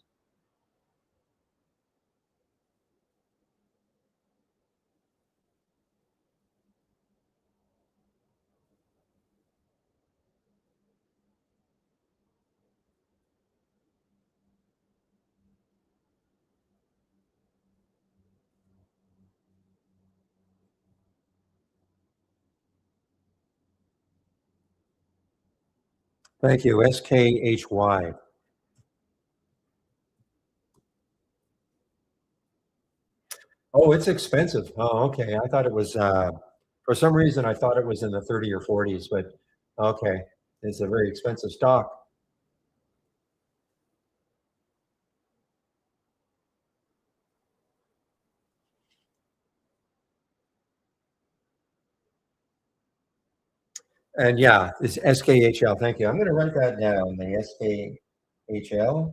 Thank you. SKHY. Oh, it's expensive. Oh, okay. I thought it was, for some reason, I thought it was in the 30 or 40s, but okay. It's a very expensive stock. And yeah, it's SKHL. Thank you. I'm going to write that down. The SKHL.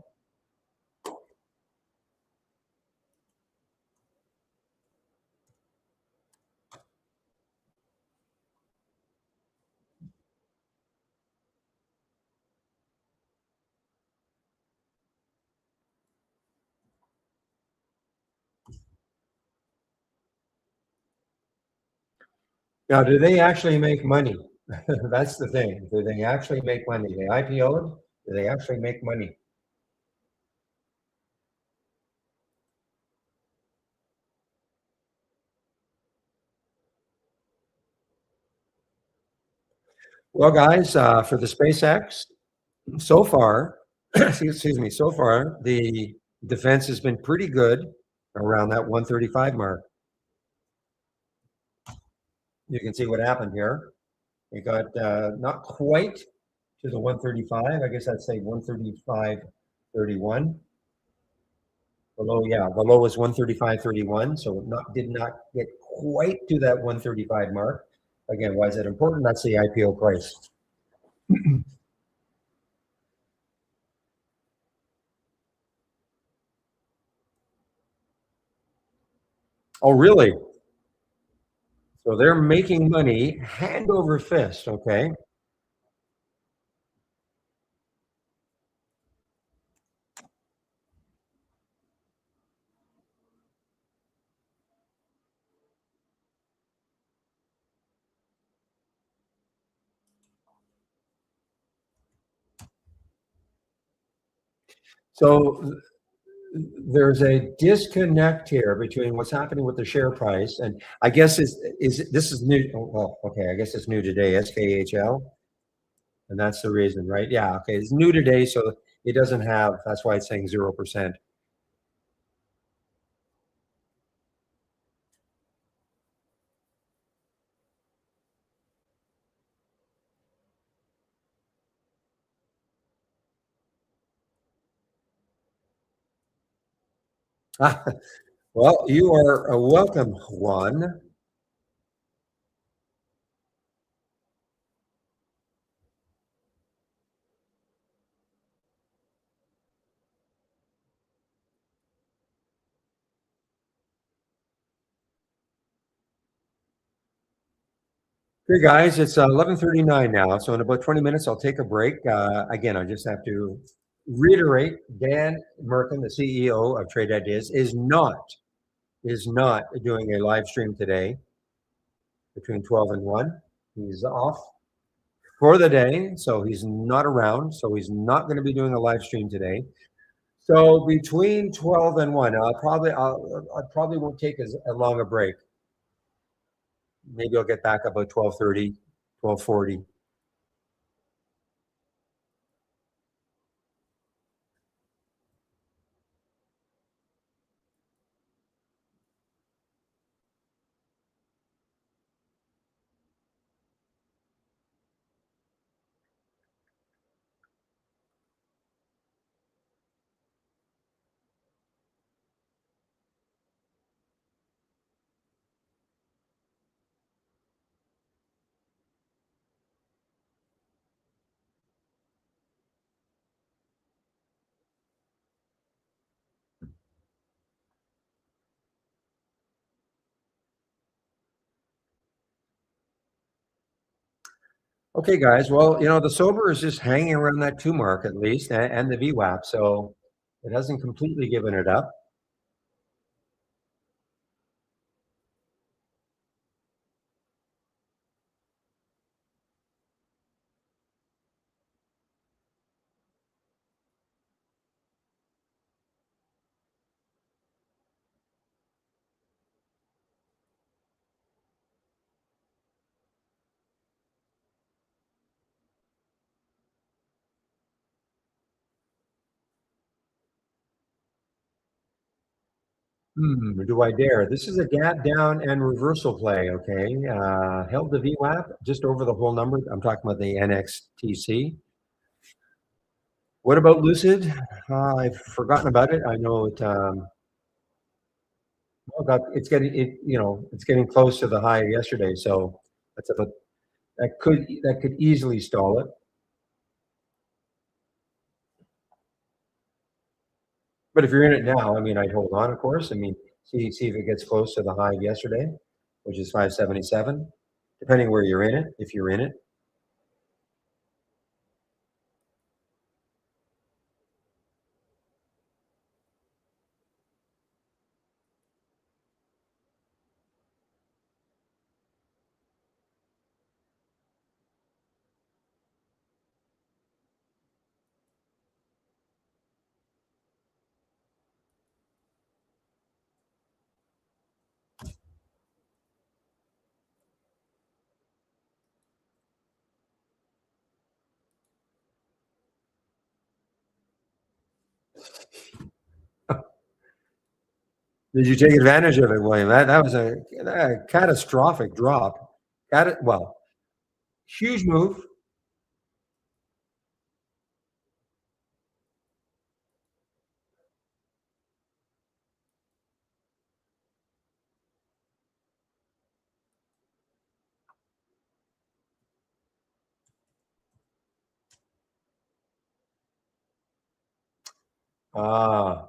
Now, do they actually make money? That's the thing. Do they actually make money? They IPO'd. Do they actually make money? Well, guys, for the SpaceX, so far, excuse me, so far, the defense has been pretty good around that 135 mark. You can see what happened here. We got not quite to the 135. I guess I'd say 135.31. The low, yeah, the low was 135.31. So not did not get quite to that 135 mark. Again, why is that important? That's the IPO price. Oh, really? So they're making money hand over fist. Okay. So there's a disconnect here between what's happening with the share price and I guess is this is new. Oh, well, okay, I guess it's new today, SKHL, and that's the reason, right? Yeah, okay, it's new today, so it doesn't have. That's why it's saying 0%. Well, you are welcome, Juan. Okay, guys, it's 11:39 now, so in about 20 minutes, I'll take a break. Again, I just have to reiterate: Dan Merkin, the CEO of Trade Ideas, is not doing a live stream today between 12 and 1. He's off for the day, so he's not around. So he's not going to be doing a live stream today. So between 12 and 1, I probably won't take as long a break. Maybe I'll get back about 12:30, 12:40. Okay, guys. Well, the silver is just hanging around that 2 mark at least, and the VWAP. So it hasn't completely given it up. Do I dare? This is a gap down and reversal play. Okay, held the VWAP just over the whole number. I'm talking about the NXTC. What about Lucid? I've forgotten about it. I know it. Well, it's getting it. It's getting close to the high yesterday. So that's about that could easily stall it. But if you're in it now, I mean, I'd hold on, of course. I mean, see if it gets close to the high of yesterday, which is 577, depending where you're in it. If you're in it, Did you take advantage of it, William? That was a catastrophic drop. Well, huge move. Ah,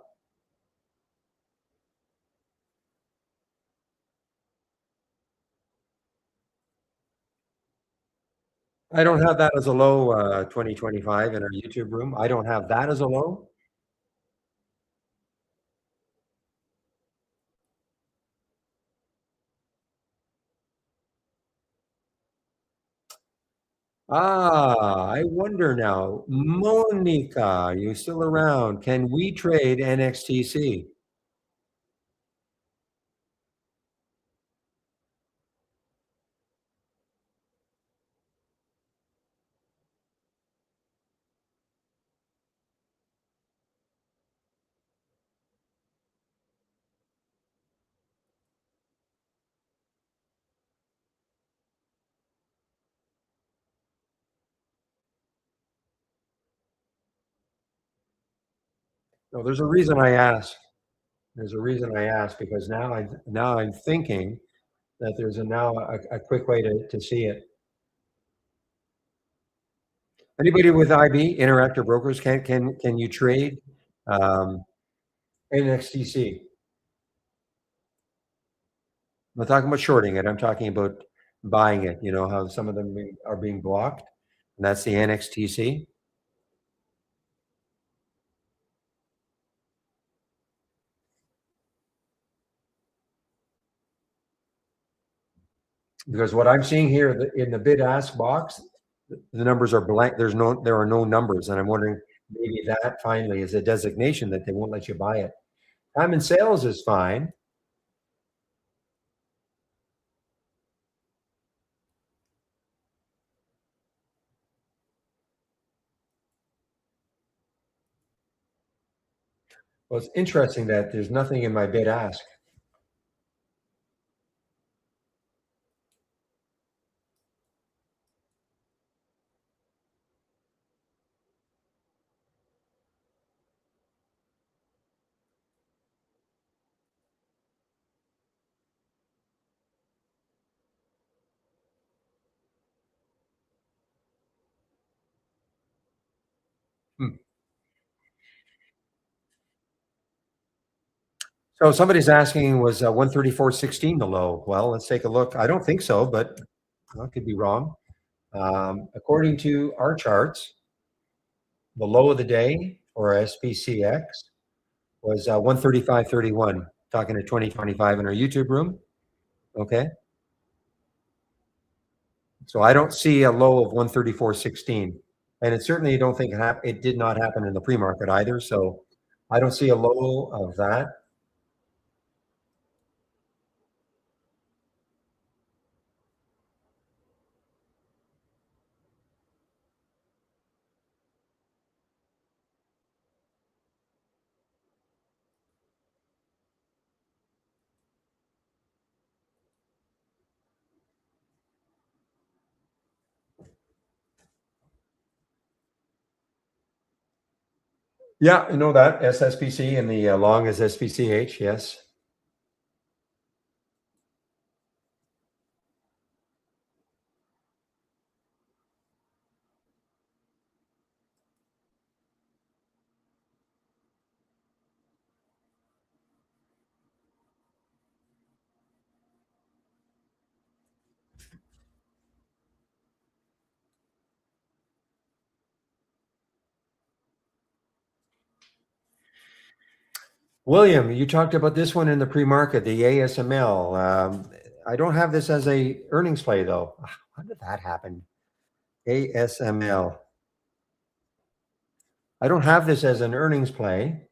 I don't have that as a low, 2025 in our YouTube room. I don't have that as a low. Ah, I wonder now. Monica, are you still around? Can we trade NXTC? No, there's a reason I ask. There's a reason I ask because now I'm thinking that there's a quick way to see it. Anybody with IB, Interactive Brokers, can you trade um, NXTC? I'm not talking about shorting it. I'm talking about buying it. You know how some of them are being blocked, and that's the NXTC. Because what I'm seeing here in the bid ask box, the numbers are blank. There are no numbers, and I'm wondering maybe that finally is a designation that they won't let you buy it. Time in sales is fine. Well, it's interesting that there's nothing in my bid ask. Hmm. So somebody's asking, was 134.16 the low? Well, let's take a look. I don't think so, but I could be wrong. According to our charts, the low of the day for SPCX was 135.31. Talking to 2025 in our YouTube room. Okay. So I don't see a low of 134.16. And it certainly don't think it did not happen in the pre-market either. So I don't see a low of that. Yeah, I know that SSPC and the long is SPCH. Yes. William, you talked about this one in the pre-market, the ASML. I don't have this as a earnings play though. How did that happen? ASML. I don't have this as an earnings play.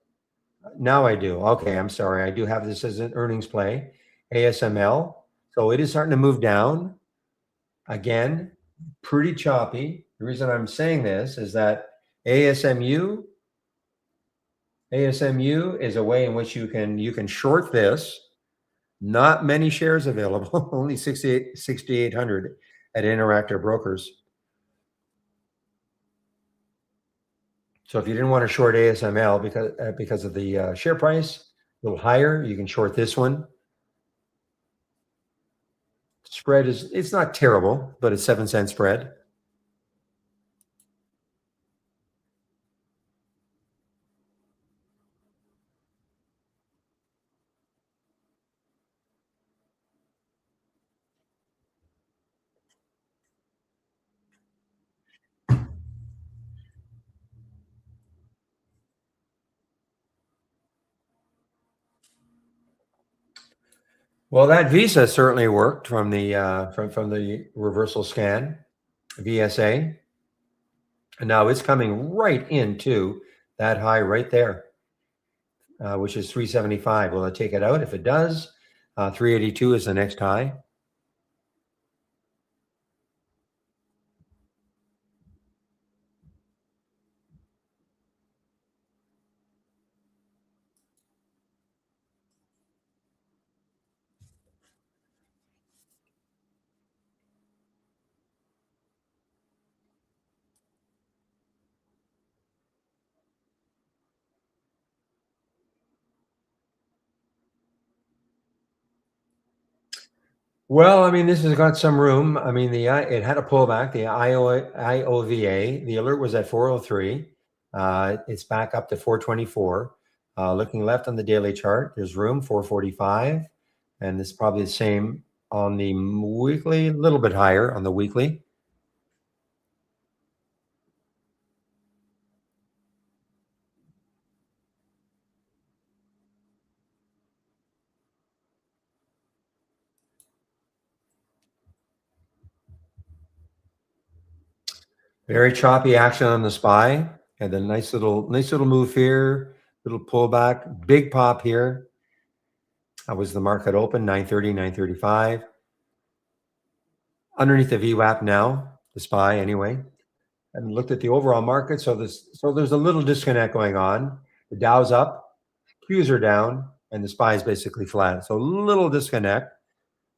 Now I do. Okay, I'm sorry. I do have this as an earnings play, ASML. So it is starting to move down again, pretty choppy. The reason I'm saying this is that ASMU ASMU is a way in which you can short this. Not many shares available, only 6,800 at Interactive Brokers. So if you didn't want to short ASML because of the share price, a little higher, you can short this one. Spread it's not terrible, but it's 7-cent spread. Well, that Visa certainly worked from the reversal scan, VSA, and now it's coming right into that high right there, which is 375. Will it take it out? If it does, 382 is the next high. Well, I mean, this has got some room. I mean, it had a pullback. The IOVA, the alert was at 403. It's back up to 424. Looking left on the daily chart, there's room 445, and it's probably the same on the weekly, a little bit higher on the weekly. Very choppy action on the SPY, and a nice little move here, little pullback, big pop here. That was the market open 930, 935. Underneath the VWAP now, the SPY anyway. And looked at the overall market. So there's a little disconnect going on. The Dow's up, Qs are down, and the SPY is basically flat. So a little disconnect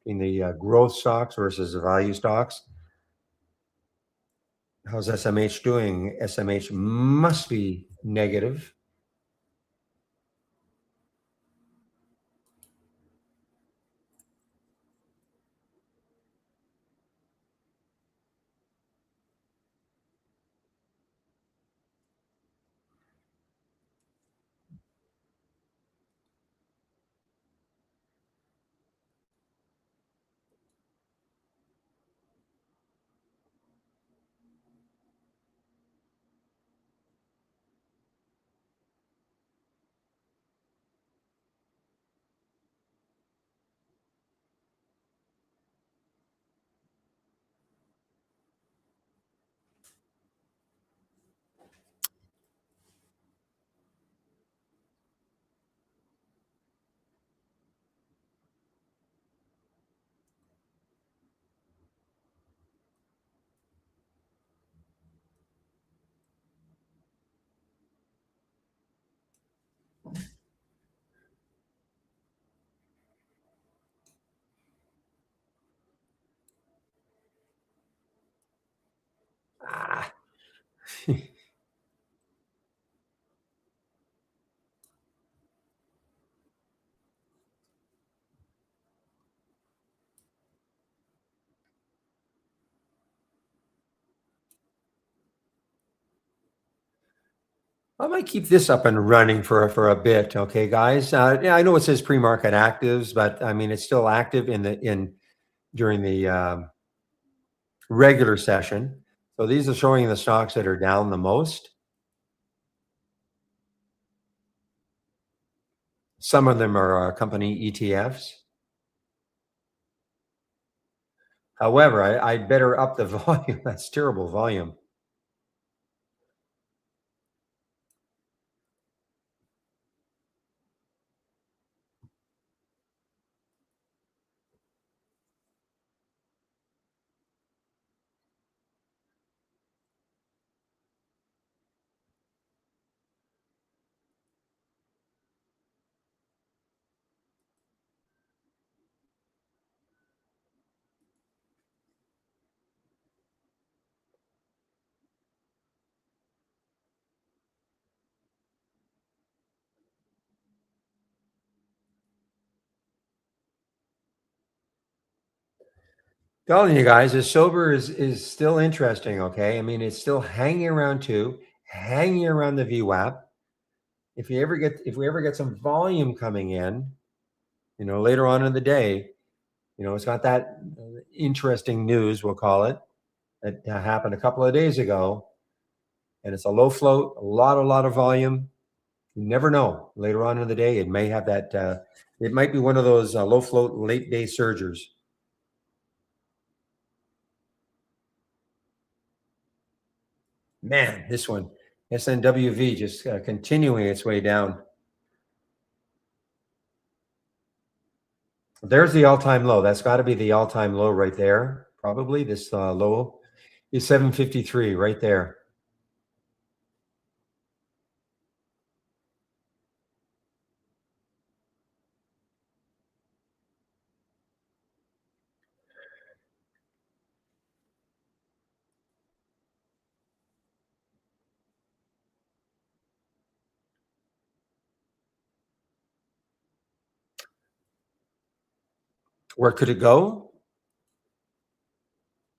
in the growth stocks versus the value stocks. How's SMH doing? SMH must be negative. Ah. I might keep this up and running for a bit, okay, guys. Yeah, I know it says pre-market actives, but I mean it's still active in during the regular session. So these are showing the stocks that are down the most. Some of them are company ETFs. However, I'd better up the volume. That's terrible volume. Telling you guys, this sober is still interesting. Okay, I mean it's still hanging around two, hanging around the VWAP. If we ever get some volume coming in, later on in the day, it's got that interesting news, we'll call it, that happened a couple of days ago, and it's a low float, a lot of volume. You never know. Later on in the day, it may have that. It might be one of those low float late day surgers. Man, this one, SNWV, just continuing its way down. There's the all-time low. That's got to be the all-time low right there. Probably this low is 753 right there. Where could it go?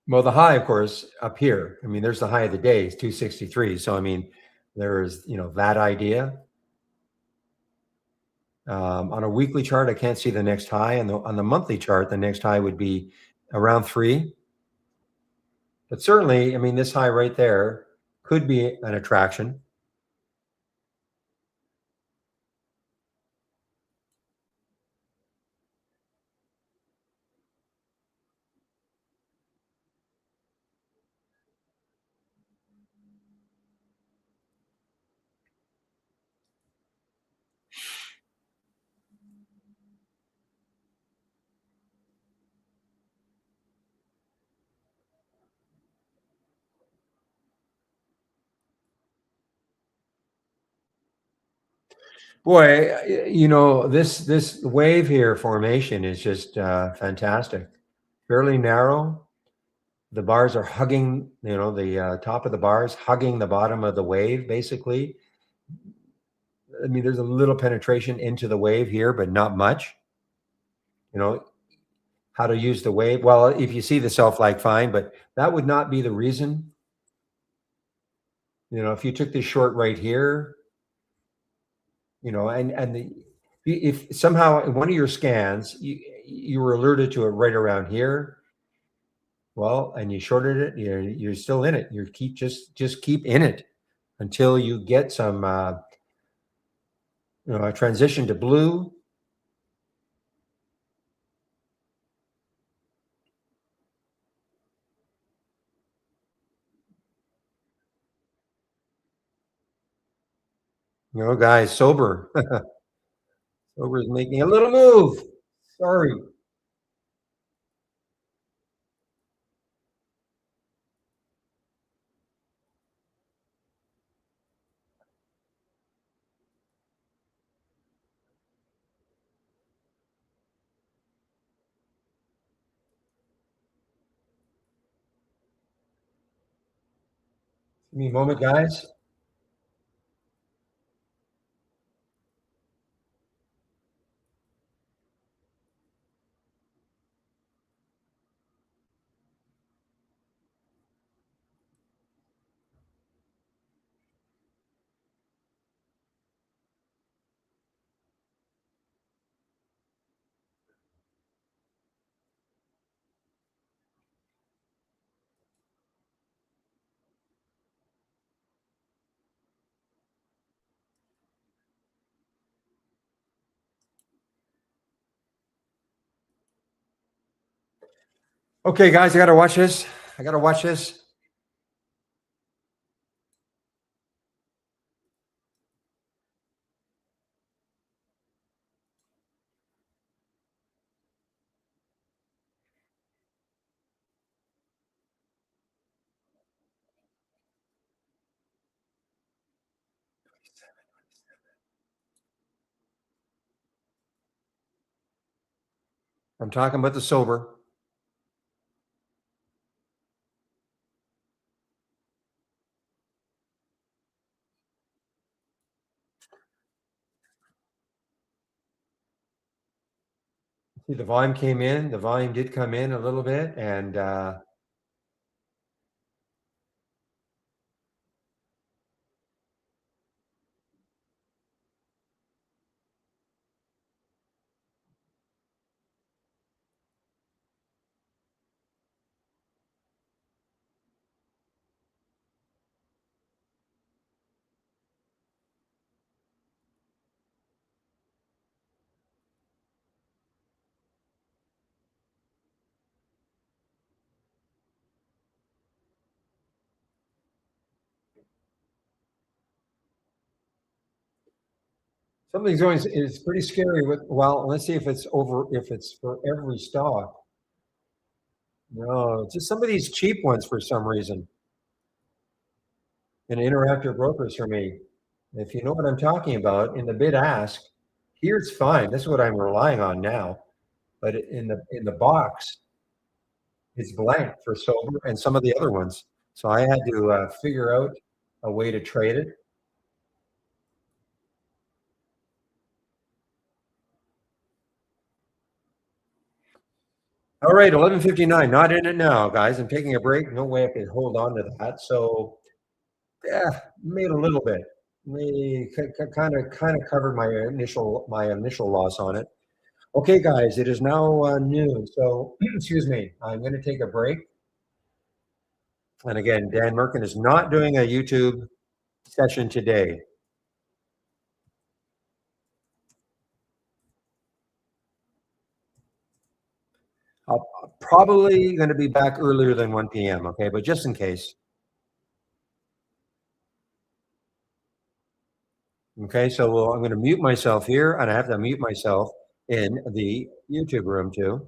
Well, the high, of course, up here. I mean, there's the high of the day, is 263. So, I mean, there's, that idea. On a weekly chart, I can't see the next high. And on the monthly chart, the next high would be around 3. But certainly, I mean, this high right there could be an attraction. Boy, this wave here formation is just fantastic. Fairly narrow. The bars are hugging, the top of the bars hugging the bottom of the wave, basically. I mean, there's a little penetration into the wave here, but not much. How to use the wave. Well, if you see the self-lag, fine, but that would not be the reason. If you took this short right here, and if somehow in one of your scans you were alerted to it right around here, well, and you shorted it, you're still in it. You just keep in it until you get some a transition to blue. Guys, sober. Sober is making a little move. Sorry. Give me a moment, guys. Okay, guys, I got to watch this. I got to watch this. I'm talking about the sober. See, the volume came in. The volume did come in a little bit, and something's going. It's pretty scary. With well, let's see if it's over. If it's for every stock. No, just some of these cheap ones for some reason. And interactive brokers for me. If you know what I'm talking about, in the bid ask, here's fine. This is what I'm relying on now. But in the box, it's blank for silver and some of the other ones. So I had to figure out a way to trade it. All right, 11:59. Not in it now, guys. I'm taking a break. No way I could hold on to that. So yeah, made a little bit. Maybe kind of covered my initial loss on it. Okay, guys, it is now noon. So excuse me. I'm going to take a break. And again, Dan Merkin is not doing a YouTube session today. I'll probably going to be back earlier than 1 p.m. Okay, but just in case. Okay, so I'm going to mute myself here, and I have to mute myself in the YouTube room too.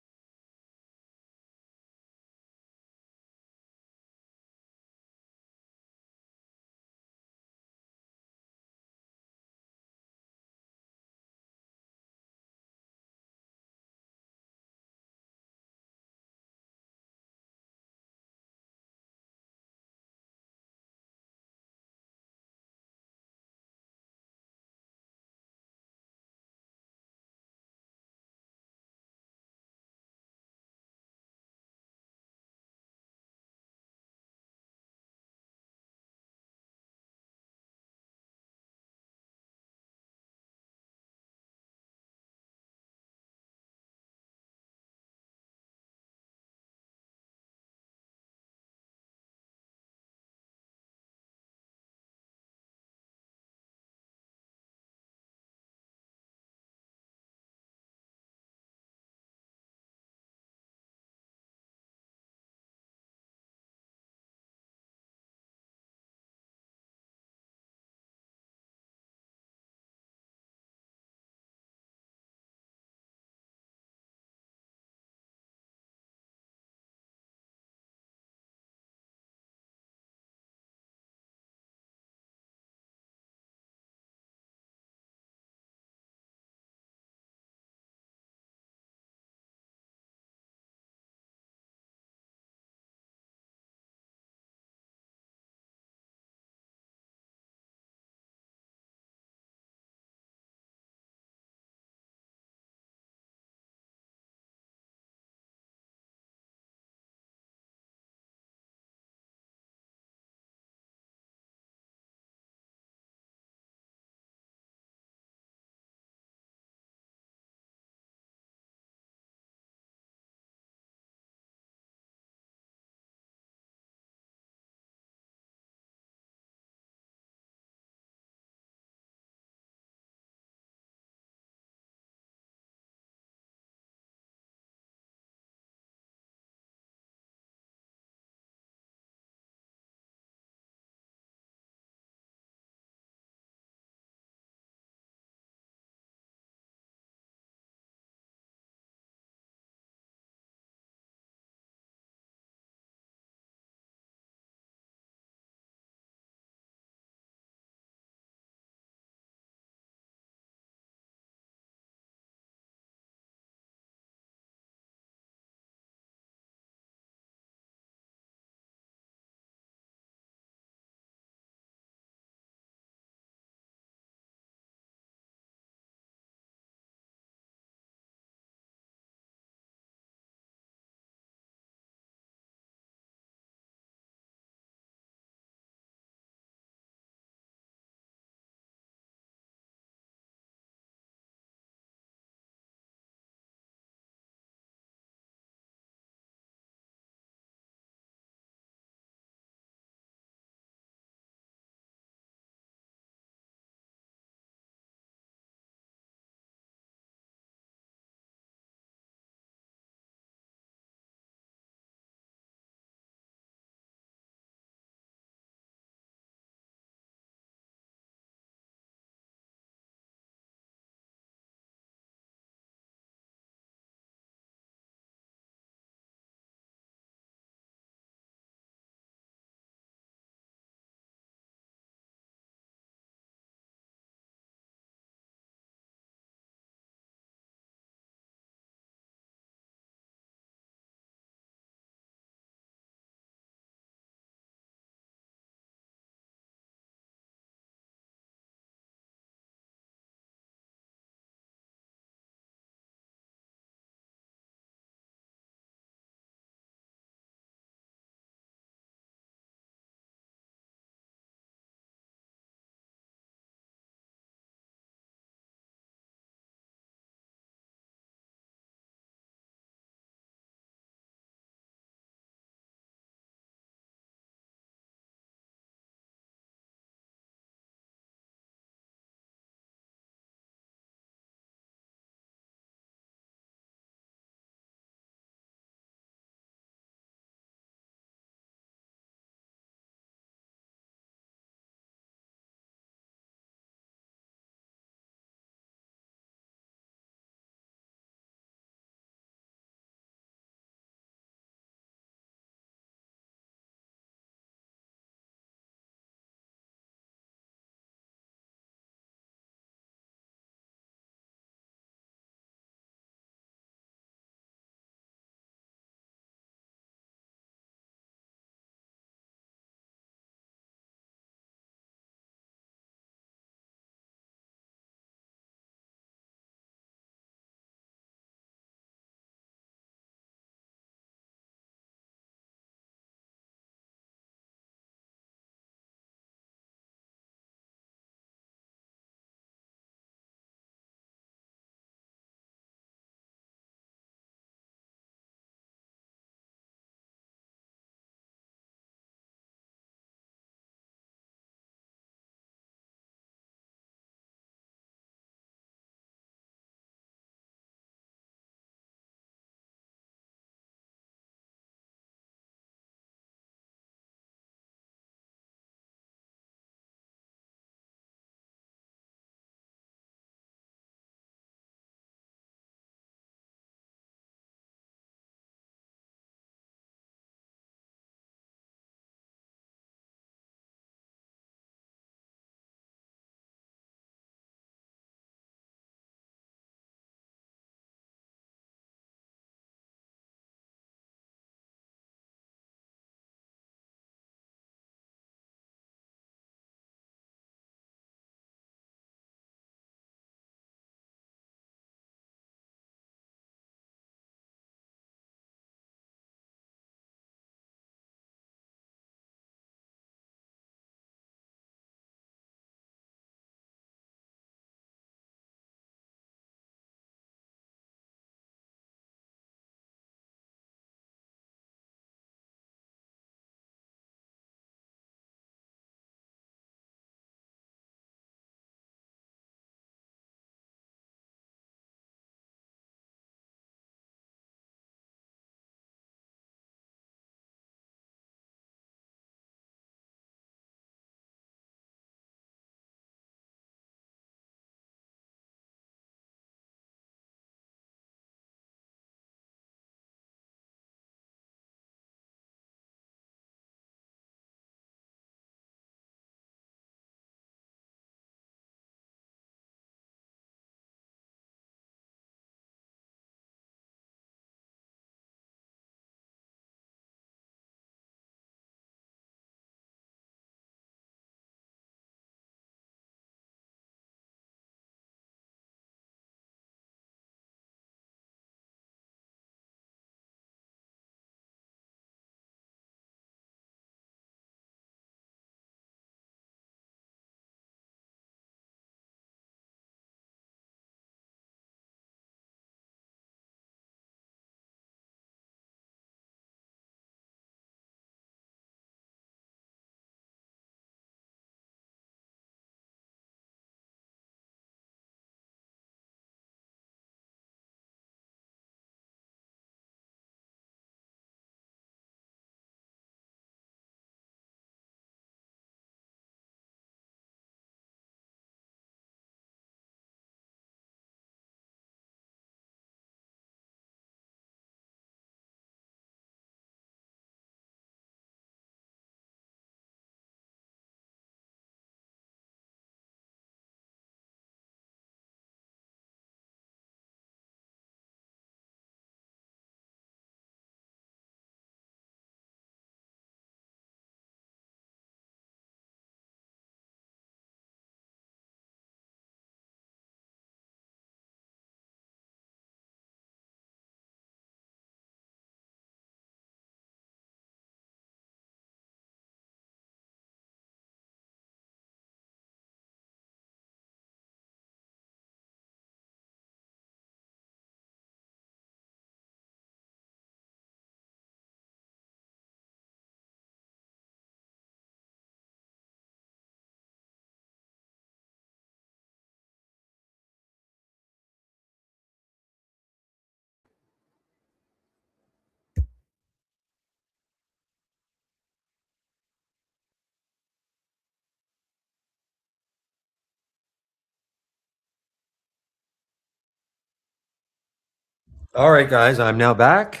All right, guys, I'm now back,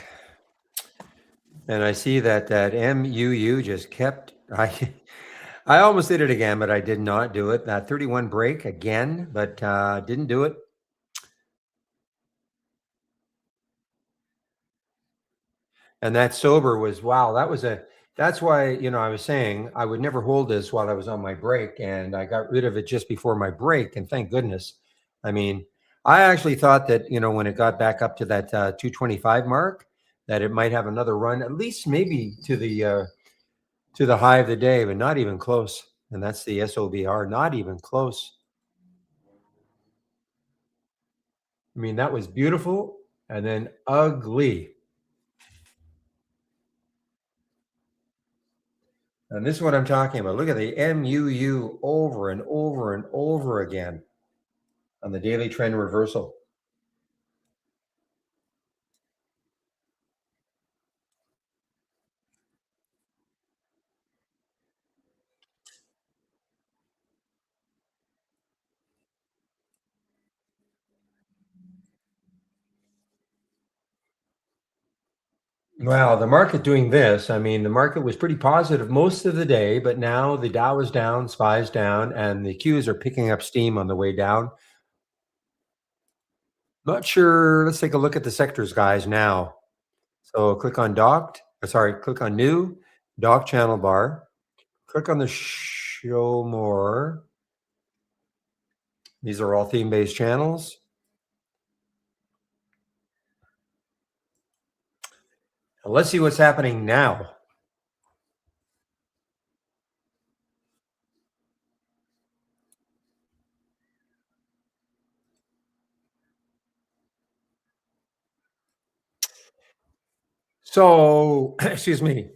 and I see that that MUU just kept. I almost did it again, but I did not do it. That 31 break again, but didn't do it. And that sober was wow. That was a. That's why I was saying I would never hold this while I was on my break, and I got rid of it just before my break, and thank goodness. I mean, I actually thought that when it got back up to that 225 mark, that it might have another run, at least maybe to the high of the day, but not even close. And that's the SOBR, not even close. I mean, that was beautiful and then ugly. And this is what I'm talking about. Look at the MUU over and over and over again on the daily trend reversal. Well, the market doing this, I mean, the market was pretty positive most of the day, but now the Dow is down, SPY's down, and the Qs are picking up steam on the way down. Not sure. Let's take a look at the sectors, guys, now. So click on click on new, dock channel bar, click on the show more. These are all theme-based channels. And let's see what's happening now. So, excuse me,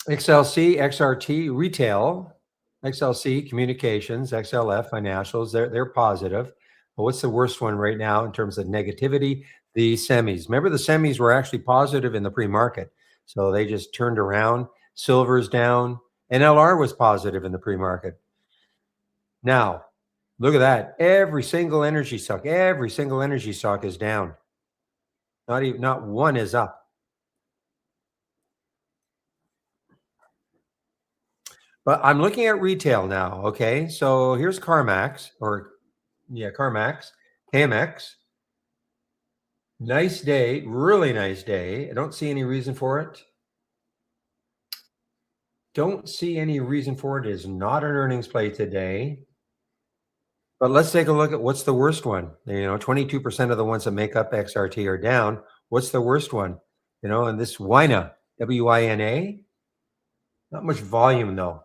XLC, XRT, retail, XLC, communications, XLF, financials, they're positive. But what's the worst one right now in terms of negativity? The semis. Remember, the semis were actually positive in the pre-market. So they just turned around. Silver's down. NLR was positive in the pre-market. Now, look at that. Every single energy stock is down. Not one is up. But I'm looking at retail now. Okay. So here's CarMax CarMax, KMX. Nice day, really nice day. I don't see any reason for it. Don't see any reason for it. It is not an earnings play today. But let's take a look at what's the worst one. 22% of the ones that make up XRT are down. What's the worst one? And this WINA, WINA, not much volume though.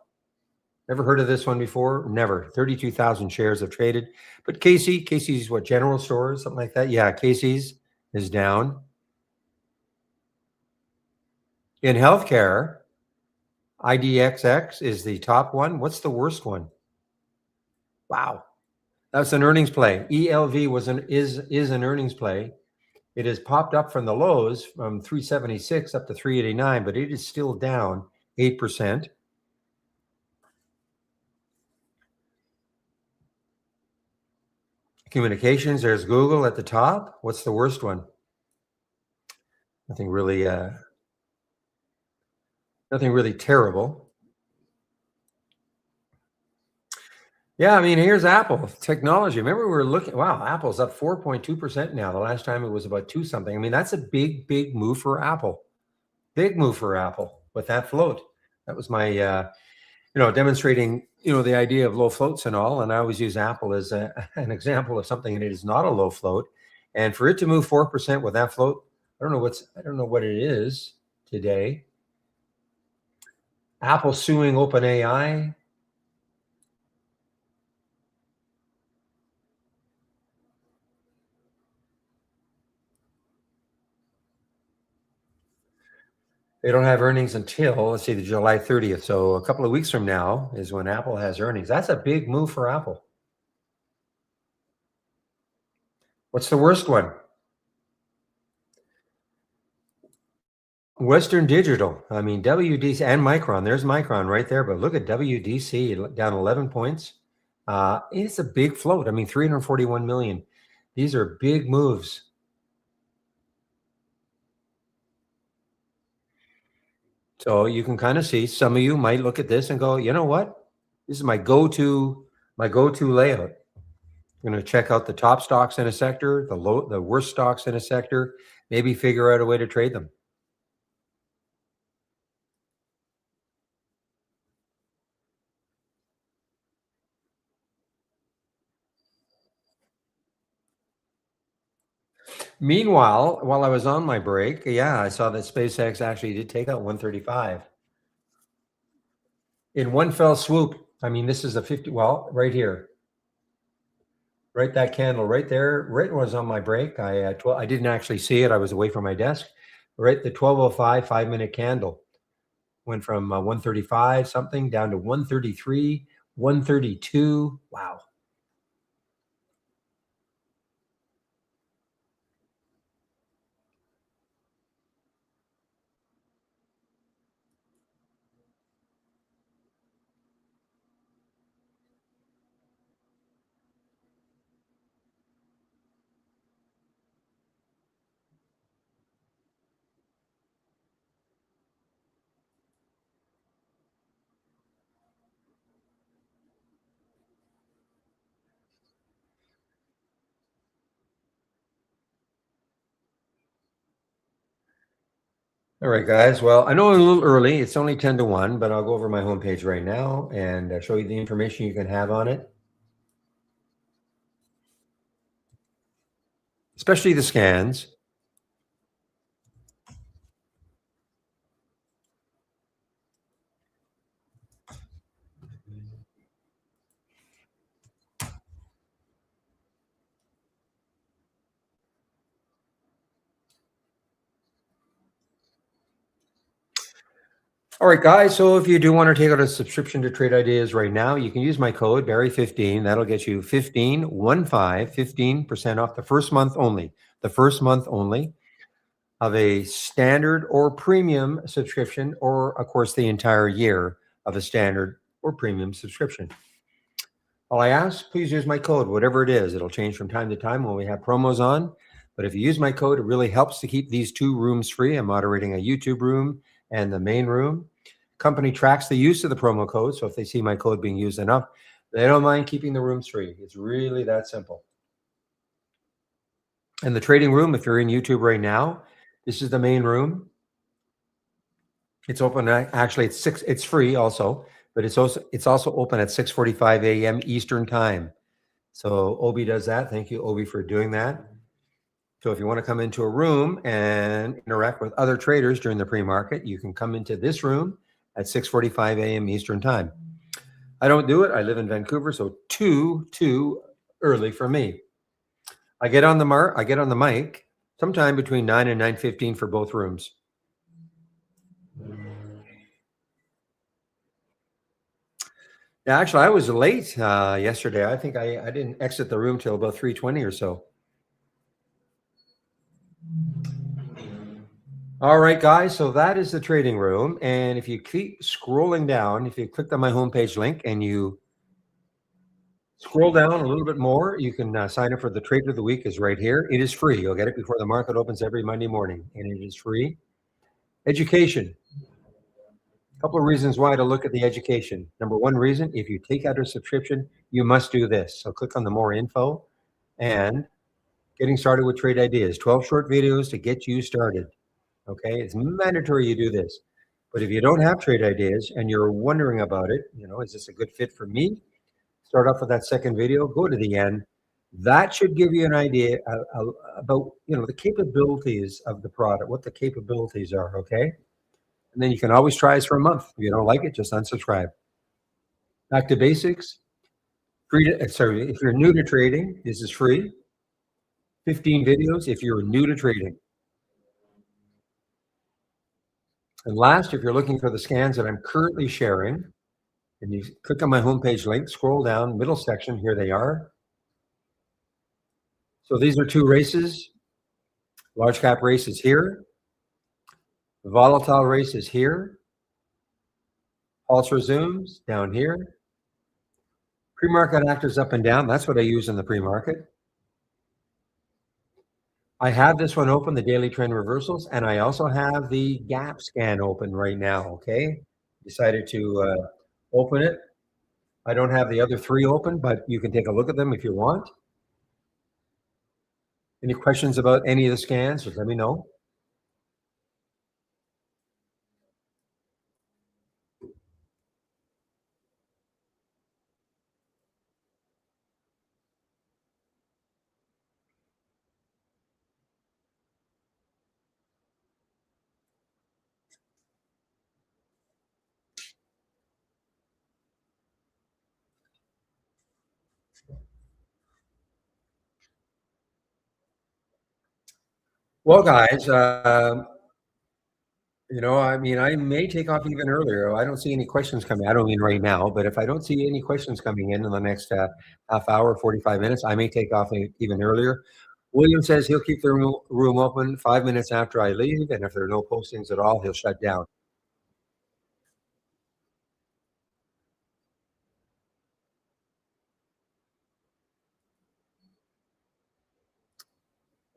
Never heard of this one before? Never. 32,000 shares have traded. But Casey's what, general stores, something like that? Yeah, Casey's is down. In healthcare, IDXX is the top one. What's the worst one? Wow. That's an earnings play. ELV is an earnings play. It has popped up from the lows from 376 up to 389, but it is still down 8%. Communications, there's Google at the top. What's the worst one? Nothing really terrible. Yeah, I mean, here's Apple technology. Remember, we were looking. Wow, Apple's up 4.2% now. The last time it was about 2 something. I mean, that's a big move for Apple. Big move for Apple with that float. That was my, demonstrating, the idea of low floats and all. And I always use Apple as an example of something that is not a low float. And for it to move 4% with that float, I don't know what it is today. Apple suing OpenAI. They don't have earnings until, let's see, the July 30th. So a couple of weeks from now is when Apple has earnings. That's a big move for Apple. What's the worst one? Western Digital. I mean, WDC and Micron. There's Micron right there. But look at WDC down 11 points. It's a big float. I mean, 341 million. These are big moves. So you can kind of see, some of you might look at this and go, you know what? This is my go-to layout. I'm going to check out the top stocks in a sector, the worst stocks in a sector, maybe figure out a way to trade them. Meanwhile, while I was on my break, yeah, I saw that SpaceX actually did take out 135 in one fell swoop. I mean, this is a 50, well, right here, right, that candle right there, right when I was on my break. I didn't actually see it. I was away from my desk. Right, the 1205 5-minute candle went from 135 something down to 133, 132. Wow. All right, guys. Well, I know I'm a little early. It's only 10 to 1, but I'll go over my homepage right now and show you the information you can have on it, especially the scans. All right, guys. So if you do want to take out a subscription to Trade Ideas right now, you can use my code Barry15. That'll get you 15% off the first month only. The first month only of a standard or premium subscription, or of course the entire year of a standard or premium subscription. All I ask, please use my code, whatever it is. It'll change from time to time when we have promos on. But if you use my code, it really helps to keep these two rooms free. I'm moderating a YouTube room and the main room. Company tracks the use of the promo code. So if they see my code being used enough, they don't mind keeping the rooms free. It's really that simple. And the trading room, if you're in YouTube right now, this is the main room. It's open. Actually, it's free also, but it's also open at 6:45 a.m. Eastern time. So Obi does that. Thank you, Obi, for doing that. So if you want to come into a room and interact with other traders during the pre-market, you can come into this room at 6:45 a.m. Eastern time. I don't do it. I live in Vancouver, so too early for me. I get on the mic sometime between 9 and 9:15 for both rooms. Yeah, actually, I was late yesterday. I think I didn't exit the room till about 3:20 or so. All right, guys. So that is the trading room. And if you keep scrolling down, if you click on my homepage link and you scroll down a little bit more, you can sign up for the Trade of the Week is right here. It is free. You'll get it before the market opens every Monday morning, and it is free. Education. A couple of reasons why to look at the education. Number one reason, if you take out a subscription, you must do this. So click on the more info and getting started with Trade Ideas. 12 short videos to get you started. Okay, it's mandatory you do this. But if you don't have Trade Ideas and you're wondering about it, is this a good fit for me? Start off with that second video, go to the end. That should give you an idea about, the capabilities of the product, what the capabilities are, okay? And then you can always try us for a month. If you don't like it, just unsubscribe. Back to basics. If you're new to trading, this is free. 15 videos if you're new to trading. And last, if you're looking for the scans that I'm currently sharing, and you click on my homepage link, scroll down, middle section, here they are. So these are two races. Large cap race is here. The volatile race is here. Pulse resumes down here. Pre-market actors up and down. That's what I use in the pre-market. I have this one open, the daily trend reversals, and I also have the gap scan open right now. Okay. Decided to open it. I don't have the other three open, but you can take a look at them if you want. Any questions about any of the scans? Just let me know. Well, guys, I mean, I may take off even earlier. I don't see any questions coming. I don't mean right now, but if I don't see any questions coming in the next half hour, 45 minutes, I may take off even earlier. William says he'll keep the room open 5 minutes after I leave, and if there are no postings at all, he'll shut down.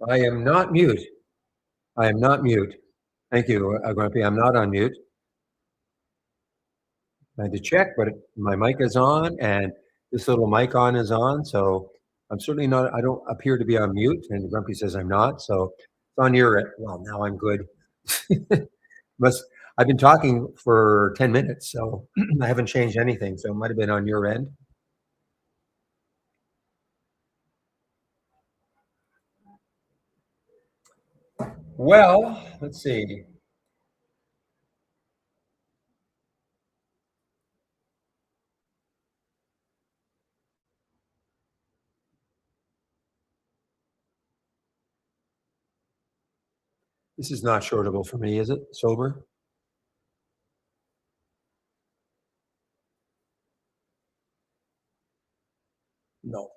I am not mute. I am not mute. Thank you, Grumpy. I'm not on mute. I had to check, but my mic is on, and this little mic on is on, so I'm certainly not. I don't appear to be on mute, and Grumpy says I'm not. So it's on your end. Well, now I'm good. Must I've been talking for 10 minutes, so I haven't changed anything. So it might have been on your end. Well, let's see. This is not shortable for me, is it? Sober? No.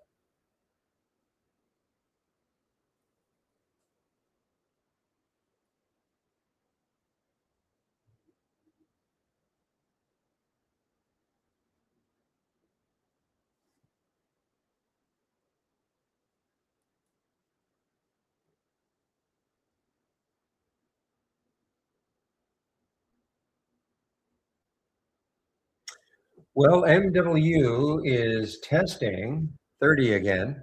Well, MW is testing 30 again.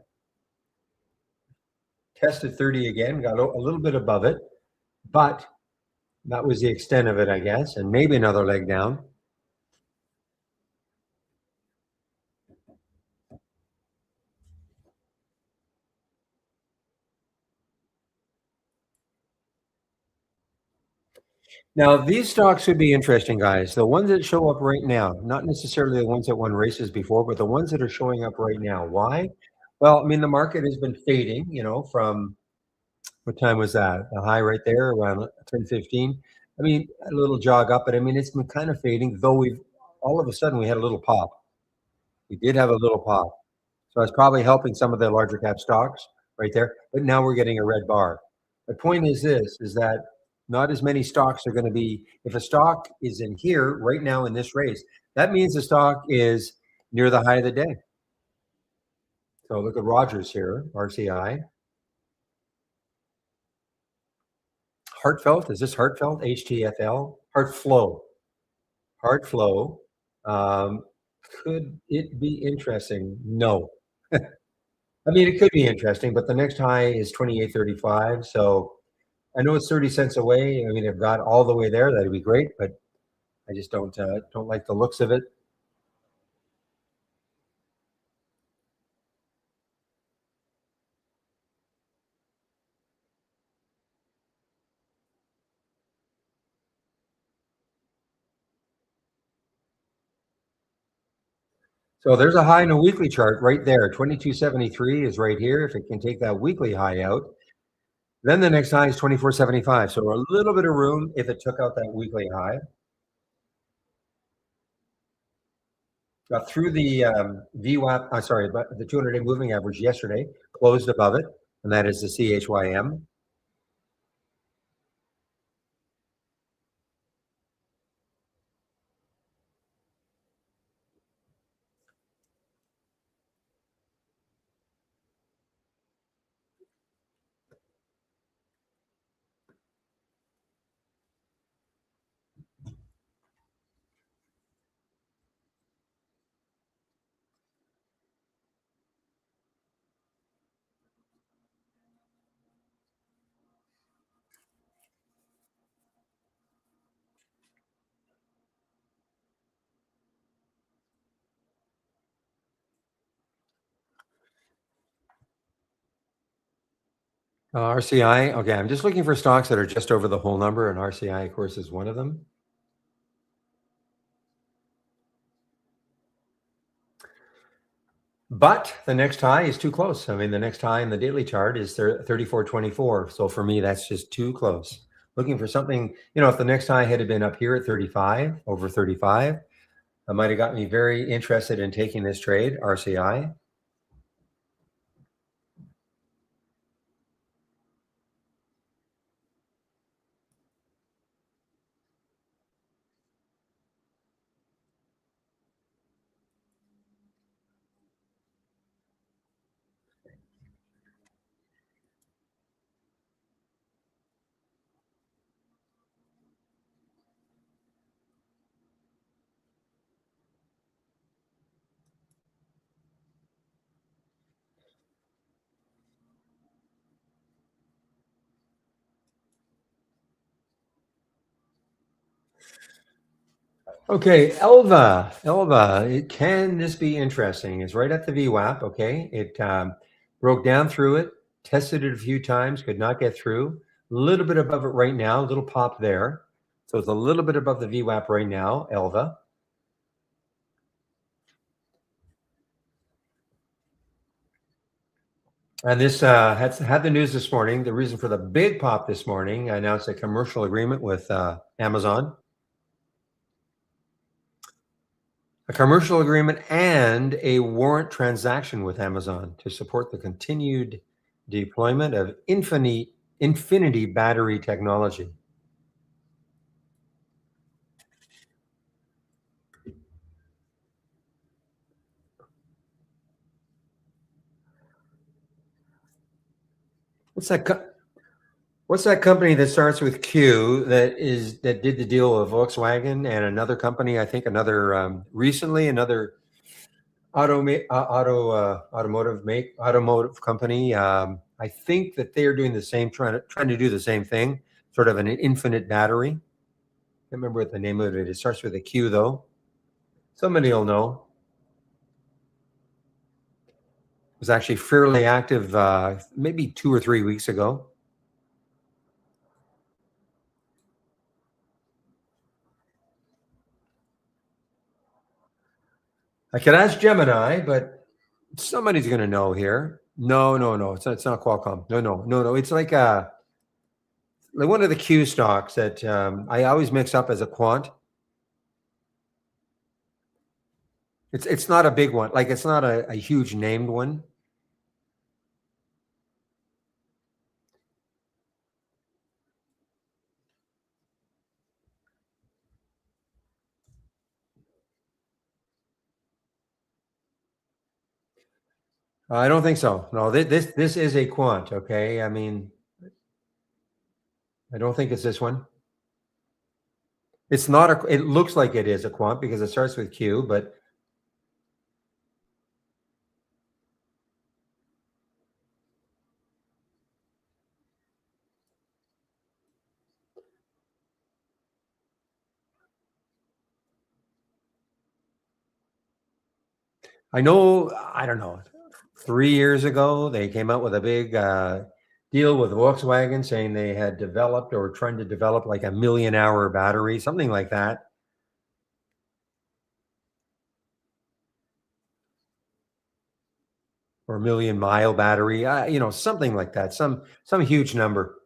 Tested 30 again, got a little bit above it, but that was the extent of it, I guess, and maybe another leg down. Now, these stocks would be interesting, guys. The ones that show up right now, not necessarily the ones that won races before, but the ones that are showing up right now. Why? Well, I mean, the market has been fading, from what time was that? The high right there around 10:15. I mean, a little jog up, but I mean, it's been kind of fading, though we've all of a sudden we had a little pop. We did have a little pop. So it's probably helping some of the larger cap stocks right there. But now we're getting a red bar. The point is this, is that not as many stocks are going to be, if a stock is in here right now in this race, that means the stock is near the high of the day. So look at Rogers here, RCI. Heartfelt, is this Heartfelt? HTFL? Heartflow. Heartflow. Um, could it be interesting? No. I mean, it could be interesting, but the next high is 28.35. So I know it's 30 cents away. I mean, if got all the way there, that'd be great, but I just don't like the looks of it. So there's a high in a weekly chart right there. 22.73 is right here. If it can take that weekly high out, then the next high is 24.75. So a little bit of room if it took out that weekly high. Got through the VWAP, sorry, but the 200-day moving average yesterday, closed above it, and that is the CHYM. RCI. Okay, I'm just looking for stocks that are just over the whole number, and RCI, of course, is one of them. But the next high is too close. I mean, the next high in the daily chart is 34.24. So for me, that's just too close. Looking for something, if the next high had been up here at 35, over 35, that might have got me very interested in taking this trade, RCI. Okay, can this be interesting? It's right at the VWAP. Okay, it broke down through it, tested it a few times, could not get through. A little bit above it right now, a little pop there. So it's a little bit above the VWAP right now, Elva. And this had the news this morning. The reason for the big pop this morning, I announced a commercial agreement with Amazon. A commercial agreement and a warrant transaction with Amazon to support the continued deployment of infinity battery technology. What's that company that starts with Q that did the deal with Volkswagen and another company? I think recently another automotive company. I think that they are doing the same, trying to do the same thing, sort of an infinite battery. I can't remember what the name of it is. It starts with a Q though. Somebody will know. It was actually fairly active, maybe 2 or 3 weeks ago. I could ask Gemini, but somebody's going to know here. No, no, no. It's not Qualcomm. No, no, no, no. It's like one of the Q stocks that I always mix up as a quant. It's not a big one. Like it's not a huge named one. I don't think so. No, this is a quant. Okay, I mean, I don't think it's this one. It's not a. It looks like it is a quant because it starts with Q, but I know. I don't know. 3 years ago, they came out with a big deal with Volkswagen, saying they had developed or trying to develop like a million-hour battery, something like that, or a million-mile battery. Something like that. Some huge number.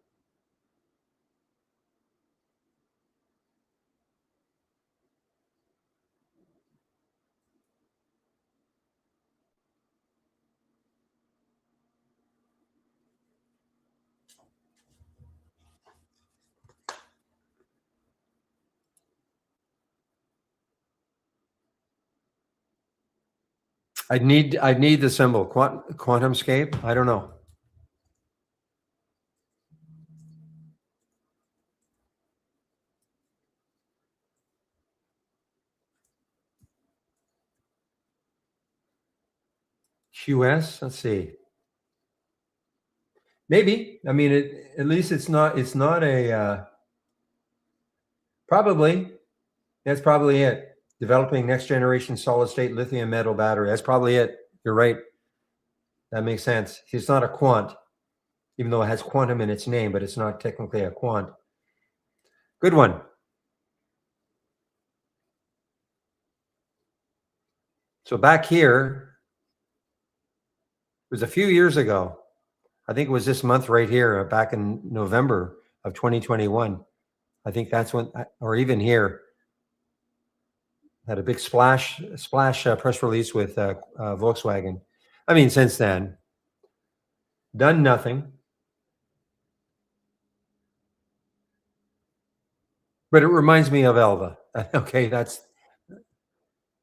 I'd need the symbol QuantumScape. I don't know. QS. Let's see. Maybe. I mean, at least it's not. It's not a. Probably. That's probably it. Developing next generation solid state lithium metal battery. That's probably it. You're right. That makes sense. He's not a quant. even though it has quantum in its name, but it's not technically a quant. Good one. So back here, it was a few years ago. I think it was this month right here, back in November of 2021. I think that's when, or even here, had a big splash press release with Volkswagen. I mean, since then, done nothing. But it reminds me of Elva. Okay, that's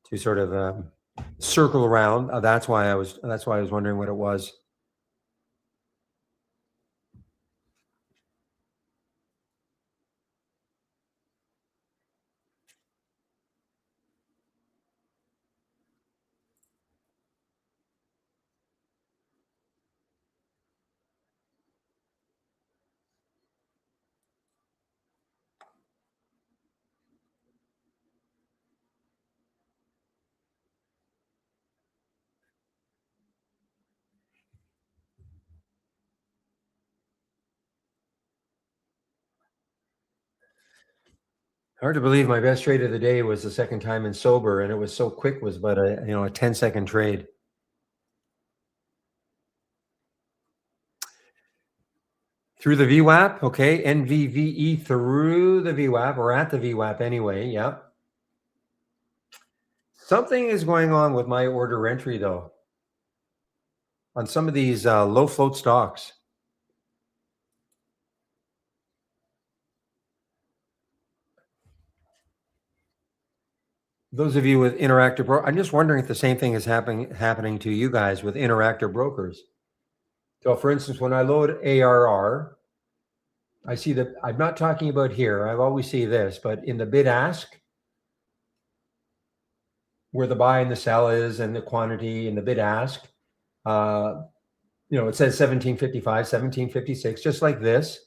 to sort of circle around. That's why I was wondering what it was. Hard to believe my best trade of the day was the second time in sober, and it was so quick. Was but a 10-second trade. Through the VWAP, okay, NVVE through the VWAP, or at the VWAP anyway. Yep. Something is going on with my order entry though on some of these low float stocks. Those of you with interactive I'm just wondering if the same thing is happening to you guys with interactive brokers. So for instance, when I load ARR, I see that I'm not talking about here. I always see this, but in the bid ask, where the buy and the sell is and the quantity and the bid ask, it says 1755, 1756, just like this.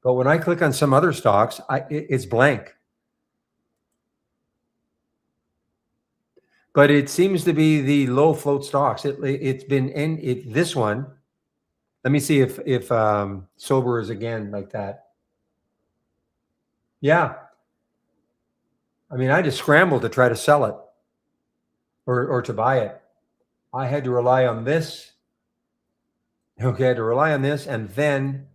But when I click on some other stocks, it's blank. But it seems to be the low float stocks. It's been this one. Let me see if sober is again like that. Yeah. I mean, I just scrambled to try to sell it or to buy it. I had to rely on this. Okay, I had to rely on this and then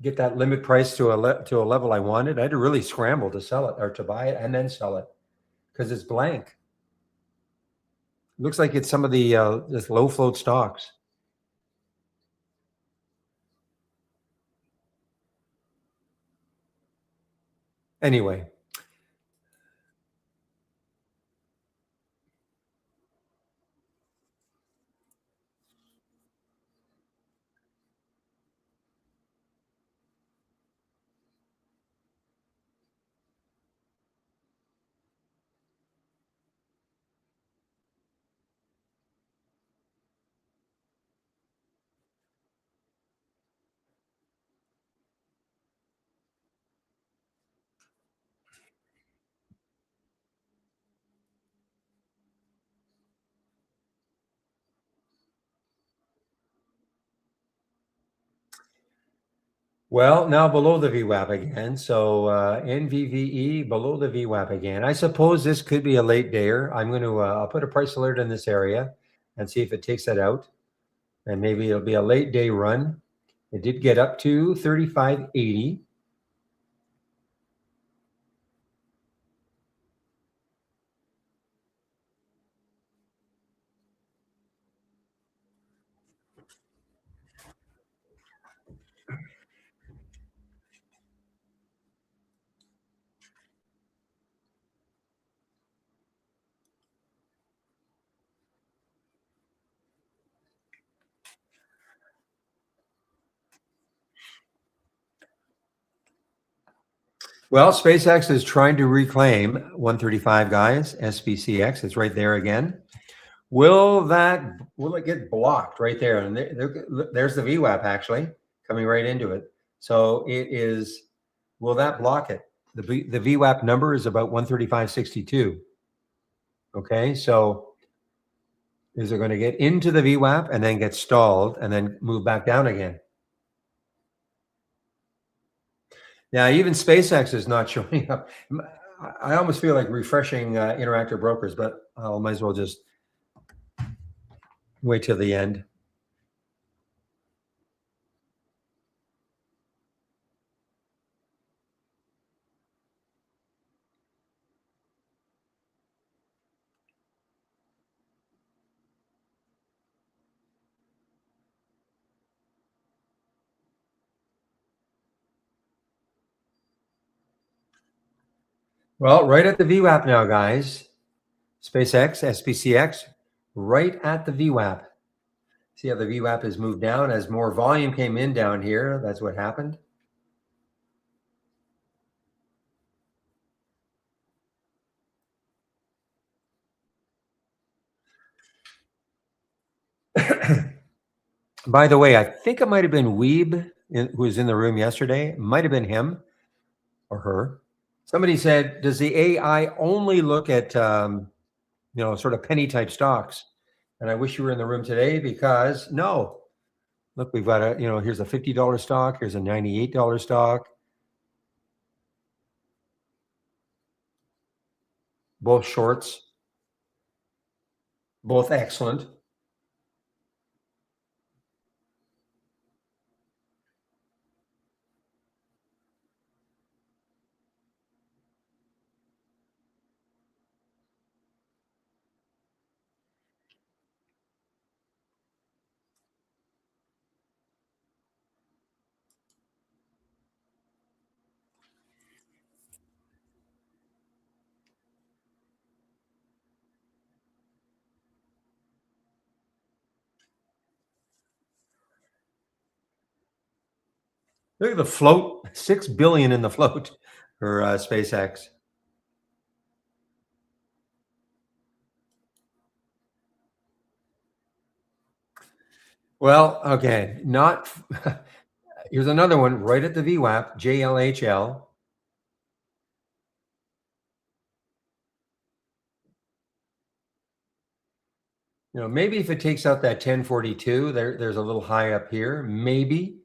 get that limit price to a level I wanted. I had to really scramble to sell it or to buy it and then sell it because it's blank. Looks like it's some of the just low float stocks. Anyway. Well, now below the VWAP again. So NVVE below the VWAP again. I suppose this could be a late dayer. I'm going to I'll put a price alert in this area and see if it takes that out. And maybe it'll be a late day run. It did get up to 35.80. Well, SpaceX is trying to reclaim 135, guys. SPCX, it's right there again. Will it get blocked right there? And there's the VWAP actually coming right into it. So it is, will that block it? The VWAP number is about 135.62. Okay, so is it going to get into the VWAP and then get stalled and then move back down again? Yeah, even SpaceX is not showing up. I almost feel like refreshing Interactive Brokers, but I might as well just wait till the end. Well, right at the VWAP now, guys. SpaceX, SPCX, right at the VWAP. See how the VWAP has moved down as more volume came in down here. That's what happened. By the way, I think it might have been Weeb who was in the room yesterday. It might have been him or her. Somebody said, "Does the AI only look at sort of penny type stocks?" And I wish you were in the room today because no. Look, we've got here's a $50 stock, here's a $98 stock, both shorts, both excellent. Look at the float, 6 billion in the float for SpaceX. Well, okay, not here's another one right at the VWAP, JLHL. Maybe if it takes out that 1042, there's a little high up here, maybe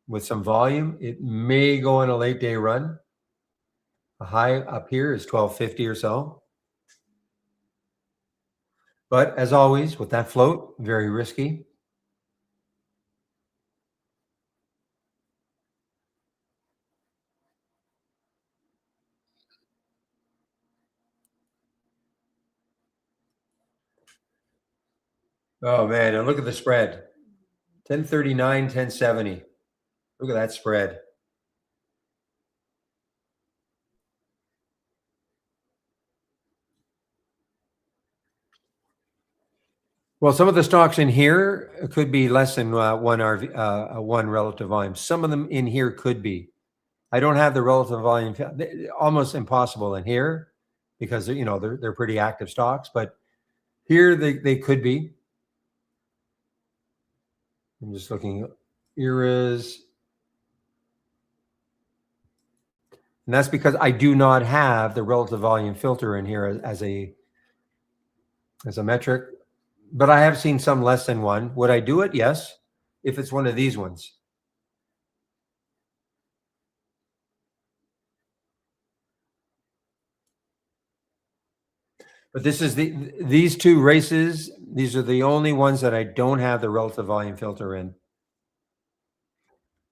with some volume, it may go on a late day run. A high up here is 1250 or so. But as always, with that float, very risky. Oh man, and look at the spread. 1039, 1070. Look at that spread. Well, some of the stocks in here could be less than one relative volume. Some of them in here could be. I don't have the relative volume. Almost impossible in here because they're pretty active stocks. But here they could be. I'm just looking. ERAs, and that's because I do not have the relative volume filter in here as a metric. But I have seen some less than one. Would I do it? Yes, if it's one of these ones. But these two races. These are the only ones that I don't have the relative volume filter in.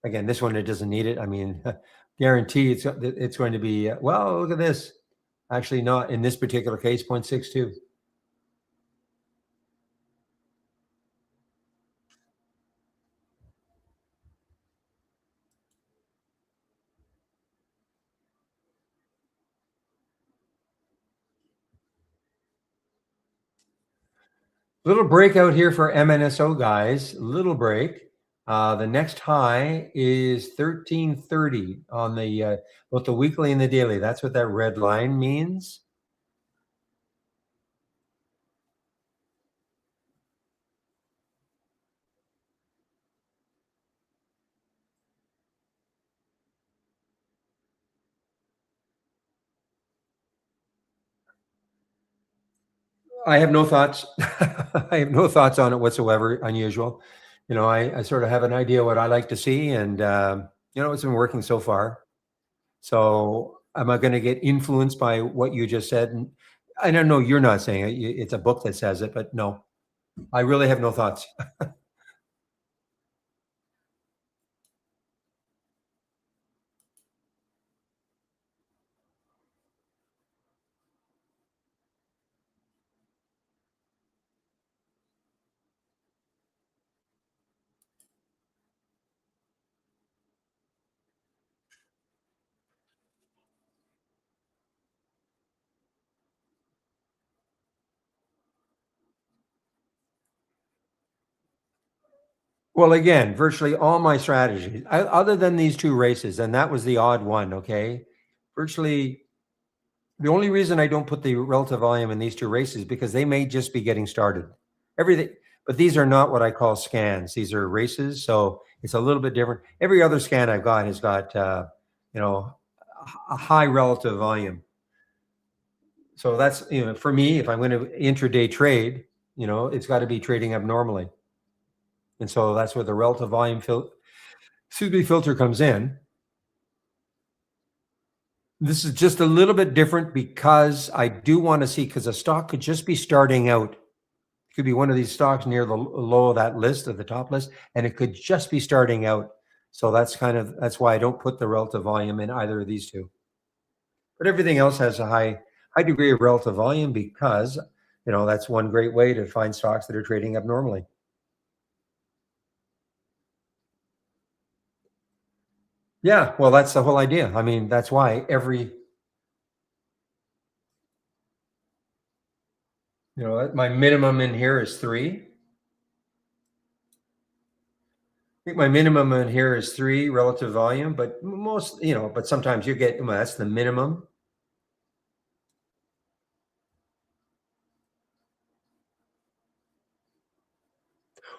Again, this one it doesn't need it. I mean, guarantee it's going to be. Well, look at this. Actually, not in this particular case, 0.62. Little breakout here for MNSO guys. Little break. The next high is 1330 on the both the weekly and the daily. That's what that red line means. I have no thoughts. I have no thoughts on it whatsoever. Unusual. I sort of have an idea what I like to see, and it's been working so far. So am I going to get influenced by what you just said? And I don't know, you're not saying it. It's a book that says it, but no, I really have no thoughts. Well, again, virtually all my strategies, other than these two races, and that was the odd one, okay? Virtually the only reason I don't put the relative volume in these two races because they may just be getting started. Everything, but these are not what I call scans. These are races, so it's a little bit different. Every other scan I've got has got, you know, a high relative volume. So that's, for me, if I'm going to intraday trade, it's got to be trading abnormally, and so that's where the relative volume filter comes in. This is just a little bit different because I do want to see because a stock could just be starting out. It could be one of these stocks near the low of that list, of the top list, and it could just be starting out. So that's why I don't put the relative volume in either of these two. But everything else has a high degree of relative volume because that's one great way to find stocks that are trading abnormally. Yeah, well, that's the whole idea. I mean, that's why my minimum in here is 3. I think my minimum in here is 3 relative volume, but but sometimes you get, well, that's the minimum.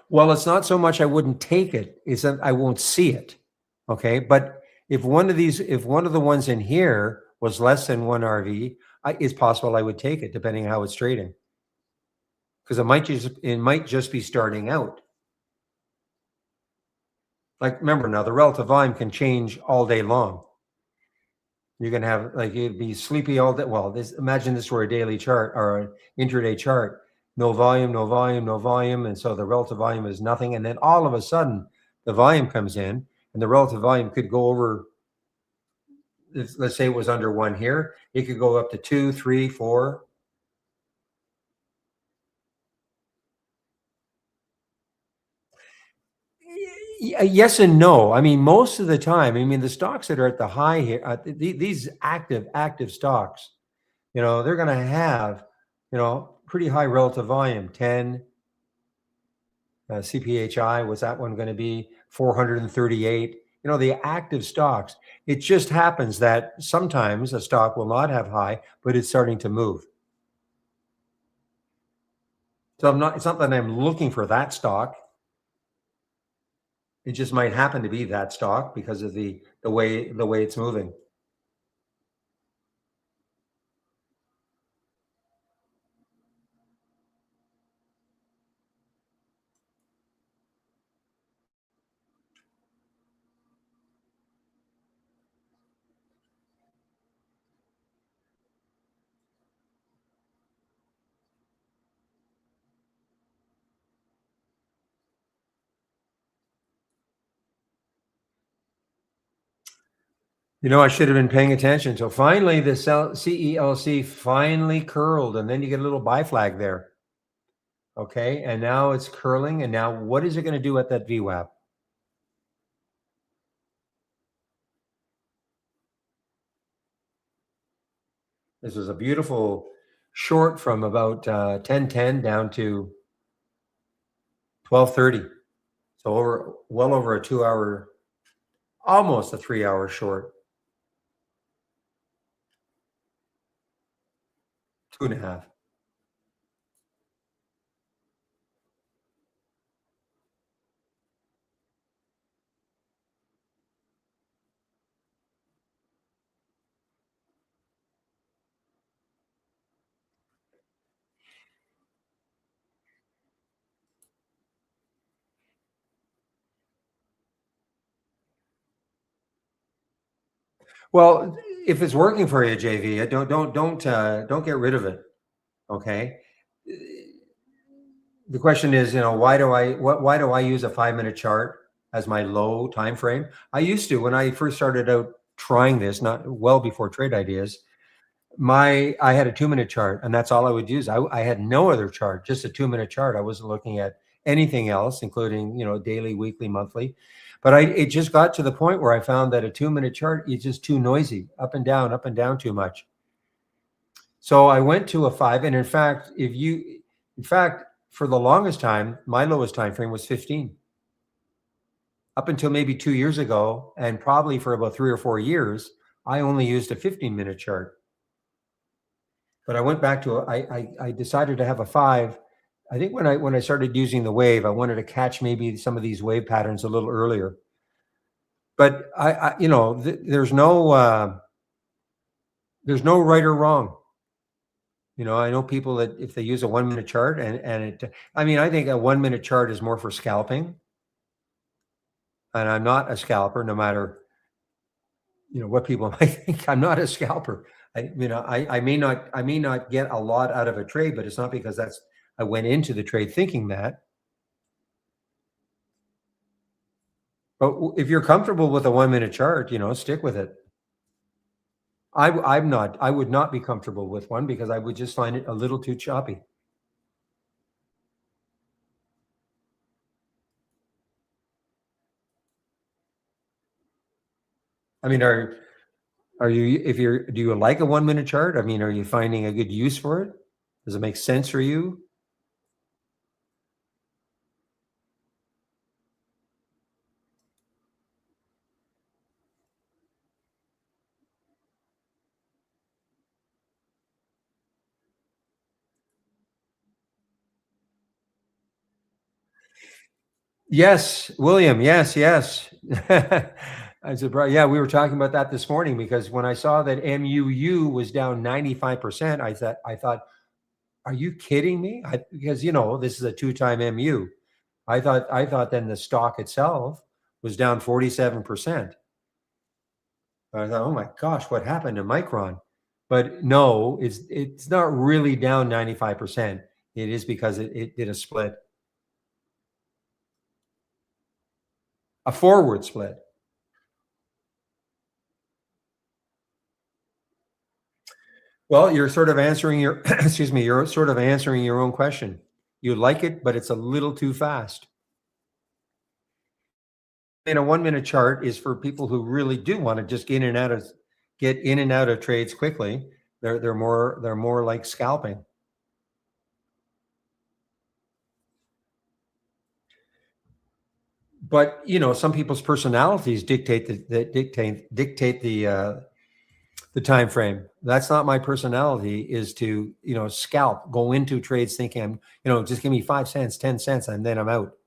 Well, it's not so much I wouldn't take it, it's that I won't see it. Okay. But if one of the ones in here was less than 1 RV, it's possible I would take it depending on how it's trading. Because it might just be starting out. Like, remember now, the relative volume can change all day long. You can have, like, it'd be sleepy all day. Well, imagine this were a daily chart or an intraday chart. No volume, no volume, no volume. And so the relative volume is nothing. And then all of a sudden, the volume comes in, and the relative volume could go over, let's say it was under 1 here. It could go up to 2, 3, 4. Yes and no. I mean, most of the time, I mean, the stocks that are at the high here, these active stocks, they're going to have, pretty high relative volume. 10 CPHI, was that one going to be 438? The active stocks. It just happens that sometimes a stock will not have high, but it's starting to move. So it's not that I'm looking for that stock. It just might happen to be that stock because of the way it's moving. I should have been paying attention. So finally, the CELC finally curled, and then you get a little buy flag there. Okay, and now it's curling, and now what is it going to do at that VWAP? This was a beautiful short from about 10:10 down to 12:30. So well over a 2 hour, almost a 3 hour short, 2.5. Well, if it's working for you, JV, don't get rid of it. Okay. The question is, why do I use a 5 minute chart as my low time frame? I used to when I first started out trying this, not well before trade ideas. I had a 2 minute chart, and that's all I would use. I had no other chart, just a 2 minute chart. I wasn't looking at anything else, including daily, weekly, monthly. But it just got to the point where I found that a 2 minute chart is just too noisy, up and down too much. So I went to a 5, and in fact, for the longest time, my lowest time frame was 15. Up until maybe 2 years ago, and probably for about 3 or 4 years, I only used a 15-minute chart. But I went back to I decided to have a 5. I think when I started using the wave, I wanted to catch maybe some of these wave patterns a little earlier. But there's no right or wrong. I know people that if they use a 1 minute chart I think a 1 minute chart is more for scalping. And I'm not a scalper, no matter, what people might think. I'm not a scalper. I may not get a lot out of a trade, but it's not because I went into the trade thinking that. But if you're comfortable with a 1 minute chart, stick with it. I would not be comfortable with one because I would just find it a little too choppy. I mean, do you like a 1 minute chart? I mean, are you finding a good use for it? Does it make sense for you? Yes, William. Yes, yes. I'm surprised. Yeah, we were talking about that this morning because when I saw that MUU was down 95%, I thought, are you kidding me? Because this is a two-time MU. I thought then the stock itself was down 47%. I thought, oh my gosh, what happened to Micron? But no, it's not really down 95%. It is because it did a split, a forward split. Well, you're sort of answering your excuse me, you're sort of answering your own question. You like it, but it's a little too fast. And a 1 minute chart is for people who really do want to just get in and out of trades quickly. They're more like scalping. But some people's personalities dictate the time frame. That's not my personality. Is to scalp, go into trades thinking just give me 5 cents, 10 cents, and then I'm out.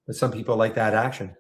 But some people like that action.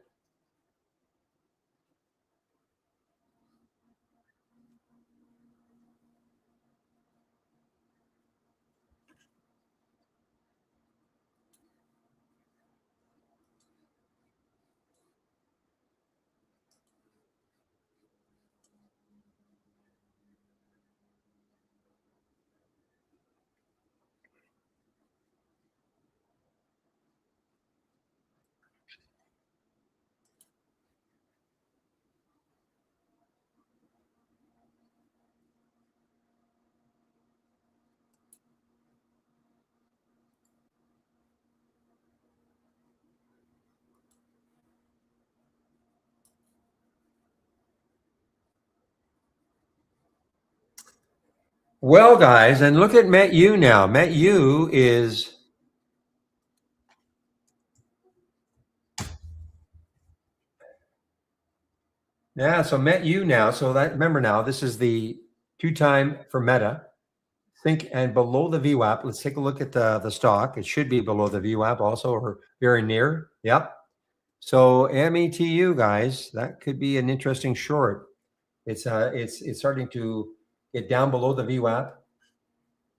Well, guys, and look at MetU now. MetU is so MetU now. So that remember now, this is the two-time for Meta. Think and below the VWAP. Let's take a look at the stock. It should be below the VWAP also, or very near. Yep. So METU, guys, that could be an interesting short. It's starting to get down below the VWAP,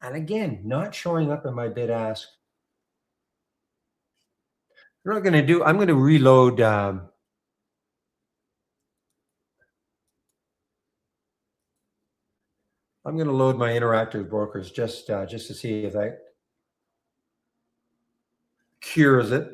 and again, not showing up in my bid ask. What I'm going to do, I'm going to reload I'm going to load my interactive brokers just to see if that cures it.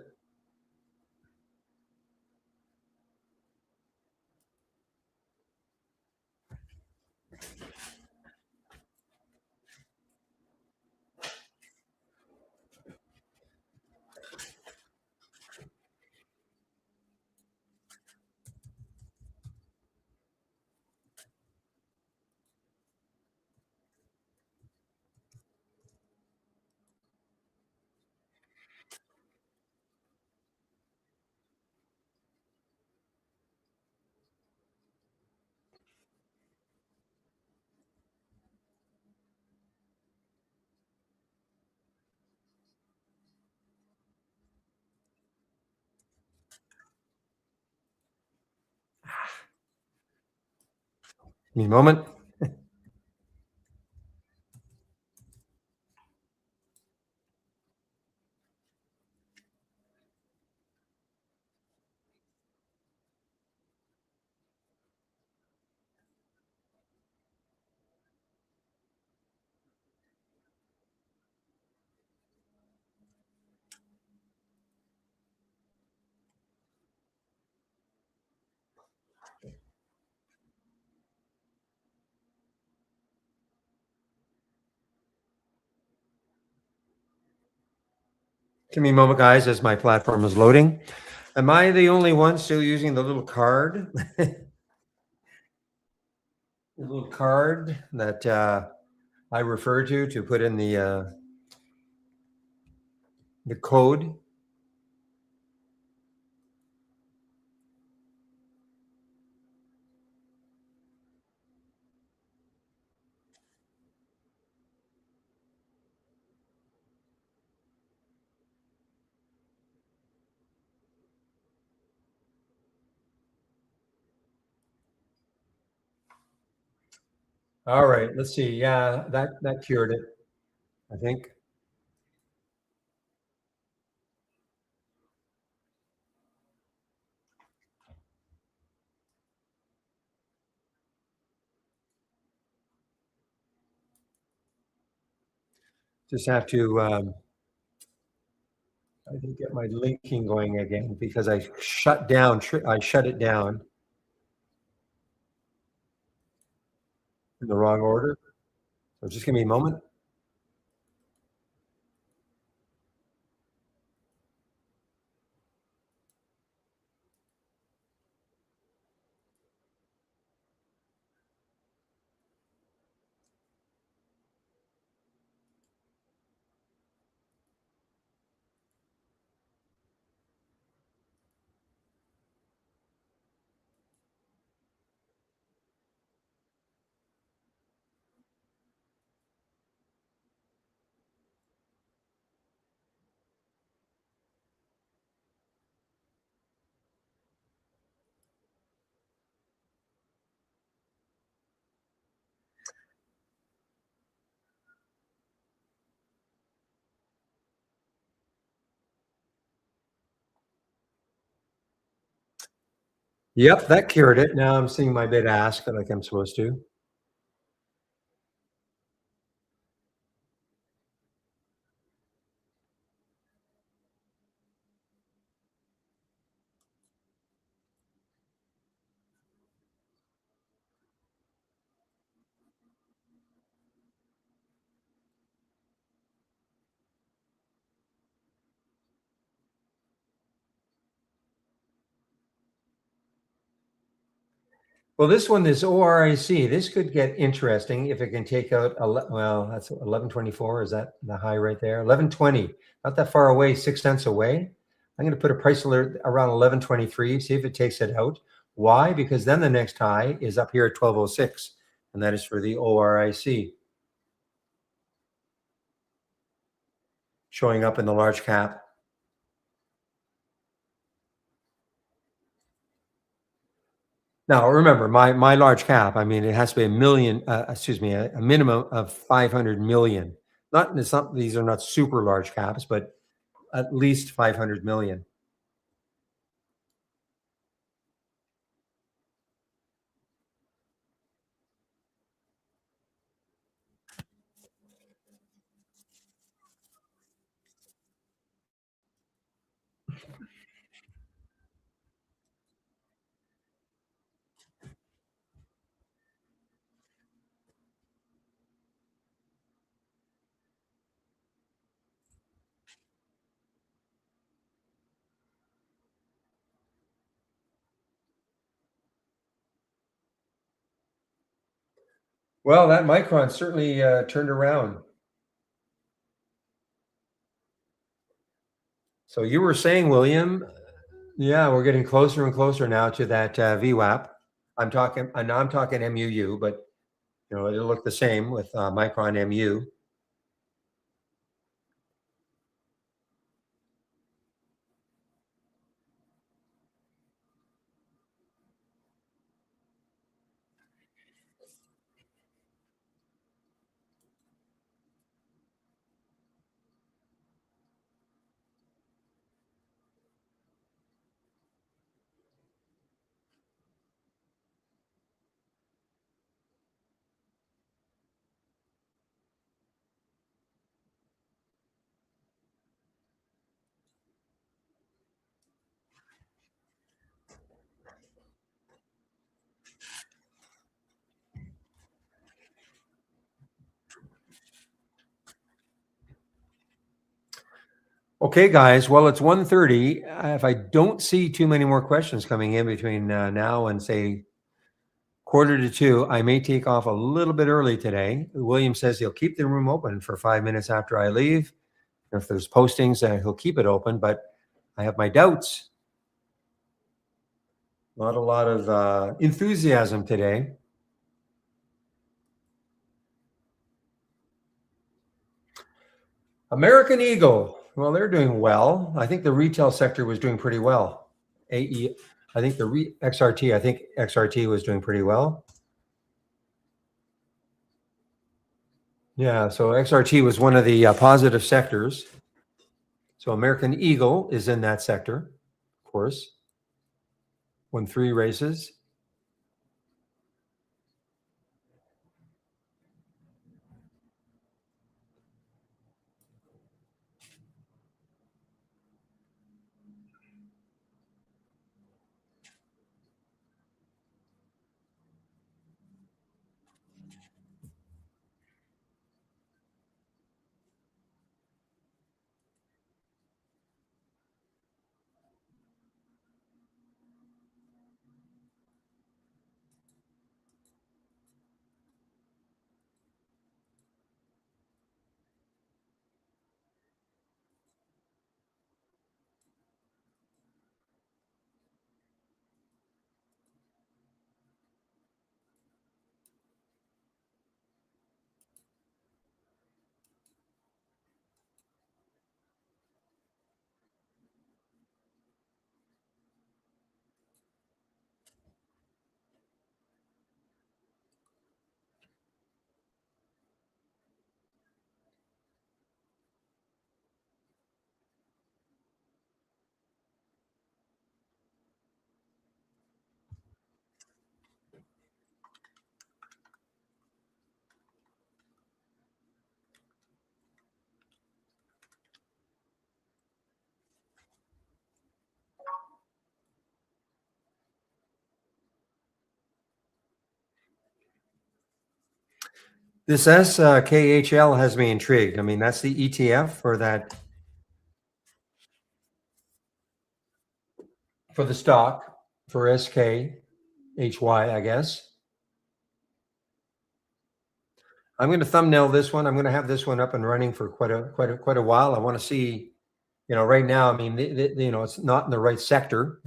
Give me a moment. Give me a moment, guys, as my platform is loading. Am I the only one still using the little card? The little card that I refer to put in the code. All right, let's see. Yeah, that cured it, I think. Just have to I think get my linking going again because I shut it down in the wrong order. So just give me a moment. Yep, that cured it. Now I'm seeing my bid ask like I'm supposed to. Well, this one is ORIC. This could get interesting if it can take out, well, that's 1124. Is that the high right there? 1120, not that far away, 6 cents away. I'm going to put a price alert around 1123, see if it takes it out. Why? Because then the next high is up here at 1206, and that is for the ORIC showing up in the large cap. Now, remember, my large cap, I mean, it has to be a million, excuse me, a minimum of 500 million. Not, it's not, these are not super large caps, but at least 500 million. Well, that micron certainly turned around. So you were saying, William, yeah, we're getting closer and closer now to that VWAP. I'm talking MUU, but it'll look the same with micron MU. Okay, guys. Well, it's 1:30. If I don't see too many more questions coming in between now and say 1:45, I may take off a little bit early today. William says he'll keep the room open for 5 minutes after I leave. If there's postings, he'll keep it open, but I have my doubts. Not a lot of enthusiasm today. American Eagle. Well, they're doing well. I think the retail sector was doing pretty well. AE, I think XRT. I think XRT was doing pretty well. Yeah, so XRT was one of the positive sectors. So American Eagle is in that sector, of course. Won 3 races. This SKHL has me intrigued. I mean, that's the ETF for that, for the stock, for SKHY, I guess. I'm going to thumbnail this one. I'm going to have this one up and running for quite a while. I want to see, right now. I mean, it's not in the right sector.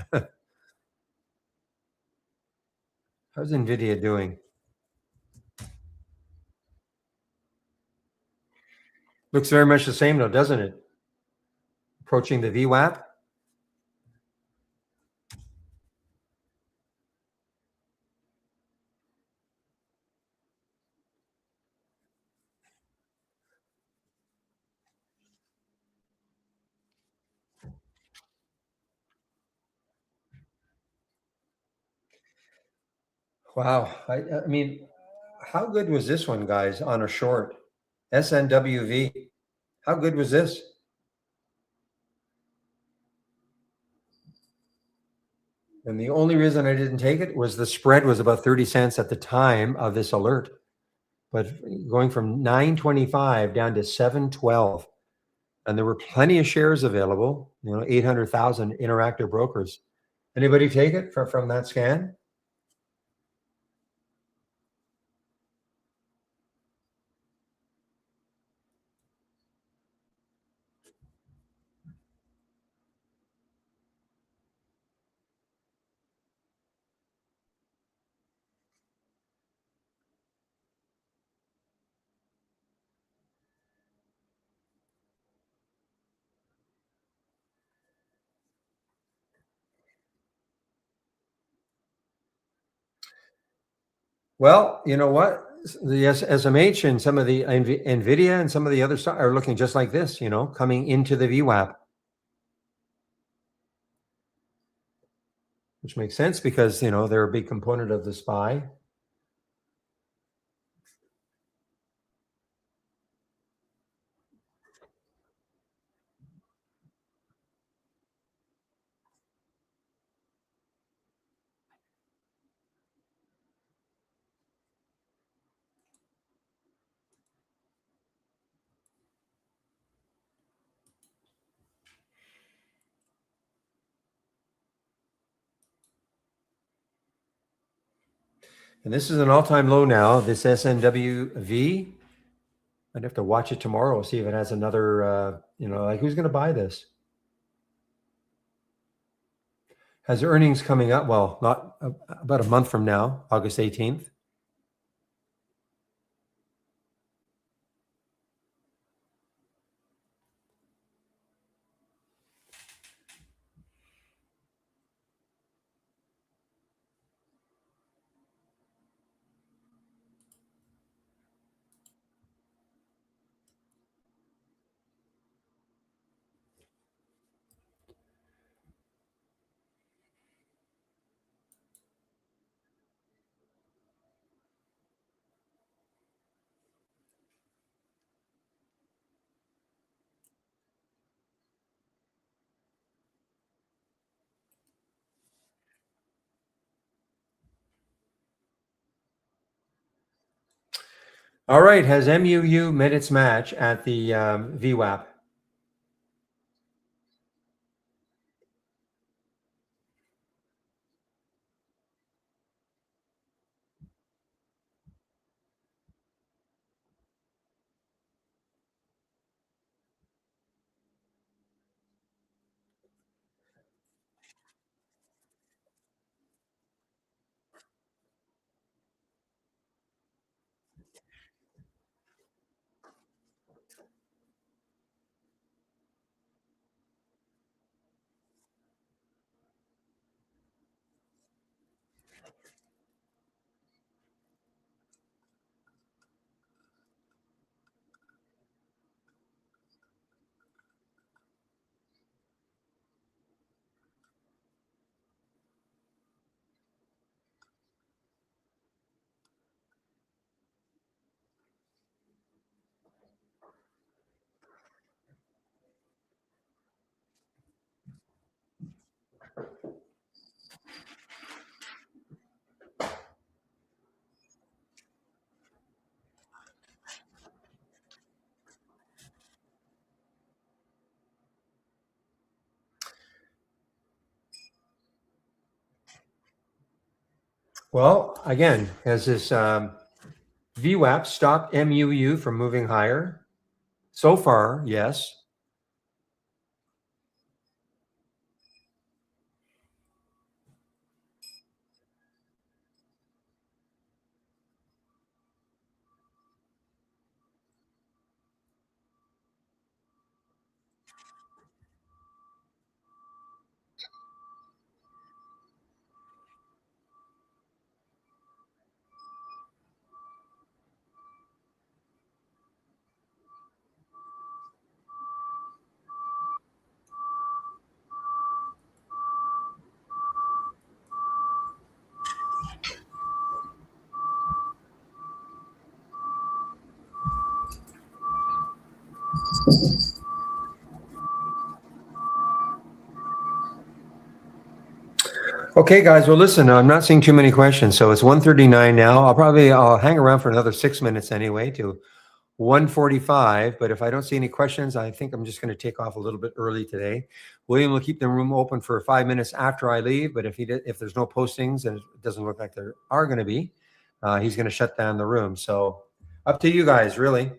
How's Nvidia doing? Looks very much the same, though, doesn't it? Approaching the VWAP. Wow. I mean, how good was this one, guys, on a short? SNWV. How good was this? And the only reason I didn't take it was the spread was about 30 cents at the time of this alert. But going from 9.25 down to 7.12, and there were plenty of shares available, 800,000 Interactive Brokers. Anybody take it from that scan? Well, you know what? The SMH and some of the NVIDIA and some of the other stuff are looking just like this, coming into the VWAP, which makes sense because, they're a big component of the SPY. And this is an all-time low now, this SNWV. I'd have to watch it tomorrow, see if it has another, like who's going to buy this? Has earnings coming up? Well, not about a month from now, August 18th. All right, has MUU met its match at the VWAP? Well, again, has this VWAP stopped MUU from moving higher? So far, yes. Okay, guys. Well, listen, I'm not seeing too many questions, so it's 1:39 now. I'll hang around for another 6 minutes anyway to 1:45. But if I don't see any questions, I think I'm just going to take off a little bit early today. William will keep the room open for 5 minutes after I leave. But if there's no postings, and it doesn't look like there are going to be, he's going to shut down the room. So up to you guys, really.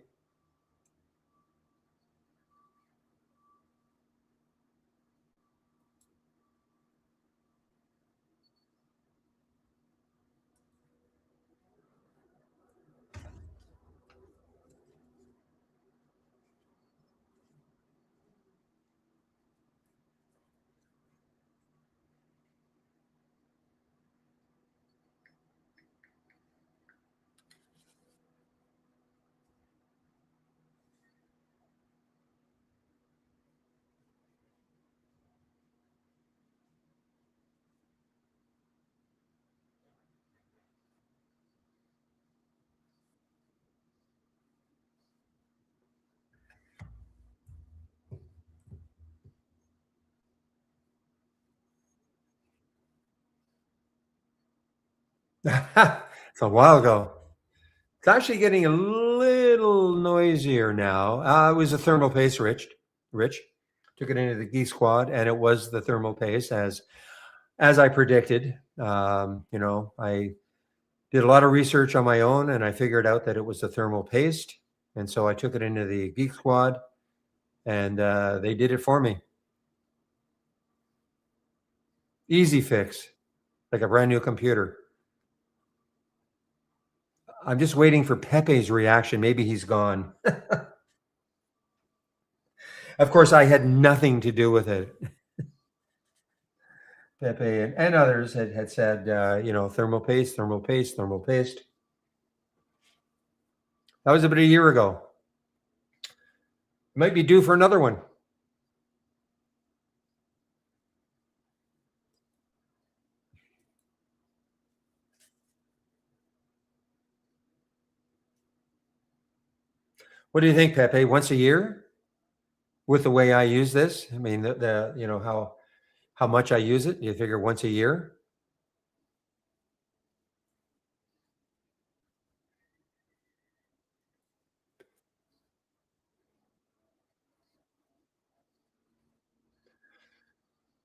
It's a while ago. It's actually getting a little noisier now. It was a thermal paste, Rich. Took it into the Geek Squad, and it was the thermal paste as I predicted. I did a lot of research on my own, and I figured out that it was the thermal paste, and so I took it into the Geek Squad, and they did it for me. Easy fix, like a brand new computer. I'm just waiting for Pepe's reaction. Maybe he's gone. Of course, I had nothing to do with it. Pepe and others had said, thermal paste, thermal paste, thermal paste. That was about a year ago. Might be due for another one. What do you think, Pepe? Once a year, with the way I use this? I mean, how much I use it? You figure once a year?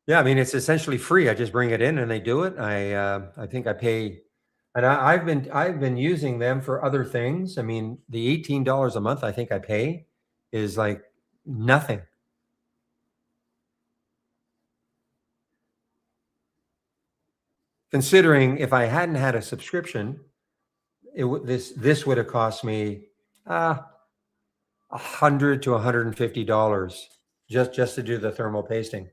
Yeah, I mean, it's essentially free. I just bring it in and they do it. I think I pay, and I've been using them for other things. I mean, the $18 a month I think I pay is like nothing. Considering if I hadn't had a subscription, this would have cost me uh, $100 to $150 just to do the thermal pasting.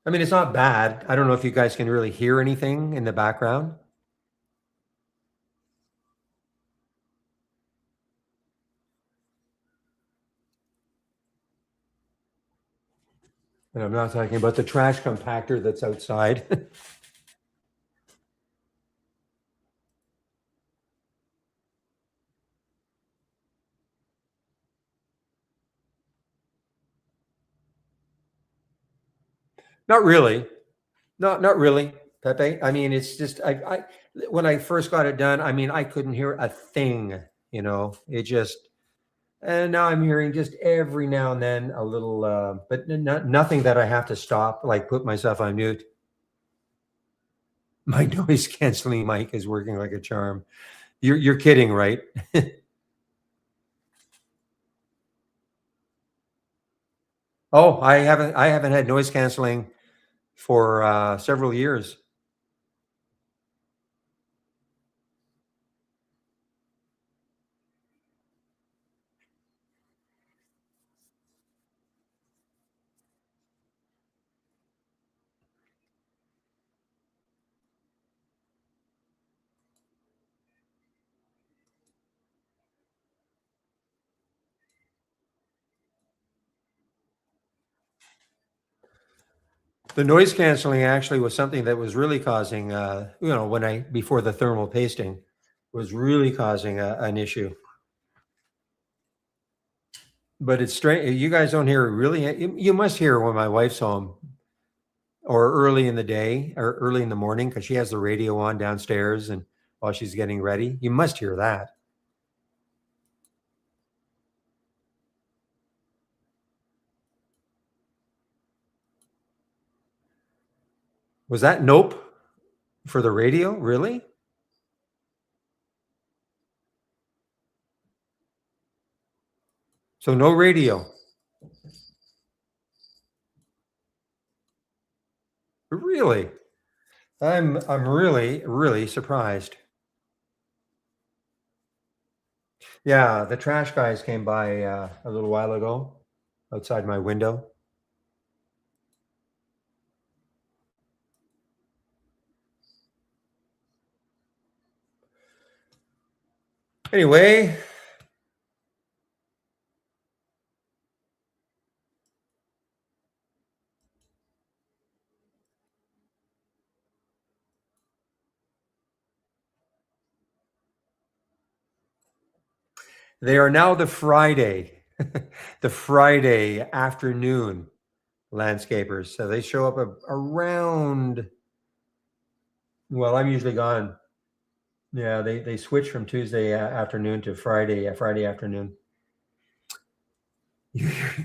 I mean, it's not bad. I don't know if you guys can really hear anything in the background. And I'm not talking about the trash compactor that's outside. Not really. Not really, Pepe. I mean, it's just when I first got it done, I mean, I couldn't hear a thing, it just, and now I'm hearing just every now and then a little, but nothing that I have to stop, like put myself on mute. My noise canceling mic is working like a charm. You're kidding, right? Oh, I haven't had noise canceling for several years. The noise canceling actually was something that was really causing, before the thermal pasting was really causing an issue. But it's strange. You guys don't hear it really. You must hear it when my wife's home or early in the day or early in the morning because she has the radio on downstairs and while she's getting ready. You must hear that. Was that nope for the radio? Really? So no radio. Really? I'm really surprised. Yeah, the trash guys came by a little while ago outside my window. Anyway, they are now the Friday, the Friday afternoon landscapers. So they show up around. Well, I'm usually gone. Yeah, they switch from Tuesday afternoon to Friday afternoon.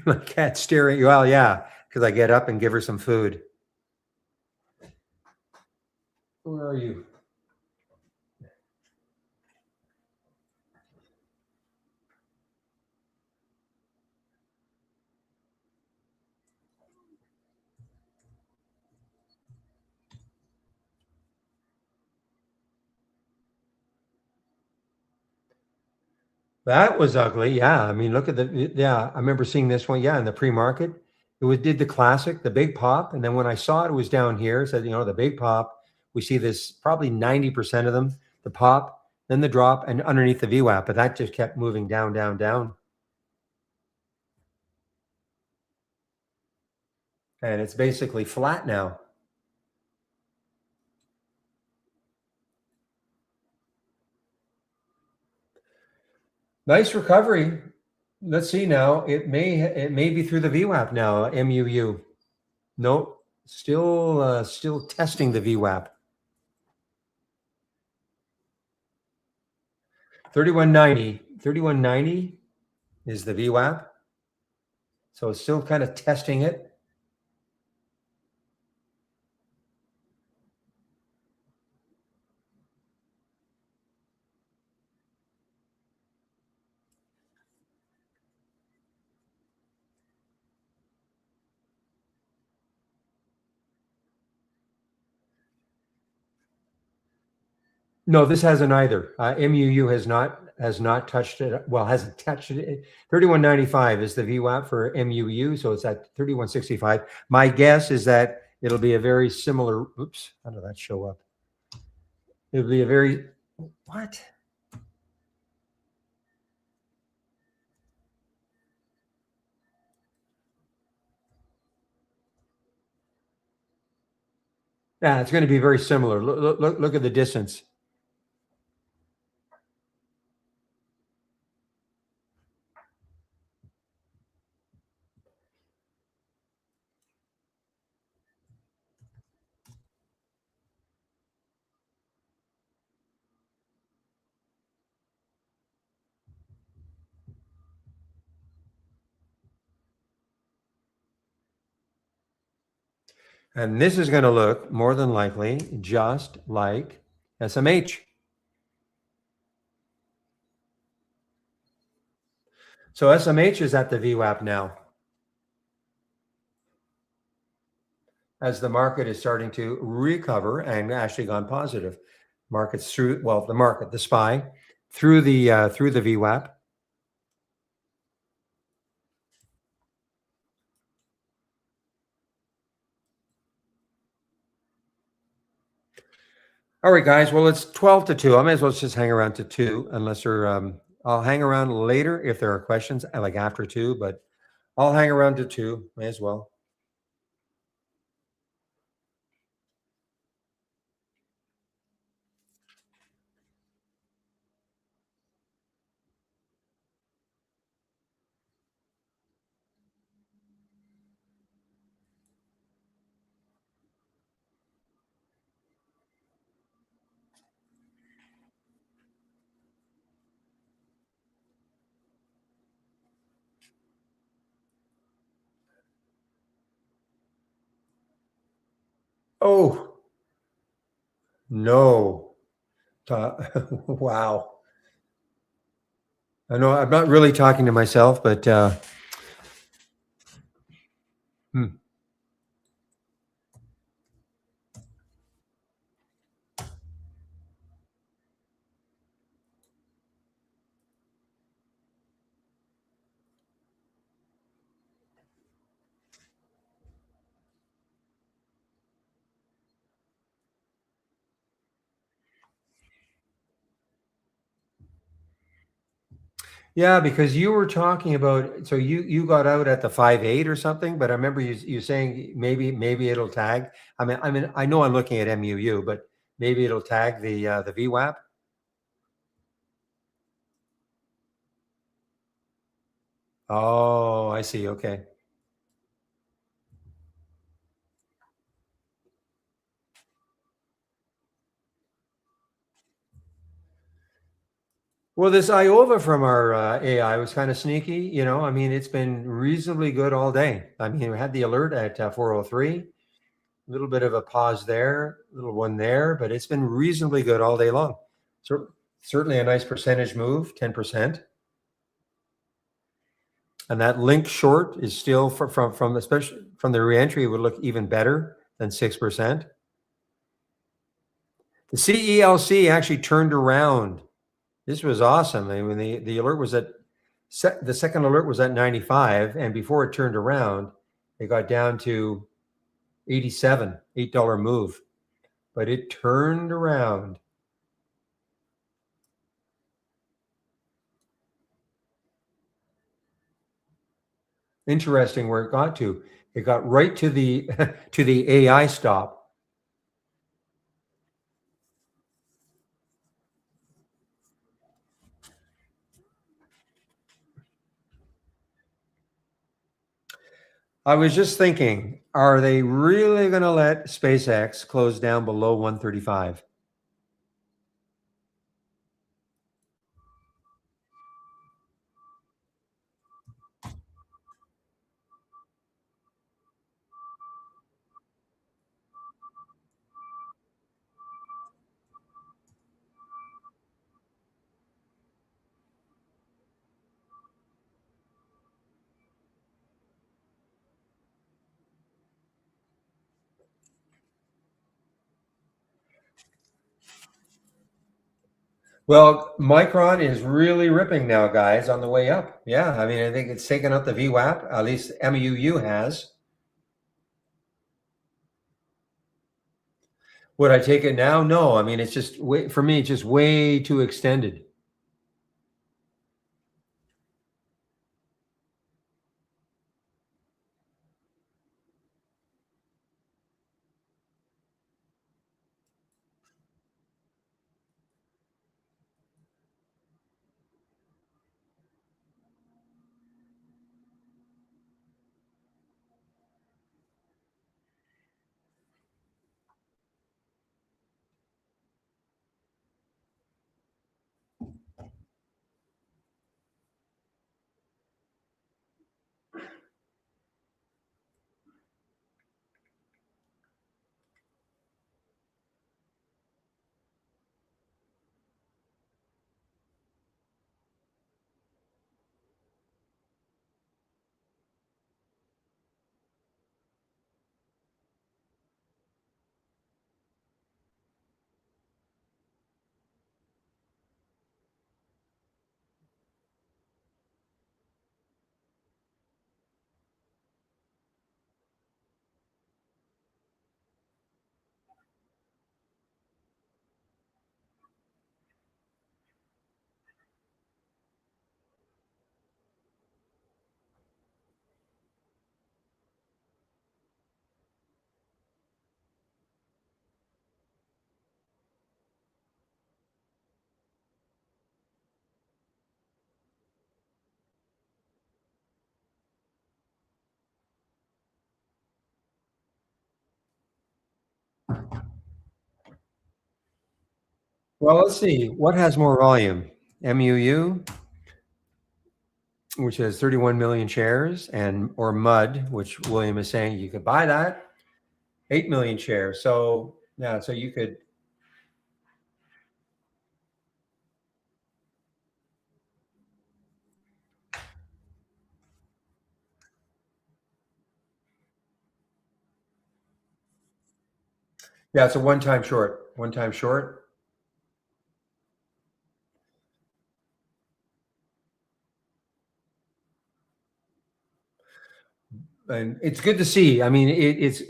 My cat staring. Well, yeah, because I get up and give her some food. Where are you? That was ugly. Yeah, I mean, look at the. Yeah, I remember seeing this one. Yeah, in the pre-market, it was did the classic, the big pop, and then when I saw it was down here. It said, the big pop. We see this probably 90% of them. The pop, then the drop, and underneath the VWAP, but that just kept moving down, down, down, and it's basically flat now. Nice recovery. Let's see now. It may be through the VWAP now. MUU. Nope. Still testing the VWAP. 3190. 3190 is the VWAP. So it's still kind of testing it. No, this hasn't either. MUU has not touched it. Well, hasn't touched it. 3195 is the VWAP for MUU, so it's at 3165. My guess is that it'll be a very similar. Oops, how did that show up? It'll be a very what? Yeah, it's going to be very similar. Look at the distance. And this is going to look more than likely just like SMH. So SMH is at the VWAP now as the market is starting to recover and actually gone positive. Markets through, well, the SPY through the VWAP. All right, guys. Well, it's 12 to 2. I may as well just hang around to 2 unless there I'll hang around later if there are questions like after 2, but I'll hang around to 2. May as well. Oh, no. Wow. I know I'm not really talking to myself, but hmm. Yeah, because you were talking about, so you got out at the 5.8 or something, but I remember you saying maybe it'll tag. I mean I know I'm looking at MUU, but maybe it'll tag the VWAP. Oh, I see. Okay. Well, this Iova from our AI was kind of sneaky. I mean, it's been reasonably good all day. I mean, we had the alert at 4:03, a little bit of a pause there, little one there, but it's been reasonably good all day long. Certainly a nice percentage move, 10%. And that link short is still from especially from the reentry, it would look even better than 6%. The CELC actually turned around. This was awesome. I mean, the alert was the second alert was at 95, and before it turned around, it got down to 87, $8 move, but it turned around. Interesting where it got to. It got right to the to the AI stop. I was just thinking, are they really going to let SpaceX close down below 135? Well, Micron is really ripping now, guys, on the way up. Yeah, I mean, I think it's taken up the VWAP. At least MUU has. Would I take it now? No. I mean, it's just way, for me, it's just way too extended. Well, let's see. What has more volume? MUU, which has 31 million shares, and or MUD, which William is saying you could buy that. 8 million shares. So yeah, so you could. Yeah, it's a one-time short. One-time short. And it's good to see. I mean, it's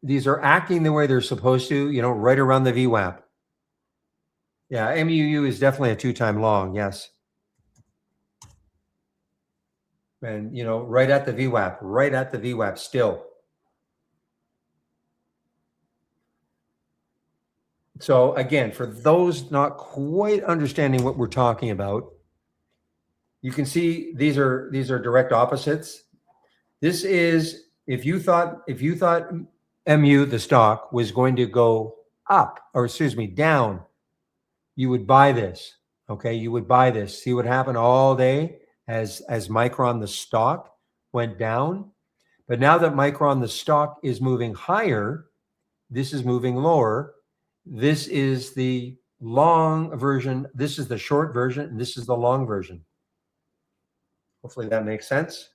these are acting the way they're supposed to. Right around the VWAP. Yeah, MUU is definitely a two-time long. Yes, and right at the VWAP, right at the VWAP still. So again, for those not quite understanding what we're talking about, you can see these are direct opposites. This is if you thought MU the stock was going to go up, or excuse me, down, you would buy this. Okay, you would buy this. See what happened all day as Micron the stock went down. But now that Micron the stock is moving higher, this is moving lower. This is the long version. This is the short version, and this is the long version. Hopefully that makes sense.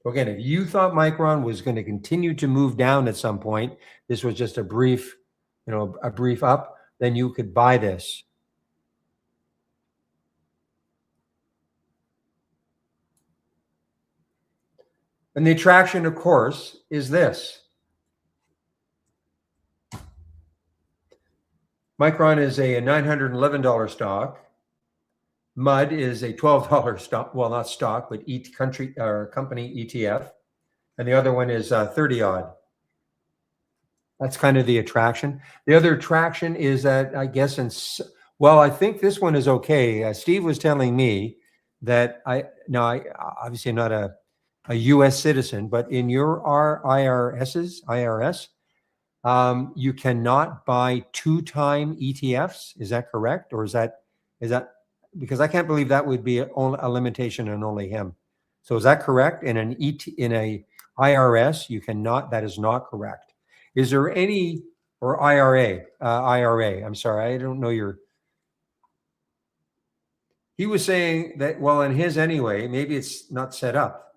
Again, if you thought Micron was going to continue to move down at some point, this was just a brief up, then you could buy this. And the attraction, of course, is this. Micron is a $911 stock. MUD is a $12 stock. Well, not stock, but country or company ETF. And the other one is 30 odd. That's kind of the attraction. The other attraction is that I guess I think this one is okay. Steve was telling me that I obviously am not a U.S. citizen, but in your IRS, you cannot buy two-time ETFs. Is that correct, or is that because I can't believe that would be a limitation on only him. So is that correct? In a IRS, you cannot. That is not correct. Is there any or IRA? IRA. I'm sorry, I don't know your. He was saying that in his anyway, maybe it's not set up,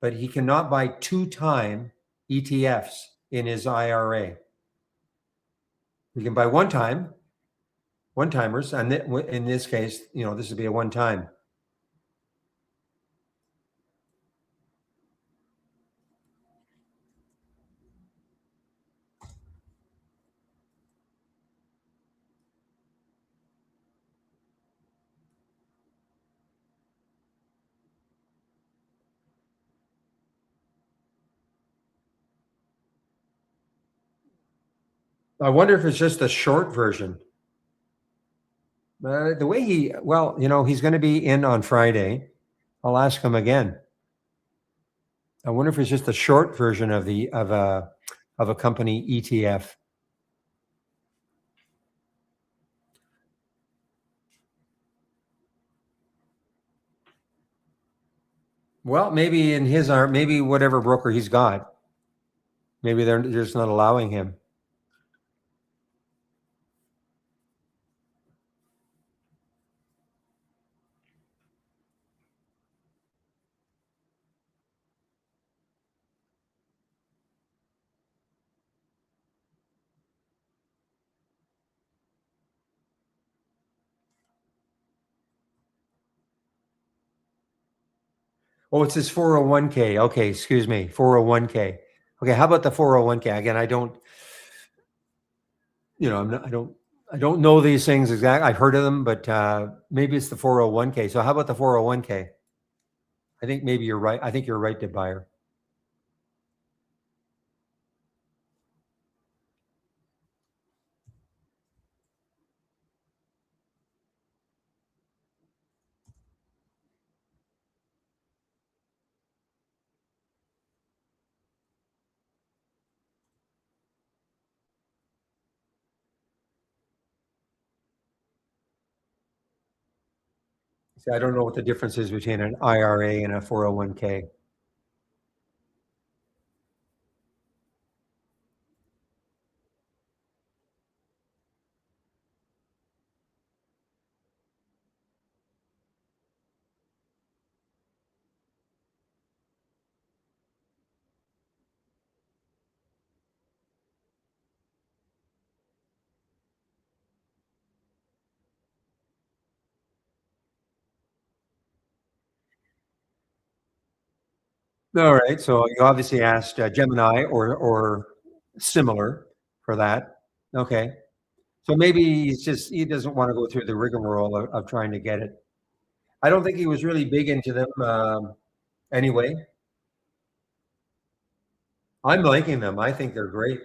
but he cannot buy two-time ETFs in his IRA. He can buy one-timers, and in this case, this would be a one-time. I wonder if it's just a short version. The way he's going to be in on Friday. I'll ask him again. I wonder if it's just a short version of a company ETF. Well, maybe in his arm, maybe whatever broker he's got, maybe they're just not allowing him. Oh, it's his 401k. Okay, excuse me, 401k. Okay, how about the 401k? Again, I don't, I don't know these things exactly. I've heard of them, but maybe it's the 401k. So how about the 401k? I think maybe you're right. I think you're right to buy her. See, I don't know what the difference is between an IRA and a 401k. All right. So you obviously asked Gemini or similar for that. Okay. So maybe he doesn't want to go through the rigmarole of trying to get it. I don't think he was really big into them anyway. I'm liking them. I think they're great.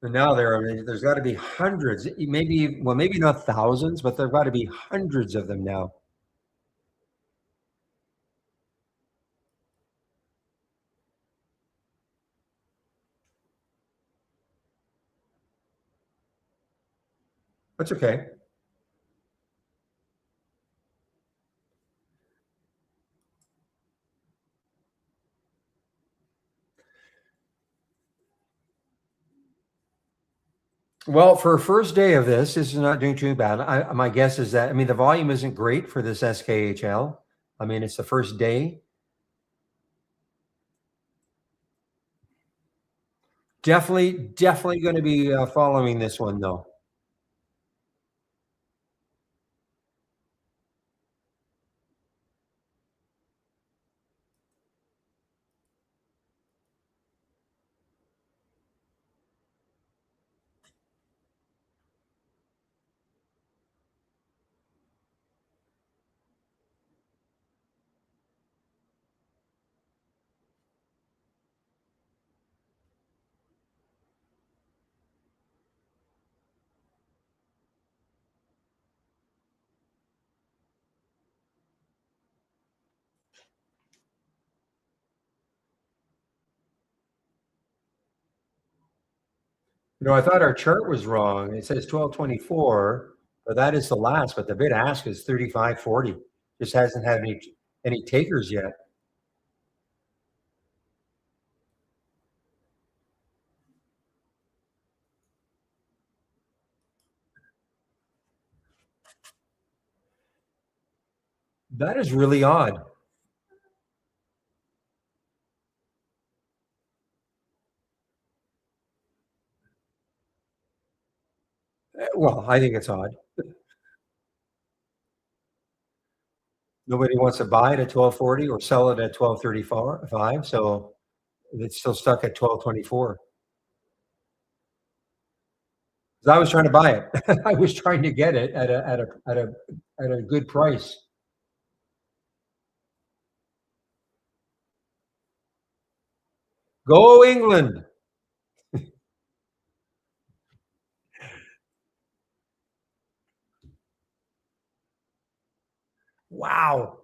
And now there's got to be hundreds, maybe well, maybe not thousands, but there've got to be hundreds of them now. That's okay. Well, for a first day of this is not doing too bad. My guess is that, I mean, the volume isn't great for this SKHL. I mean, it's the first day. Definitely going to be following this one though. I thought our chart was wrong. It says 1224, but that is the last, but the bid ask is 35.40. Just hasn't had any takers yet. That is really odd. Well, I think it's odd. Nobody wants to buy it at 1240 or sell it at 1235, so it's still stuck at 1224. Because I was trying to buy it. I was trying to get it at a good price. Go England. Wow.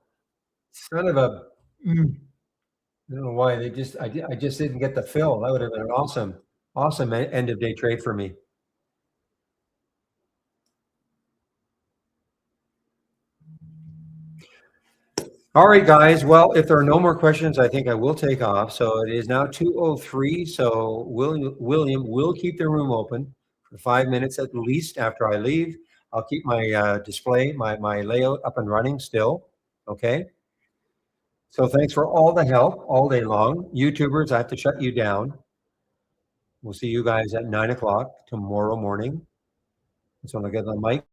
Son of a I don't know why I just didn't get the fill. That would have been an awesome end of day trade for me. All right, guys. Well, if there are no more questions, I think I will take off. So it is now 2:03. So William will keep the room open for 5 minutes at least after I leave. I'll keep my display, my layout up and running still. Okay. So thanks for all the help all day long. YouTubers, I have to shut you down. We'll see you guys at 9 o'clock tomorrow morning. So I'll get the mic.